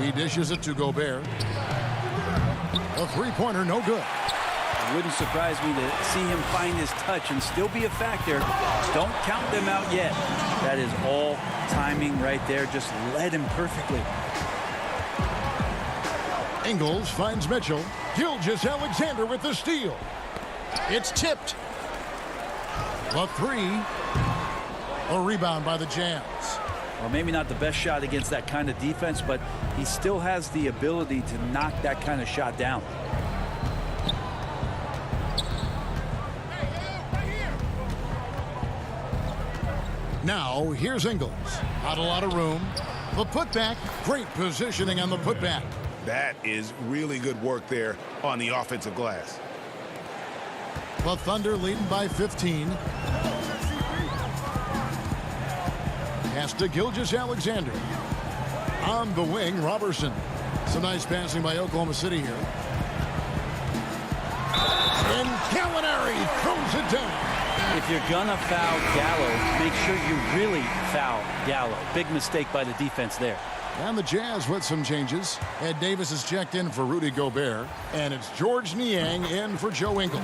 He dishes it to Gobert. A 3-pointer, no good. It wouldn't surprise me to see him find his touch and still be a factor. Don't count them out yet. That is all timing right there. Just led him perfectly. Ingles finds Mitchell. Gilgeous-Alexander with the steal. It's tipped. A 3. A rebound by the Jazz. Well, maybe not the best shot against that kind of defense, but he still has the ability to knock that kind of shot down. Now, here's Ingles. Not a lot of room. The putback. Great positioning on the putback. That is really good work there on the offensive glass. The Thunder leading by 15. Pass to Gilgeous-Alexander. On the wing, Robertson. Some nice passing by Oklahoma City here. And Gallinari throws it down. If you're gonna foul Gallo, make sure you really foul Gallo. Big mistake by the defense there. And the Jazz with some changes. Ed Davis is checked in for Rudy Gobert. And it's George Niang in for Joe Ingles.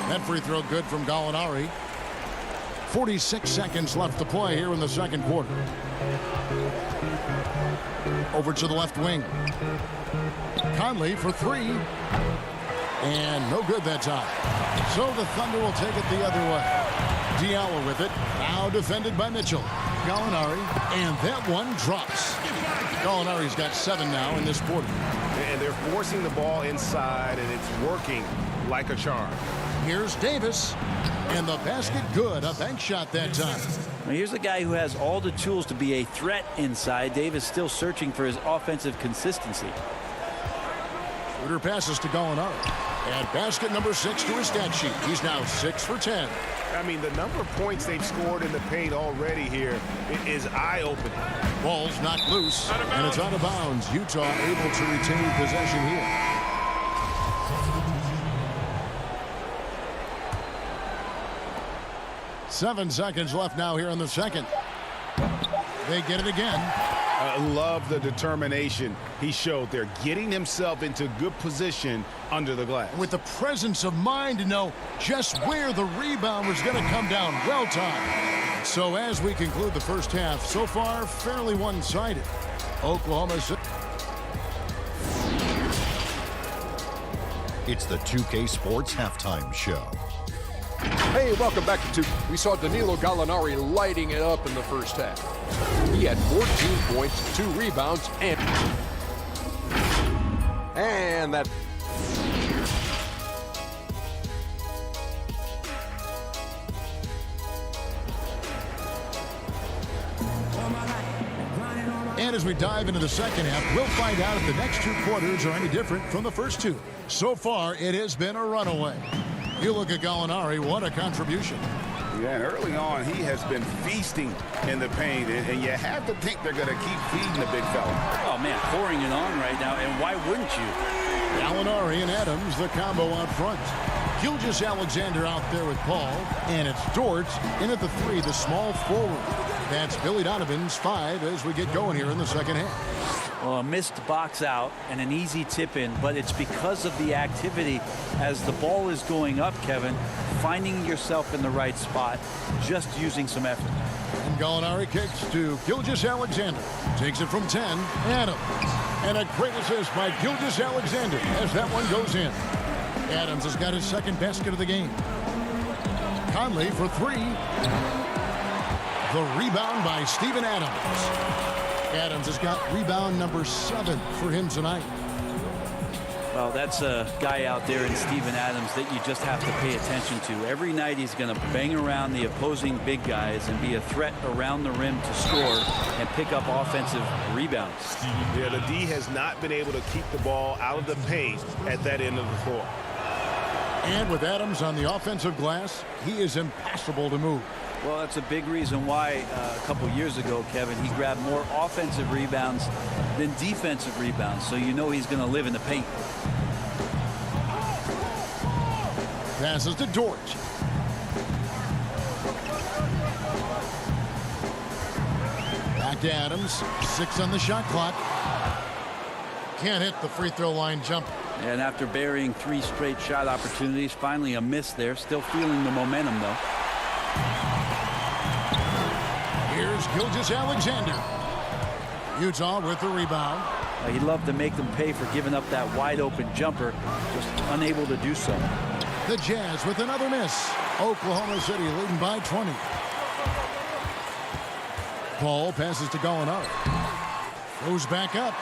That free throw good from Gallinari. 46 seconds left to play here in the second quarter. Over to the left wing. Conley for 3. And no good that time. So the Thunder will take it the other way. Diallo with it. Now defended by Mitchell. Gallinari. And that one drops. Gallinari's got 7 now in this quarter. And they're forcing the ball inside, and it's working like a charm. Here's Davis. And the basket good. A bank shot that time. Well, here's a guy who has all the tools to be a threat inside. Davis still searching for his offensive consistency. Schroeder passes to Gallinari. And basket number 6 to his stat sheet. He's now 6 for 10. I mean, the number of points they've scored in the paint already here is eye-opening. Ball's knocked loose, and it's out of bounds. Utah able to retain possession here. Seven seconds left now here in the second. They get it again. I love the determination he showed there, getting himself into good position under the glass. With the presence of mind to know just where the rebound was going to come down. Well timed. So as we conclude the first half, so far fairly one-sided. Oklahoma City. It's the 2K Sports Halftime Show. Hey, welcome back to 2K. We saw Danilo Gallinari lighting it up in the first half. He had 14 points, 2 rebounds, and that. And as we dive into the second half, we'll find out if the next 2 quarters are any different from the first 2. So far, it has been a runaway. You look at Gallinari, what a contribution. Yeah, and early on, he has been feasting in the paint, and you have to think they're going to keep feeding the big fella. Oh, man, pouring it on right now, and why wouldn't you? Gallinari and Adams, the combo out front. Gilgeous Alexander out there with Paul, and it's Dort in at the 3, the small forward. That's Billy Donovan's 5 as we get going here in the second half. Well, a missed box out and an easy tip in, but it's because of the activity as the ball is going up, Kevin, finding yourself in the right spot, just using some effort. And Gallinari kicks to Gilgeous Alexander. Takes it from 10, Adams. And a great assist by Gilgeous Alexander as that one goes in. Adams has got his second basket of the game. Conley for 3. The rebound by Steven Adams. Adams has got rebound number 7 for him tonight. Well, that's a guy out there in Steven Adams that you just have to pay attention to. Every night he's going to bang around the opposing big guys and be a threat around the rim to score and pick up offensive rebounds. Yeah, the D has not been able to keep the ball out of the paint at that end of the floor. And with Adams on the offensive glass, he is impossible to move. Well, that's a big reason why a couple years ago, Kevin, he grabbed more offensive rebounds than defensive rebounds. So you know he's going to live in the paint. Passes to Dort. Back to Adams. 6 on the shot clock. Can't hit the free throw line jumper. And after burying 3 straight shot opportunities, finally a miss there. Still feeling the momentum, though. Here's Gilgeous Alexander. Utah with the rebound. He'd love to make them pay for giving up that wide open jumper, just unable to do so. The Jazz with another miss. Oklahoma City leading by 20. Paul passes to Gallinari. Goes back up.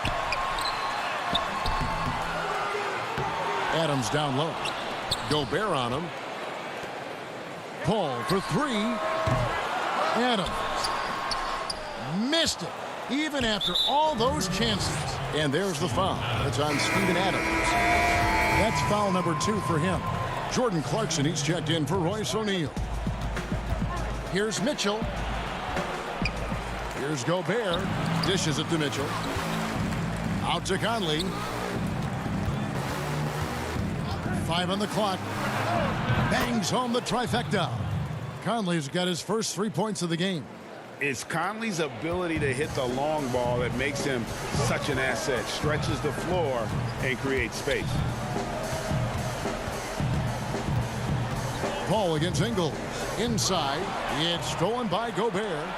Adams down low. Gobert on him. Paul for 3. Adams. Missed it, even after all those chances. And there's the foul. It's on Steven Adams. That's foul number 2 for him. Jordan Clarkson, he's checked in for Royce O'Neal. Here's Mitchell. Here's Gobert. Dishes it to Mitchell. Out to Conley. 5 on the clock. Bangs home the trifecta. Conley's got his first 3 points of the game. It's Conley's ability to hit the long ball that makes him such an asset. Stretches the floor and creates space. Paul against Ingles. Inside. It's stolen by Gobert.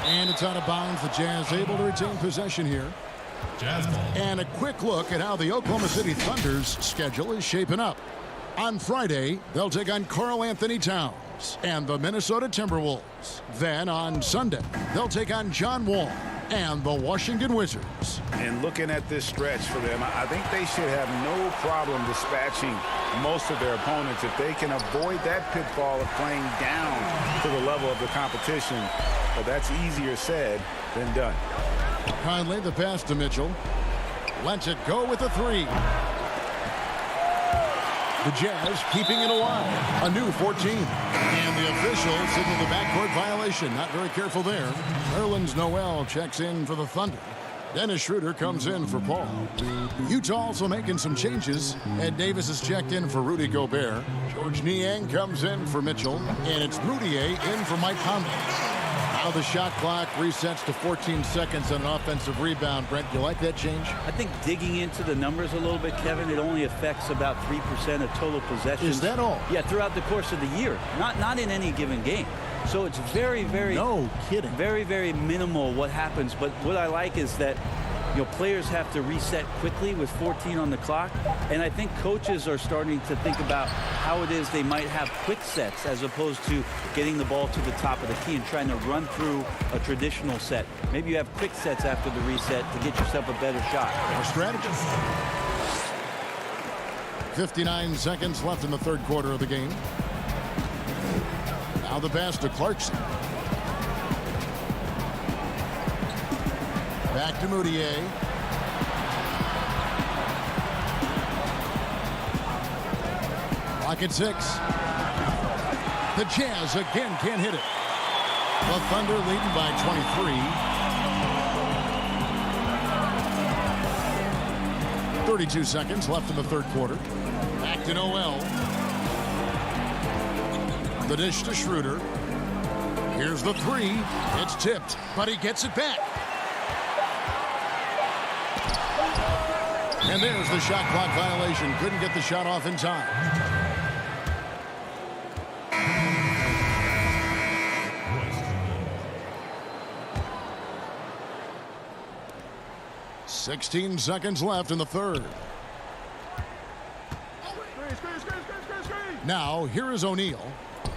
And it's out of bounds. The Jazz able to retain possession here. Jazz ball. And a quick look at how the Oklahoma City Thunder's schedule is shaping up. On Friday, they'll take on Karl Anthony Towns and the Minnesota Timberwolves. Then on Sunday, they'll take on John Wall and the Washington Wizards. And looking at this stretch for them, I think they should have no problem dispatching most of their opponents if they can avoid that pitfall of playing down to the level of the competition. But that's easier said than done. Conley, the pass to Mitchell. Lets it go with the 3. The Jazz keeping it alive. A new 14. And the official signaled the backcourt violation. Not very careful there. Nerlens Noel checks in for the Thunder. Dennis Schroeder comes in for Paul. Utah also making some changes. Ed Davis has checked in for Rudy Gobert. George Niang comes in for Mitchell. And it's Moutier in for Mike Conley. Now the shot clock resets to 14 seconds on an offensive rebound. Brent, you like that change? I think digging into the numbers a little bit, Kevin, it only affects about 3% of total possessions. Is that all? Yeah, throughout the course of the year. Not in any given game. So it's very, very... No kidding. Very, very minimal what happens. But what I like is that, you know, players have to reset quickly with 14 on the clock. And I think coaches are starting to think about how it is they might have quick sets as opposed to getting the ball to the top of the key and trying to run through a traditional set. Maybe you have quick sets after the reset to get yourself a better shot. Our strategy. 59 seconds left in the third quarter of the game. Now the pass to Clarkson. Back to Moutier. Clock at 6. The Jazz again can't hit it. The Thunder leading by 23. 32 seconds left in the third quarter. Back to Noel. The dish to Schroeder. Here's the three. It's tipped, but he gets it back. And there's the shot clock violation. Couldn't get the shot off in time. "16 seconds left in the third. Now, here is O'Neal.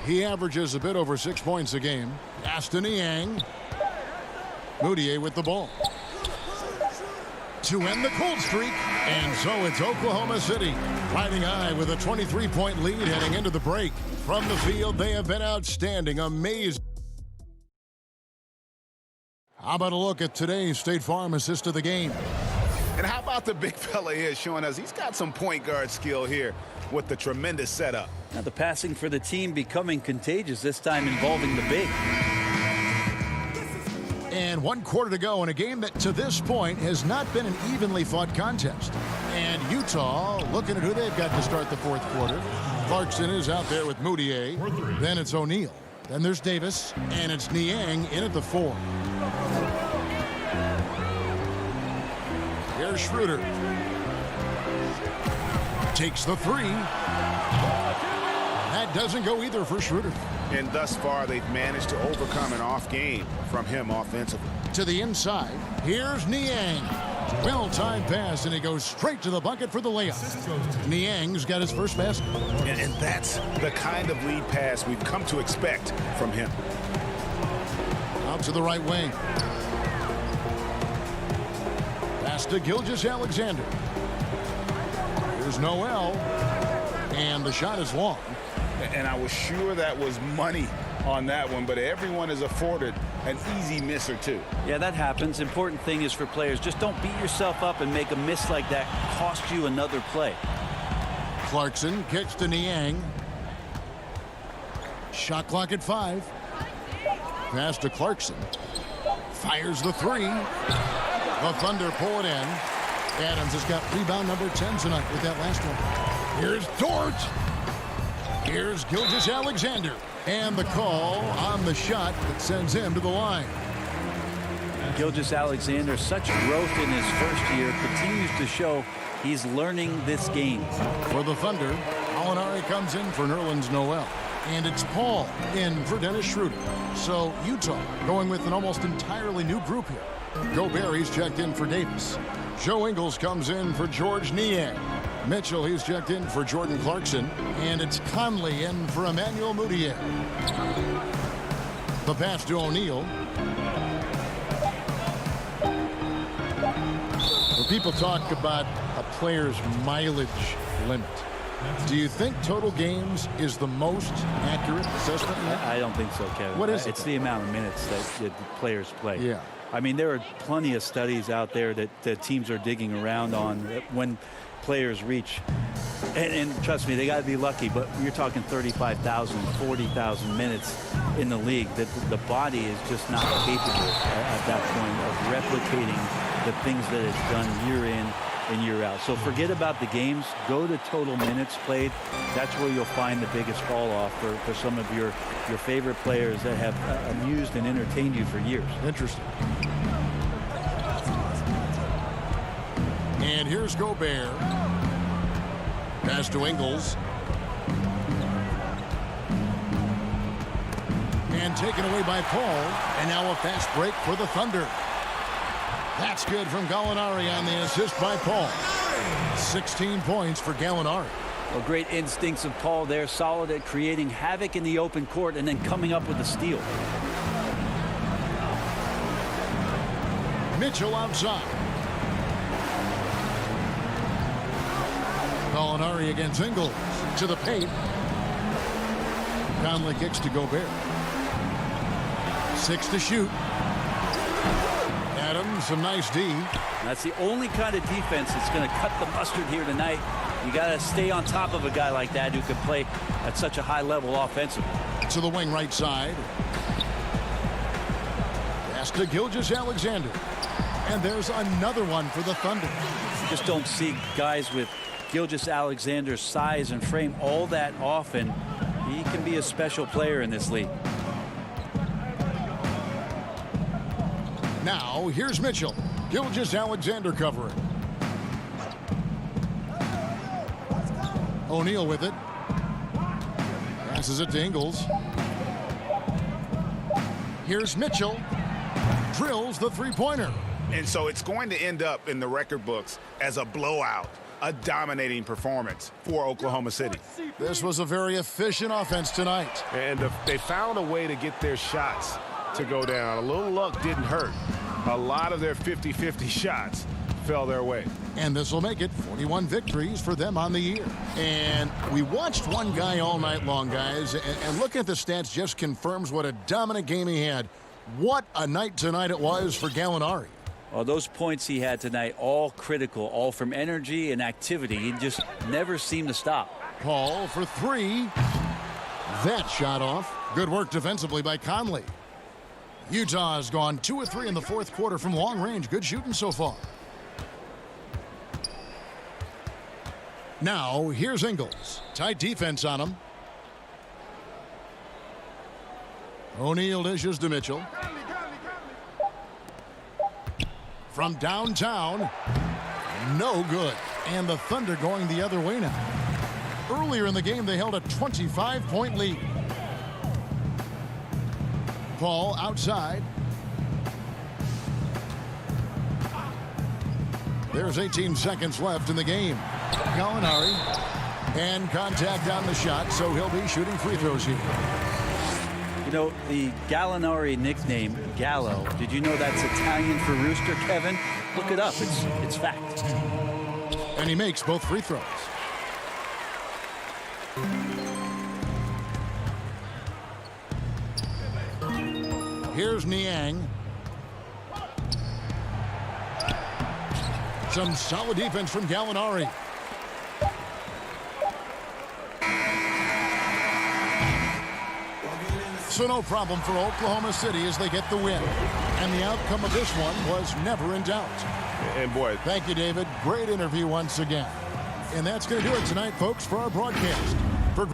He averages a bit over 6 points a game. Aston Niang. Moutier with the ball. To end the cold streak. And so it's Oklahoma City riding high with a 23-point lead heading into the break. From the field, they have been outstanding, amazing. How about a look at today's State Farm assist of the game? And how about the big fella here showing us he's got some point guard skill here with the tremendous setup. Now the passing for the team becoming contagious, this time involving the big. And 1 quarter to go in a game that to this point has not been an evenly fought contest. And Utah looking at who they've got to start the fourth quarter. Clarkson is out there with Moutier. Then it's O'Neal. Then there's Davis. And it's Niang in at the 4. Here's Schroeder. Takes the 3. That doesn't go either for Schroeder. And thus far, they've managed to overcome an off game from him offensively. To the inside. Here's Niang. Well-timed pass, and he goes straight to the bucket for the layup. Niang's got his first basket. And that's the kind of lead pass we've come to expect from him. Out to the right wing. Pass to Gilgeous-Alexander. Here's Noel. And the shot is long. And I was sure that was money on that one, but everyone is afforded an easy miss or two. Yeah, that happens. Important thing is for players, just don't beat yourself up and make a miss like that cost you another play. Clarkson kicks to Niang. Shot clock at 5. Pass to Clarkson. Fires the 3. The Thunder pull it in. Adams has got rebound number 10 tonight with that last one. Here's Dort. Here's Gilgeous-Alexander. And the call on the shot that sends him to the line. Gilgeous-Alexander, such growth in his first year, continues to show he's learning this game. For the Thunder, Gallinari comes in for Nerlens Noel. And it's Paul in for Dennis Schroeder. So Utah going with an almost entirely new group here. Gobert, he's checked in for Davis. Joe Ingles comes in for George Niang. Mitchell, he's checked in for Jordan Clarkson. And it's Conley in for Emmanuel Moutier. The pass to O'Neal. When people talk about a player's mileage limit, do you think total games is the most accurate assessment? I don't think so, Kevin. What is it? It's the amount of minutes that the players play. Yeah. I mean, there are plenty of studies out there that teams are digging around on when players reach. And trust me, they got to be lucky, but you're talking 35,000, 40,000 minutes in the league. That the body is just not capable at that point of replicating the things that it's done year in and year out. So forget about the games. Go to total minutes played. That's where you'll find the biggest fall off for some of your favorite players that have amused and entertained you for years. Interesting. And here's Gobert. Pass to Ingles. And taken away by Paul. And now a fast break for the Thunder. That's good from Gallinari on the assist by Paul. 16 points for Gallinari. Well, great instincts of Paul there. Solid at creating havoc in the open court and then coming up with a steal. Mitchell outside. Gallinari against Ingles. To the paint. Conley kicks to Gobert. 6 to shoot. Adams, some nice D. That's the only kind of defense that's going to cut the mustard here tonight. You got to stay on top of a guy like that who can play at such a high level offensively. To the wing right side. Pass to Gilgeous-Alexander. And there's another one for the Thunder. Just don't see guys with Gilgeous-Alexander's size and frame all that often. He can be a special player in this league. Now, here's Mitchell. Gilgeous-Alexander covering. O'Neal with it. Passes it to Ingles. Here's Mitchell. Drills the three-pointer. And so it's going to end up in the record books as a blowout, a dominating performance for Oklahoma City. This was a very efficient offense tonight. And they found a way to get their shots to go down. A little luck didn't hurt. A lot of their 50-50 shots fell their way. And this will make it 41 victories for them on the year. And we watched one guy all night long, guys, and looking at the stats just confirms what a dominant game he had. What a night tonight it was for Gallinari. Well, those points he had tonight, all critical, all from energy and activity. He just never seemed to stop. Paul for three. That shot off. Good work defensively by Conley. Utah has gone 2 of 3 in the fourth quarter from long range. Good shooting so far. Now, here's Ingles. Tight defense on him. O'Neal dishes to Mitchell. From downtown. No good. And the Thunder going the other way now. Earlier in the game, they held a 25-point lead. Paul outside. There's 18 seconds left in the game. Gallinari. And contact on the shot, so he'll be shooting free throws here. You know, the Gallinari nickname, Gallo, did you know that's Italian for rooster, Kevin? Look it up. It's fact. And he makes both free throws. Here's Niang. Some solid defense from Gallinari. So no problem for Oklahoma City as they get the win. And the outcome of this one was never in doubt. And boy, thank you, David. Great interview once again. And that's going to do it tonight, folks, for our broadcast. For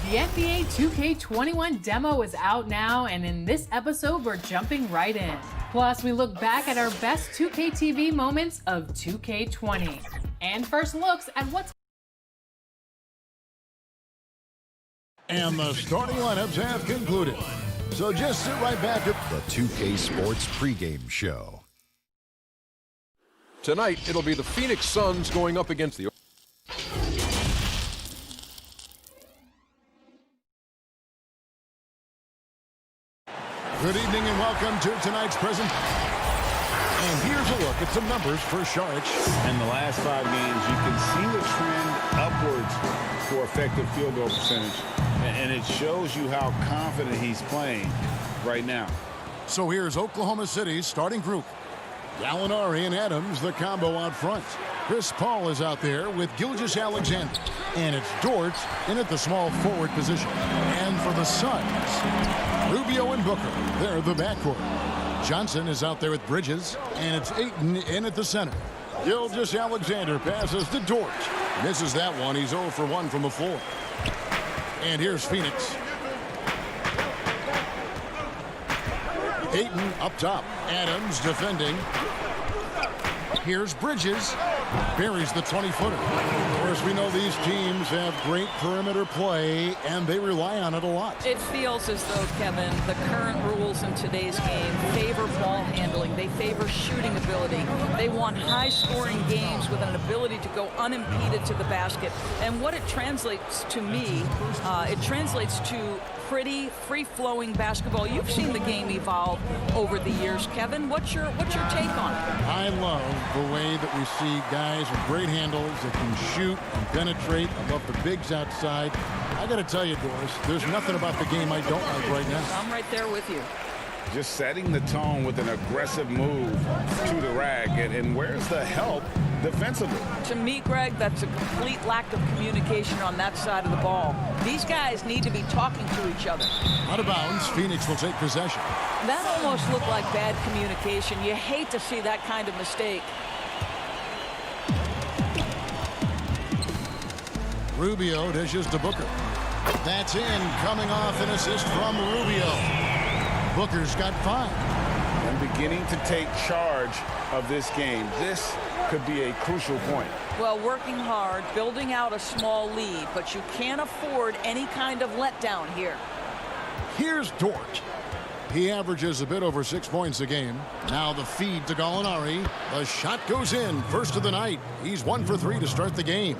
The NBA 2K21 demo is out now, and in this episode, we're jumping right in. Plus, we look back at our best 2K TV moments of 2K20. And first looks at what's... And the starting lineups have concluded. So just sit right back at the 2K Sports pregame show. Tonight, it'll be the Phoenix Suns going up against the... Good evening and welcome to tonight's present. And here's a look at some numbers for Saric. In the last 5 games, you can see the trend upwards for effective field goal percentage. And it shows you how confident he's playing right now. So here's Oklahoma City's starting group. Gallinari and Adams, the combo out front. Chris Paul is out there with Gilgeous-Alexander. And it's Dort in at the small forward position. And for the Suns, Rubio and Booker, they're the backcourt. Johnson is out there with Bridges, and it's Ayton in at the center. Gilgeous-Alexander passes to Dort. Misses that one. He's 0 for 1 from the floor. And here's Phoenix. Ayton up top. Adams defending. Here's Bridges. Buries the 20-footer. Of course, we know these teams have great perimeter play, and they rely on it a lot. It feels as though, Kevin, the current rules in today's game favor ball handling. They favor shooting ability. They want high-scoring games with an ability to go unimpeded to the basket. And what it translates to me, it translates to pretty free-flowing basketball. You've seen the game evolve over the years, Kevin. What's your take on it? I love the way that we see guys with great handles that can shoot and penetrate. I love the bigs outside. I got to tell you, Doris, there's nothing about the game I don't like right now. I'm right there with you. Just setting the tone with an aggressive move to the rack. And where's the help defensively? To me, Greg, that's a complete lack of communication on that side of the ball. These guys need to be talking to each other. Out of bounds, Phoenix will take possession. That almost looked like bad communication. You hate to see that kind of mistake. Rubio dishes to Booker. That's in, coming off an assist from Rubio. Booker's got 5. And beginning to take charge of this game. This could be a crucial point. Well, working hard, building out a small lead, but you can't afford any kind of letdown here. Here's Dort. He averages a bit over 6 points a game. Now the feed to Gallinari. The shot goes in. First of the night. He's 1 for 3 to start the game.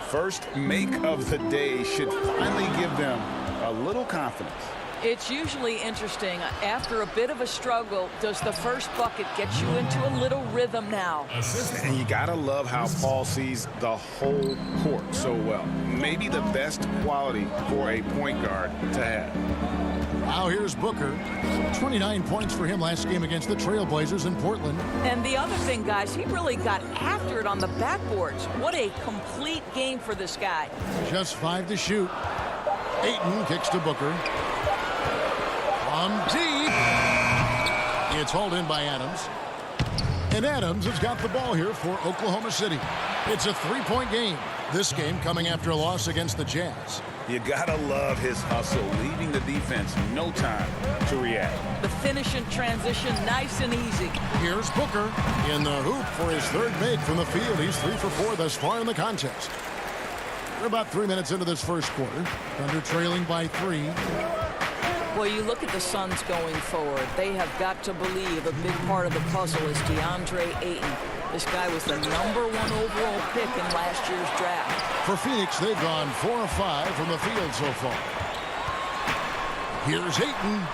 First make of the day should finally give them a little confidence. It's usually interesting. After a bit of a struggle, does the first bucket get you into a little rhythm now? And you gotta love how Paul sees the whole court so well. Maybe the best quality for a point guard to have. Now here's Booker. 29 points for him last game against the Trailblazers in Portland. And the other thing, guys, he really got after it on the backboards. What a complete game for this guy. Just 5 to shoot. Ayton kicks to Booker. From deep. It's hauled in by Adams. And Adams has got the ball here for Oklahoma City. It's a 3-point game. This game coming after a loss against the Jazz. You gotta love his hustle, leaving the defense no time to react. The finish in transition, nice and easy. Here's Booker in the hoop for his 3rd make from the field. He's 3 for 4 thus far in the contest. We're about 3 minutes into this first quarter. Thunder trailing by 3. Well, you look at the Suns going forward. They have got to believe a big part of the puzzle is DeAndre Ayton. This guy was the #1 overall pick in last year's draft. For Phoenix, they've gone 4 of 5 from the field so far. Here's Ayton.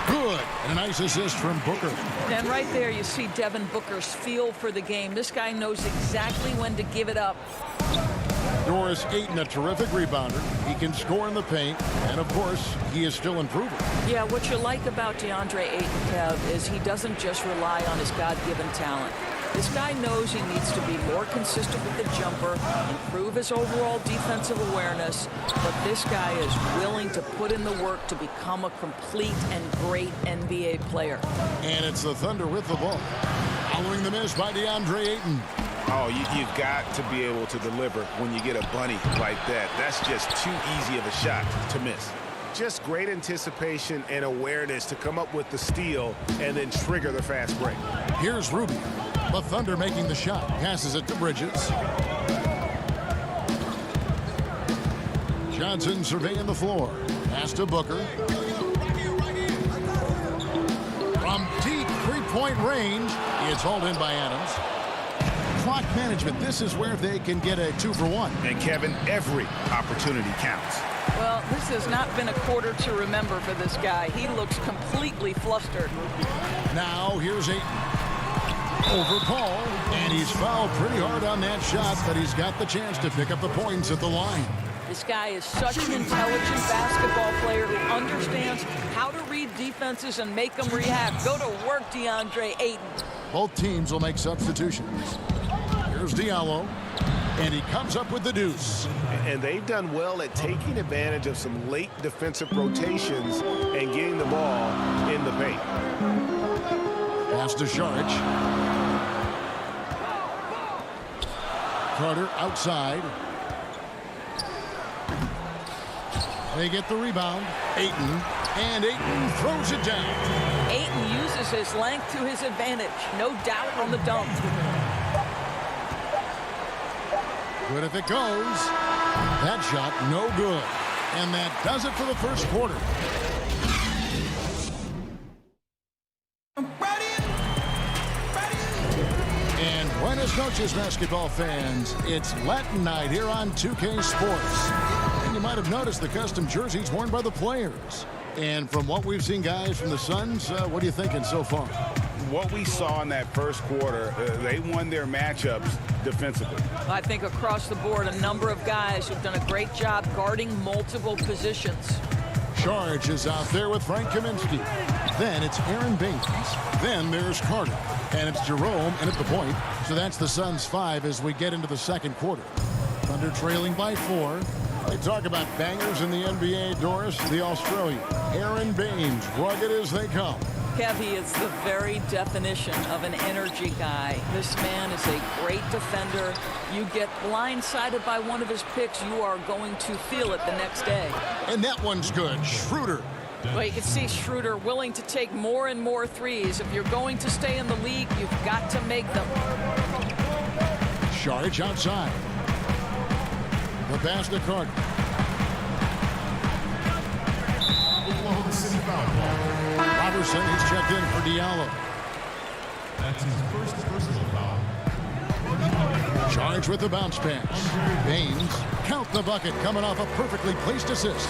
Good. And a nice assist from Booker. And right there, you see Devin Booker's feel for the game. This guy knows exactly when to give it up. Doris Ayton, a terrific rebounder. He can score in the paint, and of course, he is still improving. Yeah, what you like about DeAndre Ayton, Kev, is he doesn't just rely on his God-given talent. This guy knows he needs to be more consistent with the jumper, improve his overall defensive awareness, but this guy is willing to put in the work to become a complete and great NBA player. And it's the Thunder with the ball. Following the miss by DeAndre Ayton. Oh, you've got to be able to deliver when you get a bunny like that. That's just too easy of a shot to miss. Just great anticipation and awareness to come up with the steal and then trigger the fast break. Here's Rubio. The Thunder making the shot. Passes it to Bridges. Johnson surveying the floor. Pass to Booker. From deep three-point range, it's hauled in by Adams. Clock management, this is where they can get a 2-for-1. And Kevin, every opportunity counts. Well, this has not been a quarter to remember for this guy. He looks completely flustered. Now here's Ayton. Over Paul, and he's fouled pretty hard on that shot, but he's got the chance to pick up the points at the line. This guy is such an intelligent basketball player who understands how to read defenses and make them react. Go to work, DeAndre Ayton. Both teams will make substitutions. Here's Diallo, and he comes up with the deuce. And they've done well at taking advantage of some late defensive rotations and getting the ball in the paint. Pass to Saric. Carter outside. They get the rebound. Ayton, and Ayton throws it down. Ayton uses his length to his advantage. No doubt on the dunk. Good if it goes. That shot, no good. And that does it for the first quarter. And buenas noches, basketball fans. It's Latin night here on 2K Sports. And you might have noticed the custom jerseys worn by the players. And from what we've seen, guys, from the Suns, what are you thinking so far? What we saw in that first quarter, they won their matchups defensively. I think across the board, a number of guys who've done a great job guarding multiple positions. Saric is out there with Frank Kaminsky. Then it's Aaron Baines. Then there's Carter. And it's Jerome in at the point. So that's the Suns 5 as we get into the second quarter. Thunder trailing by 4. They talk about bangers in the NBA, Doris, the Australian. Aaron Baines, rugged as they come. Kevy is the very definition of an energy guy. This man is a great defender. You get blindsided by one of his picks, you are going to feel it the next day. And that one's good. Schroeder. Well, you can see Schroeder willing to take more and more threes. If you're going to stay in the league, you've got to make them. Saric outside. The pass to Carter. Oklahoma City foul. Robertson is checked in for Diallo. That's his first personal foul. Charged with the bounce pass. Baines, count the bucket, coming off a perfectly placed assist.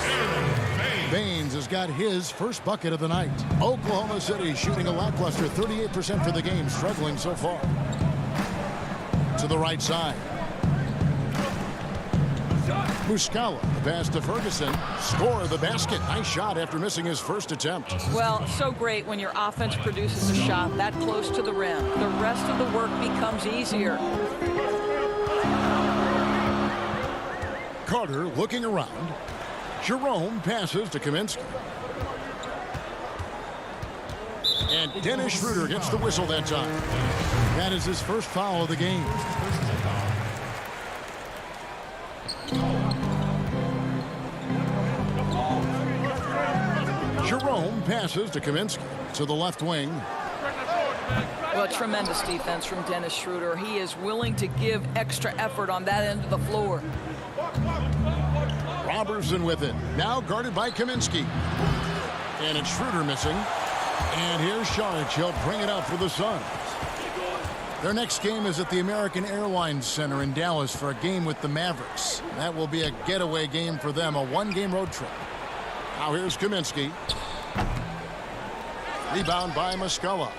Baines has got his first bucket of the night. Oklahoma City shooting a lackluster 38% for the game, struggling so far. To the right side. Muscala, the pass to Ferguson. Score the basket. Nice shot after missing his first attempt. Well, so great when your offense produces a shot that close to the rim. The rest of the work becomes easier. Carter looking around. Jerome passes to Kaminsky. And Dennis Schroeder gets the whistle that time. That is his first foul of the game. Jerome passes to Kaminsky to the left wing. Well, tremendous defense from Dennis Schroeder. He is willing to give extra effort on that end of the floor. Robertson with it. Now guarded by Kaminsky. And it's Schroeder missing. And here's Saric. He'll bring it up for the Suns. Their next game is at the American Airlines Center in Dallas for a game with the Mavericks. That will be a getaway game for them, a one-game road trip. Now here's Kaminsky. Rebound by Muscala.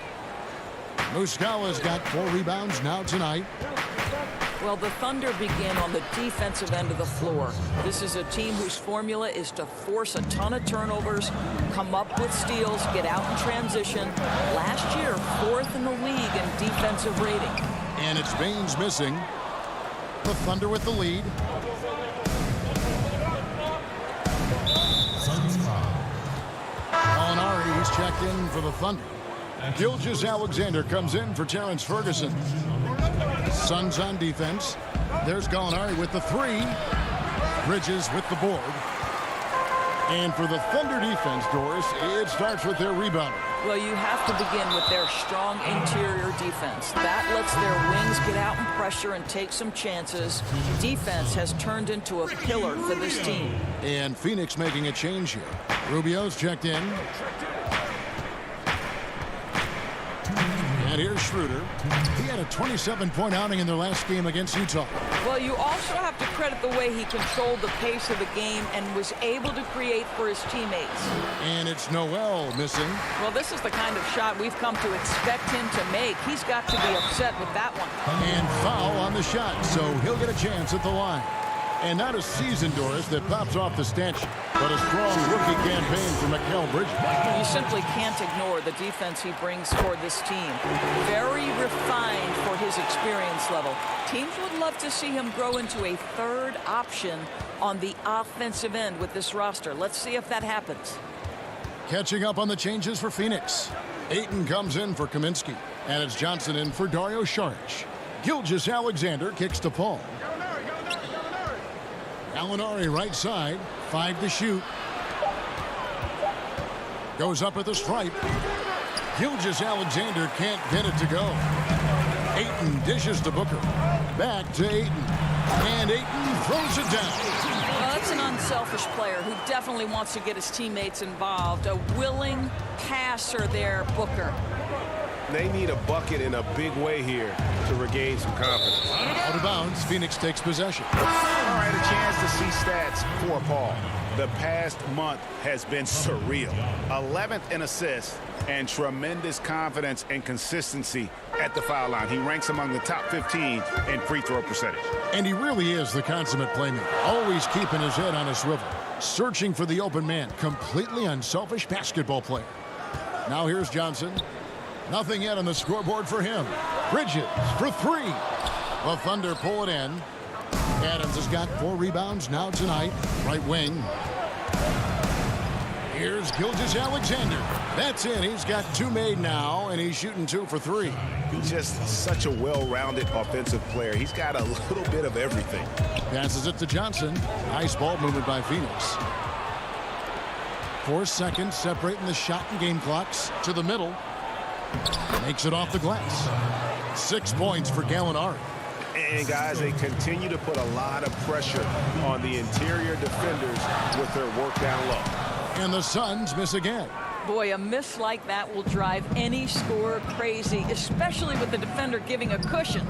Muscala's got 4 rebounds now tonight. Well, the Thunder begin on the defensive end of the floor. This is a team whose formula is to force a ton of turnovers, come up with steals, get out in transition. Last year, 4th in the league in defensive rating. And it's Baines missing. The Thunder with the lead. Molinari, he's checked in for the Thunder. Gilgeous Alexander comes in for Terrence Ferguson. Suns on defense. There's Gallinari with the three. Bridges with the board. And for the Thunder defense, Doris, it starts with their rebounder. Well, you have to begin with their strong interior defense. That lets their wings get out and pressure and take some chances. Defense has turned into a pillar for this team. And Phoenix making a change here. Rubio's checked in. And here's Schroeder. He had a 27-point outing in their last game against Utah. Well, you also have to credit the way he controlled the pace of the game and was able to create for his teammates. And it's Noel missing. Well, this is the kind of shot we've come to expect him to make. He's got to be upset with that one. And foul on the shot, so he'll get a chance at the line. And not a season, Doris, that pops off the stench, but a strong rookie campaign for Mikal Bridges. You simply can't ignore the defense he brings for this team. Very refined for his experience level. Teams would love to see him grow into a third option on the offensive end with this roster. Let's see if that happens. Catching up on the changes for Phoenix. Ayton comes in for Kaminsky, and it's Johnson in for Dario Saric. Gilgeous-Alexander kicks to Paul. Gallinari right side, 5 to shoot. Goes up at the stripe. Gilgeous-Alexander can't get it to go. Ayton dishes to Booker. Back to Ayton. And Ayton throws it down. Well, that's an unselfish player who definitely wants to get his teammates involved. A willing passer there, Booker. They need a bucket in a big way here to regain some confidence. Out of bounds, Phoenix takes possession. All right, a chance to see stats for Paul. The past month has been surreal. 11th in assists and tremendous confidence and consistency at the foul line. He ranks among the top 15 in free throw percentage. And he really is the consummate playmaker, always keeping his head on a swivel, searching for the open man, completely unselfish basketball player. Now here's Johnson. Nothing yet on the scoreboard for him. Bridges for 3. The Thunder pull it in. Adams has got 4 rebounds now tonight. Right wing. Here's Gilgeous-Alexander. That's it. He's got 2 made now, and he's shooting 2 for 3. He's just such a well-rounded offensive player. He's got a little bit of everything. Passes it to Johnson. Nice ball movement by Phoenix. 4 seconds separating the shot and game clocks to the middle. Makes it off the glass. 6 points for Gallinari. And guys, they continue to put a lot of pressure on the interior defenders with their work down low. And the Suns miss again. Boy, a miss like that will drive any scorer crazy, especially with the defender giving a cushion.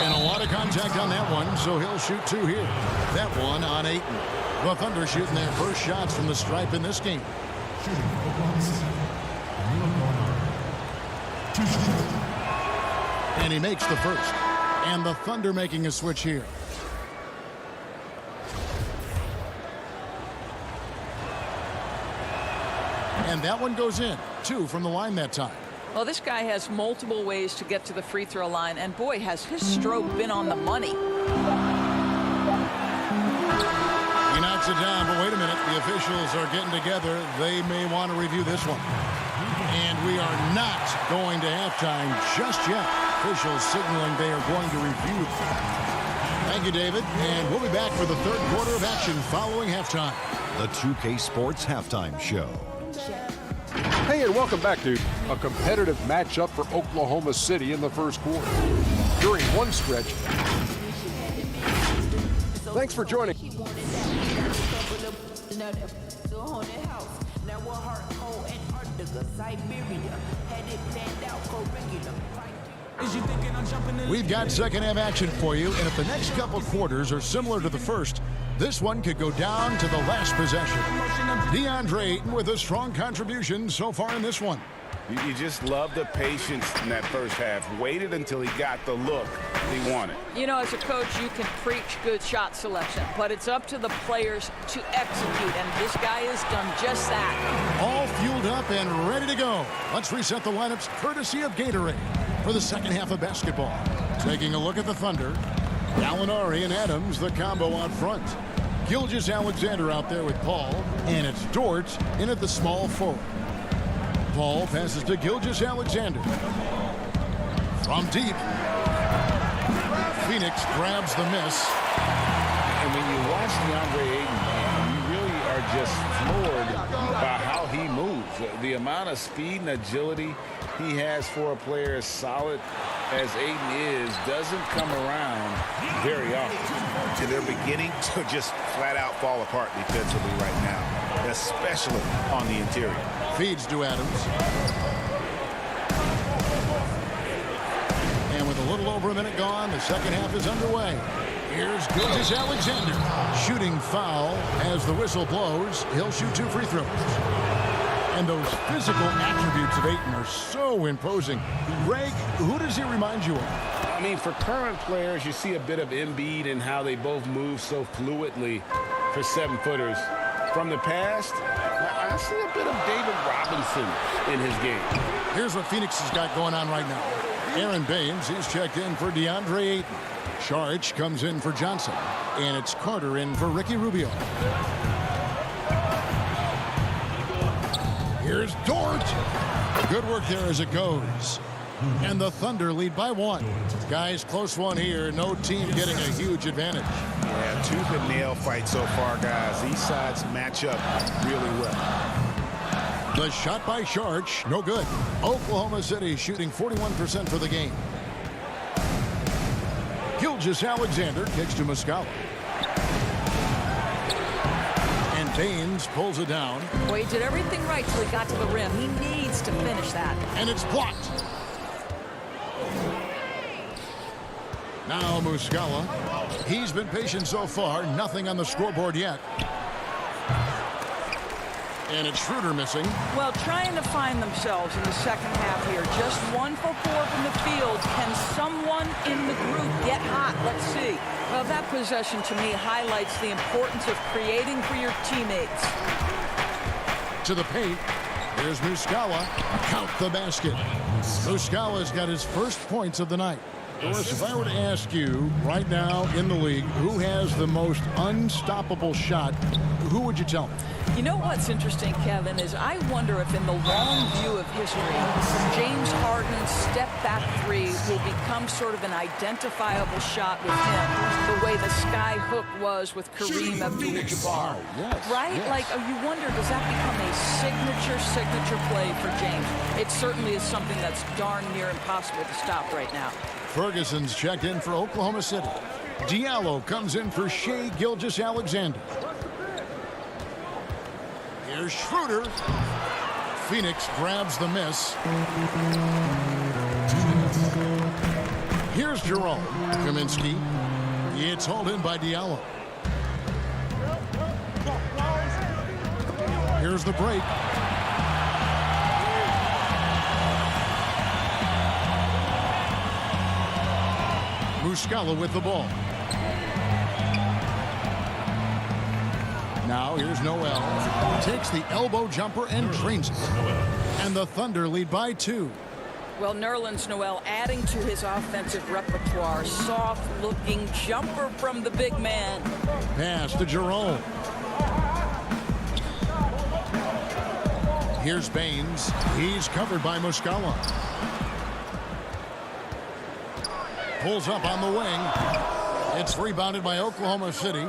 And a lot of contact on that one, so he'll shoot 2 here. That one on Ayton. The Thunder shooting their first shots from the stripe in this game. Shooting, Oklahoma City. And he makes the first. And the Thunder making a switch here. And that one goes in. 2 from the line that time. Well, this guy has multiple ways to get to the free throw line, and boy, has his stroke been on the money. He knocks it down, but wait a minute. The officials are getting together. They may want to review this one. And we are not going to halftime just yet. Officials signaling they are going to review. Thank you, David. And we'll be back for the third quarter of action following halftime. The 2K Sports Halftime Show. Hey, and welcome back to a competitive matchup for Oklahoma City in the first quarter. During one stretch, thanks for joining. We've got second half action for you, and if the next couple quarters are similar to the first, this one could go down to the last possession. DeAndre Ayton with a strong contribution so far in this one. You just love the patience in that first half. Waited until he got the look he wanted. You know, as a coach, you can preach good shot selection, but it's up to the players to execute, and this guy has done just that. All fueled up and ready to go. Let's reset the lineups courtesy of Gatorade for the second half of basketball. Taking a look at the Thunder. Gallinari and Adams, the combo out front. Gilgeous-Alexander out there with Paul, and it's Dort in at the small forward. ball passes to Gilgeous-Alexander. From deep, Phoenix grabs the miss. And when you watch DeAndre Ayton, you really are just floored by how he moves. The amount of speed and agility he has for a player as solid as Ayton is doesn't come around very often. And they're beginning to just flat out fall apart defensively right now, especially on the interior. Feeds to Adams. And with a little over a minute gone, the second half is underway. Here's Gilgeous-Alexander. Shooting foul as the whistle blows. He'll shoot 2 free throws. And those physical attributes of Ayton are so imposing. Greg, who does he remind you of? I mean, for current players, you see a bit of Embiid and how they both move so fluidly for 7-footers. From the past, I see a bit of David Robinson in his game. Here's what Phoenix has got going on right now. Aaron Baines, he's checked in for DeAndre Ayton. Saric comes in for Johnson. And it's Carter in for Ricky Rubio. Here's Dort. Good work there as it goes. And the Thunder lead by 1. Guys, close one here. No team getting a huge advantage. Yeah, tooth and nail fight so far, guys. These sides match up really well. The shot by Saric, no good. Oklahoma City shooting 41% for the game. Gilgeous-Alexander kicks to Muscala. And Baines pulls it down. Well, he did everything right till he got to the rim. He needs to finish that. And it's blocked. Now Muscala. He's been patient so far. Nothing on the scoreboard yet. And it's Schroeder missing. Well, trying to find themselves in the second half here. Just 1 for 4 from the field. Can someone in the group get hot? Let's see. Well, that possession to me highlights the importance of creating for your teammates. To the paint. Here's Muscala. Count the basket. Muscala's got his first points of the night. Doris, if I were to ask you right now in the league who has the most unstoppable shot, who would you tell me? You know what's interesting, Kevin, is I wonder if in the long view of history, James Harden's step-back 3 will become sort of an identifiable shot with him, the way the sky hook was with Kareem Abdul-Jabbar. Yes, right? yes. Like, you wonder, does that become a signature play for James? It certainly is something that's darn near impossible to stop right now. Ferguson's checked in for Oklahoma City. Diallo comes in for Shai Gilgeous-Alexander. Here's Schroeder. Phoenix grabs the miss. Here's Jerome. Kaminsky. It's hauled in by Diallo. Here's the break. Muscala with the ball. Now here's Noel. Takes the elbow jumper and drains it. And the Thunder lead by 2. Well, Nerlens Noel adding to his offensive repertoire. Soft-looking jumper from the big man. Pass to Jerome. Here's Baines. He's covered by Muscala. Pulls up on the wing. It's rebounded by Oklahoma City.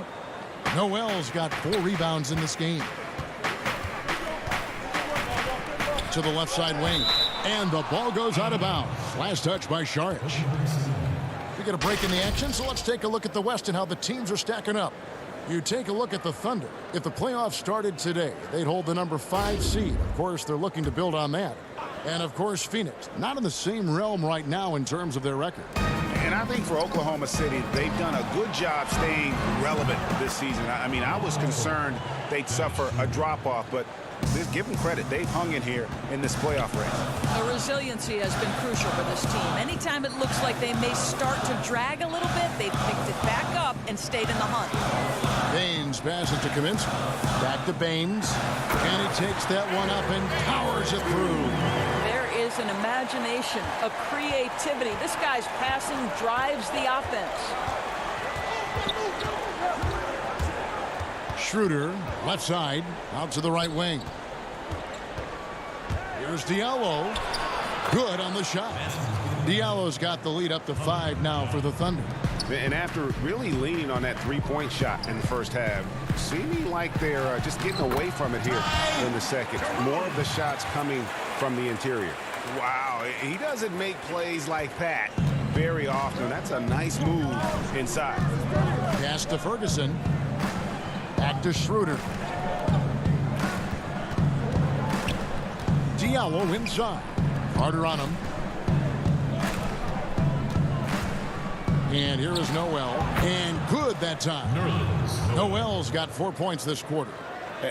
Noel's got 4 rebounds in this game. To the left side wing. And the ball goes out of bounds. Last touch by Saric. We get a break in the action, so let's take a look at the West and how the teams are stacking up. You take a look at the Thunder. If the playoffs started today, they'd hold the number 5 seed. Of course, they're looking to build on that. And, of course, Phoenix. Not in the same realm right now in terms of their record. And I think for Oklahoma City, they've done a good job staying relevant this season. I mean, I was concerned they'd suffer a drop-off, but give them credit. They've hung in here in this playoff race. The resiliency has been crucial for this team. Anytime it looks like they may start to drag a little bit, they've picked it back up and stayed in the hunt. Baines passes to Kaminsky. Back to Baines. And he takes that one up and powers it through. There is an imagination, a creativity. This guy's passing drives the offense. Schroeder, left side, out to the right wing. Here's Diallo. Good on the shot. Diallo's got the lead up to 5 now for the Thunder. And after really leaning on that three-point shot in the first half, seeming like they're just getting away from it here in the second. More of the shots coming from the interior. Wow, he doesn't make plays like that very often. That's a nice move inside. Pass to Ferguson. Back to Schroeder. Diallo inside. Carter on him. And here is Noel. And good that time. Noel's got 4 points this quarter.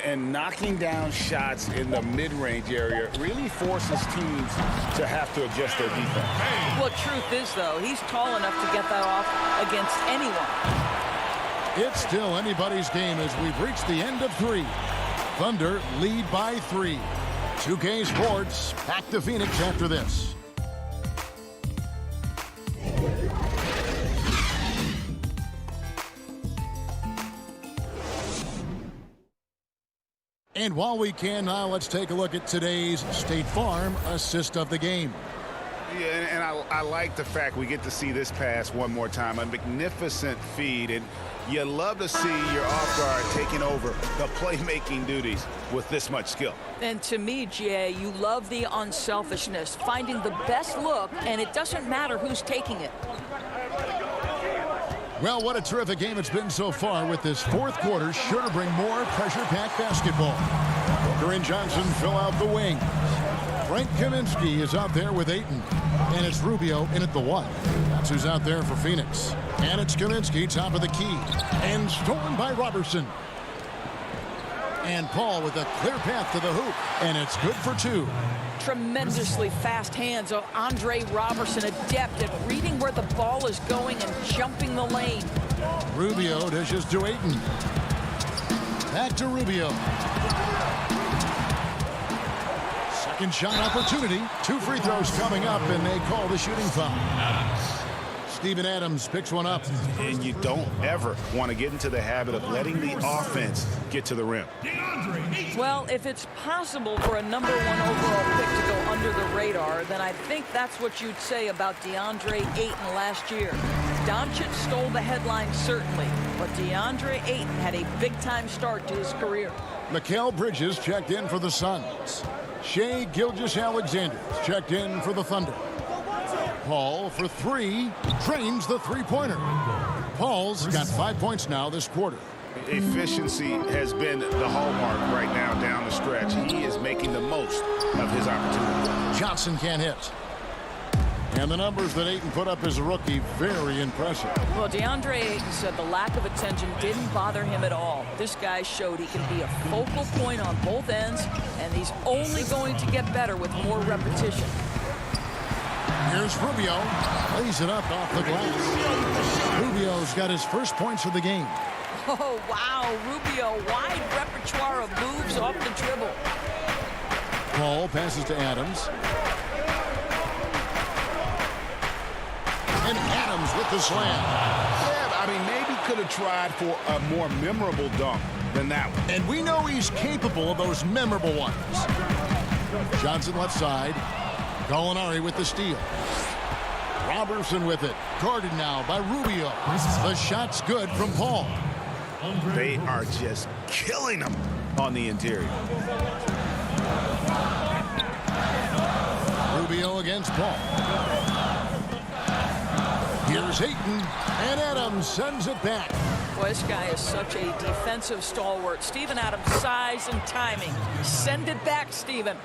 And knocking down shots in the mid-range area really forces teams to have to adjust their defense. Well, truth is, though, he's tall enough to get that off against anyone. It's still anybody's game as we've reached the end of 3. Thunder lead by 3. 2K Sports back to Phoenix after this. And while we can now, let's take a look at today's State Farm assist of the game. Yeah, and I like the fact we get to see this pass one more time. A magnificent feed, and you love to see your off guard taking over the playmaking duties with this much skill. And to me, Jay, you love the unselfishness, finding the best look, and it doesn't matter who's taking it. Well, what a terrific game it's been so far, with this fourth quarter sure to bring more pressure-packed basketball. Booker and Johnson fill out the wings. Frank Kaminsky is out there with Ayton. And it's Rubio in at the 1. That's who's out there for Phoenix. And it's Kaminsky, top of the key. And stolen by Robertson. And Paul with a clear path to the hoop. And it's good for 2. Tremendously fast hands of Andre Robertson, adept at reading where the ball is going and jumping the lane. Rubio dishes to Ayton. Back to Rubio. Second shot opportunity. 2 free throws coming up, and they call the shooting foul. Steven Adams picks one up. And you don't ever want to get into the habit of letting the offense get to the rim. Well, if it's possible for a number 1 overall pick to go under the radar, then I think that's what you'd say about DeAndre Ayton last year. Doncic stole the headlines, certainly, but DeAndre Ayton had a big-time start to his career. Mikal Bridges checked in for the Suns. Shai Gilgeous-Alexander checked in for the Thunder. Paul for 3 drains the three-pointer. Paul's got 5 points now this quarter. Efficiency has been the hallmark right now down the stretch. He is making the most of his opportunity. Johnson can't hit. And the numbers that Ayton put up as a rookie, very impressive. Well, DeAndre Ayton said the lack of attention didn't bother him at all. This guy showed he can be a focal point on both ends, and he's only going to get better with more repetition. Here's Rubio. Lays it up off the glass. Rubio's got his first points of the game. Oh, wow. Rubio, wide repertoire of moves off the dribble. Paul passes to Adams. And Adams with the slam. Yeah, I mean, maybe could have tried for a more memorable dunk than that one. And we know he's capable of those memorable ones. Johnson left side. Gallinari with the steal. Robertson with it. Guarded now by Rubio. The shot's good from Paul. They are just killing him on the interior. Rubio against Paul. Here's Ayton, and Adams sends it back. Boy, this guy is such a defensive stalwart. Steven Adams' size and timing. Send it back, Steven.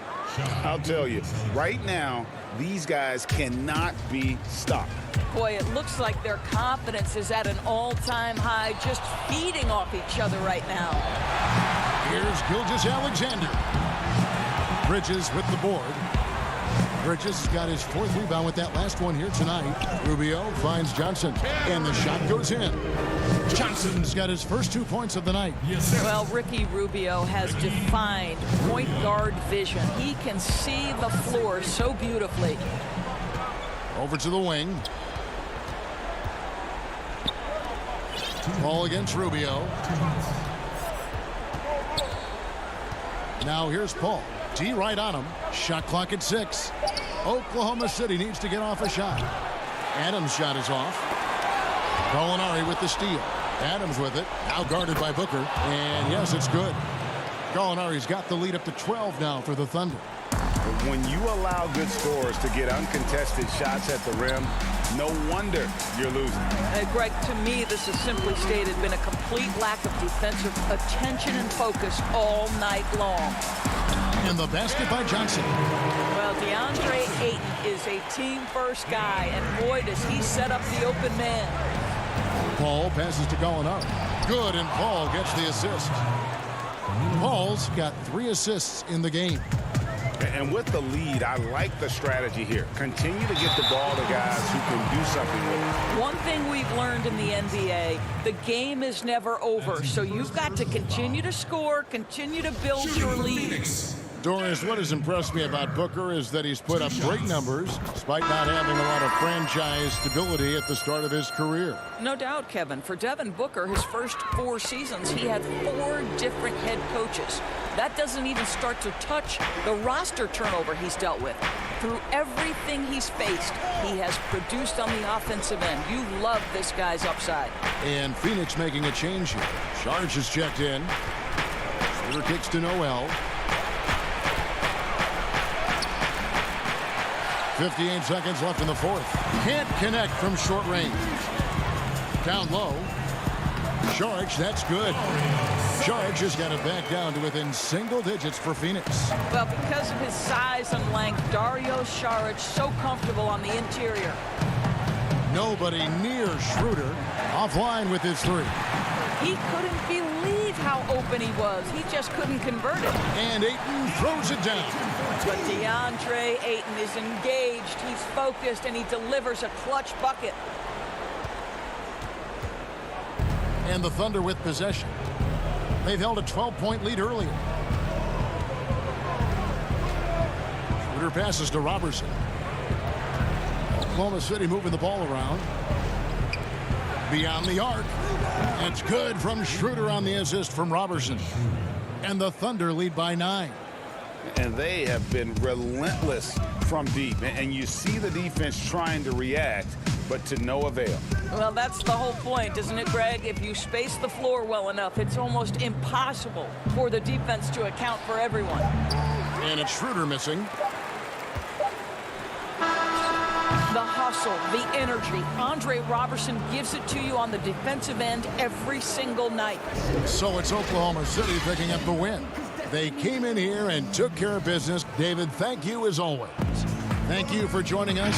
I'll tell you, right now, these guys cannot be stopped. Boy, it looks like their confidence is at an all-time high, just feeding off each other right now. Here's Gilgeous-Alexander. Bridges with the board. Bridges has got his 4th rebound with that last one here tonight. Rubio finds Johnson, and the shot goes in. Johnson's got his first 2 points of the night. Well, Ricky Rubio has defined point guard vision. He can see the floor so beautifully. Over to the wing. Ball against Rubio. Now here's Paul. D right on him. Shot clock at 6. Oklahoma City needs to get off a shot. Adams' shot is off. Gallinari with the steal. Adams with it. Now guarded by Booker. And yes, it's good. Gallinari's got the lead up to 12 now for the Thunder. When you allow good scorers to get uncontested shots at the rim, no wonder you're losing. Greg, to me, this is simply stated been a complete lack of defensive attention and focus all night long. And the basket by Johnson. Well, DeAndre Ayton is a team-first guy, and boy, does he set up the open man. Paul passes to Gallinari. Good, and Paul gets the assist. Paul's got 3 assists in the game. And with the lead, I like the strategy here. Continue to get the ball to guys who can do something with it. One thing we've learned in the NBA, the game is never over. So you've got to continue to score, continue to build your lead. Doris, what has impressed me about Booker is that he's put up great numbers despite not having a lot of franchise stability at the start of his career. No doubt, Kevin. For Devin Booker, his first 4 seasons, he had 4 different head coaches. That doesn't even start to touch the roster turnover he's dealt with. Through everything he's faced, he has produced on the offensive end. You love this guy's upside. And Phoenix making a change here. Sharge is checked in. Shooter kicks to Noel. 58 seconds left in the fourth. Can't connect from short range. Down low. Sharge, that's good. Sharge has got it back down to within single digits for Phoenix. Well, because of his size and length, Dario Saric so comfortable on the interior. Nobody near Schroeder. Offline with his 3. He couldn't believe how open he was. He just couldn't convert it. And Ayton throws it down. But DeAndre Ayton is engaged. He's focused, and he delivers a clutch bucket. And the Thunder with possession. They've held a 12-point lead earlier. Schroeder passes to Robertson. Oklahoma City moving the ball around. Beyond the arc. It's good from Schroeder on the assist from Robertson. And the Thunder lead by 9. And they have been relentless from deep. And you see the defense trying to react, but to no avail. Well, that's the whole point, isn't it, Greg? If you space the floor well enough, it's almost impossible for the defense to account for everyone. And it's Schroeder missing. The hustle, the energy. Andre Robertson gives it to you on the defensive end every single night. So it's Oklahoma City picking up the win. They came in here and took care of business. David, thank you as always. Thank you for joining us.